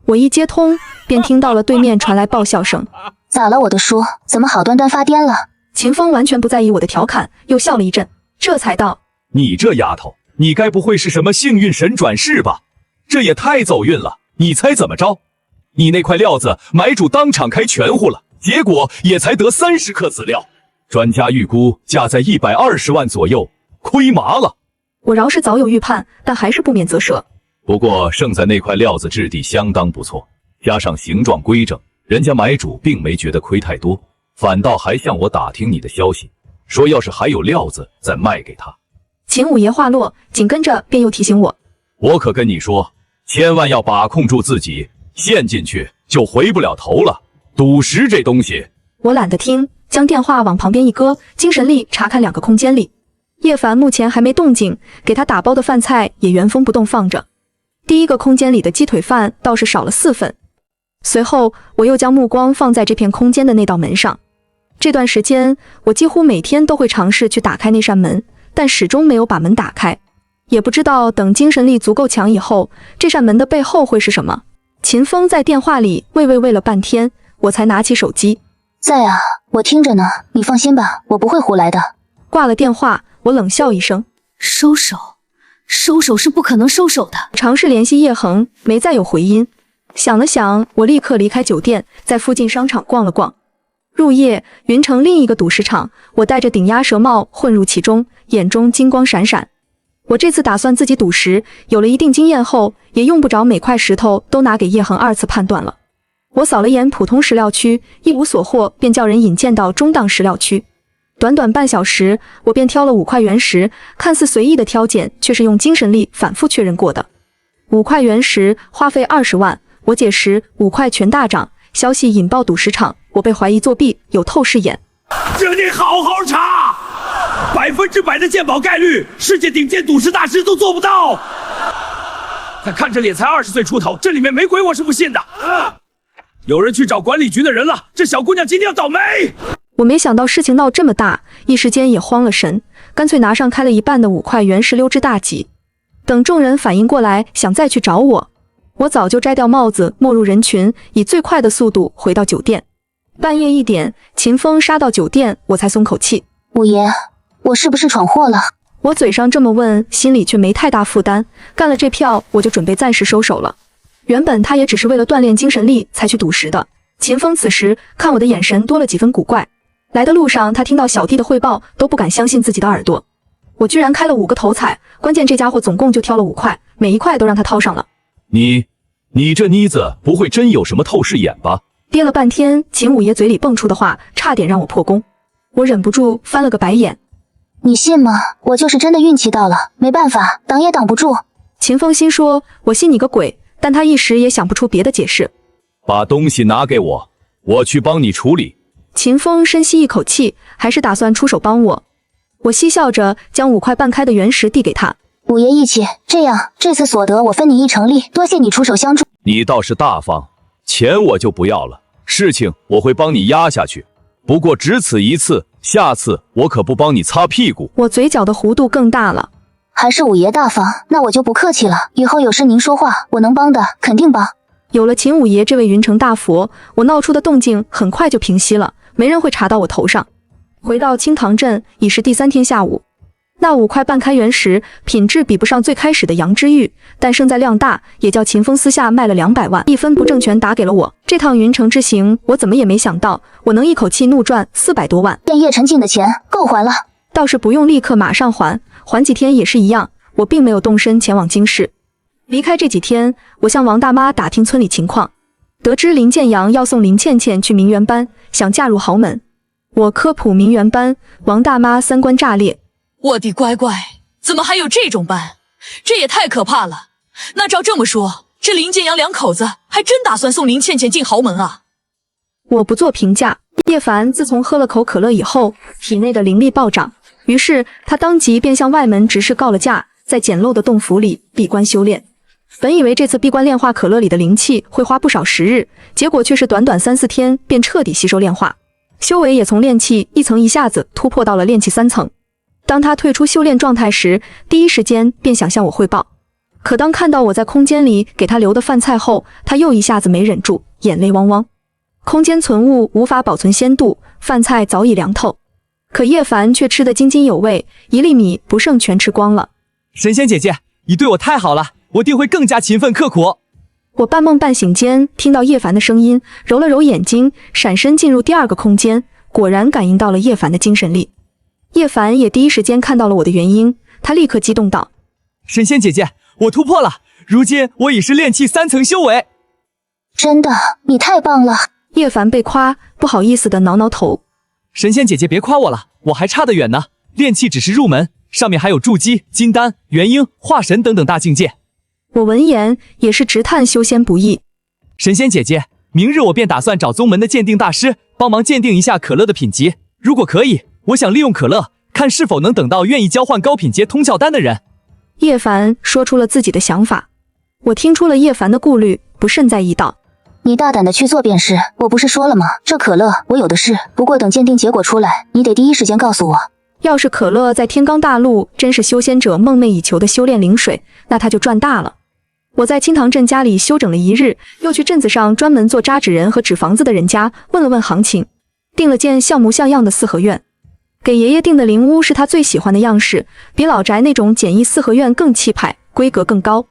我一接通，便听到了对面传来爆笑声。咋了，我的叔？怎么好端端发癫了？秦风完全不在意我的调侃，又笑了一阵，这才道：你这丫头，你该不会是什么幸运神转世吧？这也太走运了！你猜怎么着？你那块料子买主当场开全乎了，结果也才得30克籽料，专家预估价在120万左右，亏麻了。我饶是早有预判，但还是不免啧舌。不过胜在那块料子质地相当不错，加上形状规整，人家买主并没觉得亏太多，反倒还向我打听你的消息，说要是还有料子再卖给他。秦五爷话落，紧跟着便又提醒我可跟你说，千万要把控住自己，陷进去就回不了头了。赌石这东西，我懒得听，将电话往旁边一搁，精神力查看2个空间里。叶凡目前还没动静，给他打包的饭菜也原封不动放着。第一个空间里的鸡腿饭倒是少了4份。随后我又将目光放在这片空间的那道门上。这段时间我几乎每天都会尝试去打开那扇门，但始终没有把门打开。也不知道等精神力足够强以后，这扇门的背后会是什么。秦风在电话里喂了半天，我才拿起手机。在啊，我听着呢，你放心吧，我不会胡来的。挂了电话，我冷笑一声，收手是不可能收手的。尝试联系叶恒，没再有回音。想了想，我立刻离开酒店，在附近商场逛了逛。入夜，云城另一个赌石场，我戴着顶鸭舌帽混入其中，眼中金光闪闪。我这次打算自己赌石，有了一定经验后，也用不着每块石头都拿给叶恒2次判断了。我扫了眼普通石料区，一无所获，便叫人引荐到中档石料区。短短半小时，我便挑了5块原石，看似随意的挑拣，却是用精神力反复确认过的。5块原石花费20万，我解石5块全大涨，消息引爆赌石场，我被怀疑作弊，有透视眼。这得好好查，100%的鉴宝概率，世界顶尖赌石大师都做不到。再看这脸才20岁出头，这里面没鬼我是不信的。有人去找管理局的人了，这小姑娘今天要倒霉。我没想到事情闹这么大，一时间也慌了神，干脆拿上开了一半的5块原石溜之大吉。等众人反应过来，想再去找我，我早就摘掉帽子，没入人群，以最快的速度回到酒店。半夜1点，秦风杀到酒店，我才松口气。五爷，我是不是闯祸了？我嘴上这么问，心里却没太大负担。干了这票，我就准备暂时收手了。原本他也只是为了锻炼精神力才去赌石的。秦风此时看我的眼神多了几分古怪。来的路上，他听到小弟的汇报，都不敢相信自己的耳朵。我居然开了5个头彩，关键这家伙总共就挑了5块，每一块都让他掏上了。你这妮子不会真有什么透视眼吧？憋了半天，秦五爷嘴里蹦出的话，差点让我破功。我忍不住翻了个白眼。你信吗？我就是真的运气到了，没办法，挡也挡不住。秦风心说，我信你个鬼，但他一时也想不出别的解释。把东西拿给我，我去帮你处理。秦风深吸一口气，还是打算出手帮我。我嬉笑着将5块半开的原石递给他。五爷义气，这样这次所得我分你1成利，多谢你出手相助。你倒是大方，钱我就不要了，事情我会帮你压下去，不过只此一次，下次我可不帮你擦屁股。我嘴角的弧度更大了。还是五爷大方，那我就不客气了，以后有事您说话，我能帮的肯定帮。有了秦五爷这位云城大佛，我闹出的动静很快就平息了，没人会查到我头上。回到青塘镇已是第3天下午，那5块半开原石品质比不上最开始的羊脂玉，但胜在量大，也叫秦风私下卖了200万，一分不挣全打给了我。这趟云城之行，我怎么也没想到，我能一口气怒赚400多万。店叶陈进的钱够还了，倒是不用立刻马上还几天也是一样。我并没有动身前往京市。离开这几天，我向王大妈打听村里情况，得知林建阳要送林倩倩去名媛班，想嫁入豪门。我科普名媛班，王大妈3观炸裂。我的乖乖，怎么还有这种班？这也太可怕了。那照这么说，这林建阳两口子还真打算送林倩倩进豪门啊？我不做评价。叶凡自从喝了口可乐以后，体内的灵力暴涨，于是他当即便向外门执事告了假，在简陋的洞府里闭关修炼。本以为这次闭关炼化可乐里的灵气会花不少时日，结果却是短短3-4天便彻底吸收炼化，修为也从炼气1层一下子突破到了炼气3层。当他退出修炼状态时，第一时间便想向我汇报，可当看到我在空间里给他留的饭菜后，他又一下子没忍住，眼泪汪汪。空间存物无法保存鲜度，饭菜早已凉透，可叶凡却吃得津津有味，1粒米不剩全吃光了。神仙姐姐，你对我太好了，我定会更加勤奋刻苦。我半梦半醒间听到叶凡的声音，揉了揉眼睛，闪身进入第2个空间，果然感应到了叶凡的精神力。叶凡也第一时间看到了我的原因，他立刻激动道：神仙姐姐，我突破了，如今我已是炼气3层修为。真的，你太棒了。叶凡被夸，不好意思的挠挠头。神仙姐姐别夸我了，我还差得远呢，炼气只是入门，上面还有筑基、金丹、元婴、化神等等大境界。我闻言也是直叹修仙不易。神仙姐姐，明日我便打算找宗门的鉴定大师帮忙鉴定一下可乐的品级，如果可以，我想利用可乐，看是否能等到愿意交换高品阶通窍丹的人。叶凡说出了自己的想法，我听出了叶凡的顾虑，不慎在意道：你大胆的去做便是，我不是说了吗？这可乐我有的是，不过等鉴定结果出来，你得第一时间告诉我。要是可乐在天罡大陆真是修仙者梦寐以求的修炼灵水，那他就赚大了。我在青塘镇家里休整了1日，又去镇子上专门做扎纸人和纸房子的人家问了问行情，订了件像模像样的4合院。给爷爷订的灵屋是他最喜欢的样式，比老宅那种简易4合院更气派，规格更高。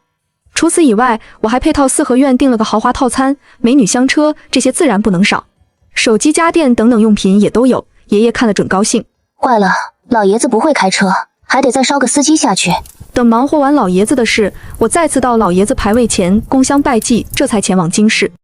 除此以外，我还配套4合院订了个豪华套餐，美女香车这些自然不能少，手机家电等等用品也都有，爷爷看了准高兴。坏了，老爷子不会开车，还得再捎个司机下去。等忙活完老爷子的事，我再次到老爷子牌位前供香拜祭，这才前往京市。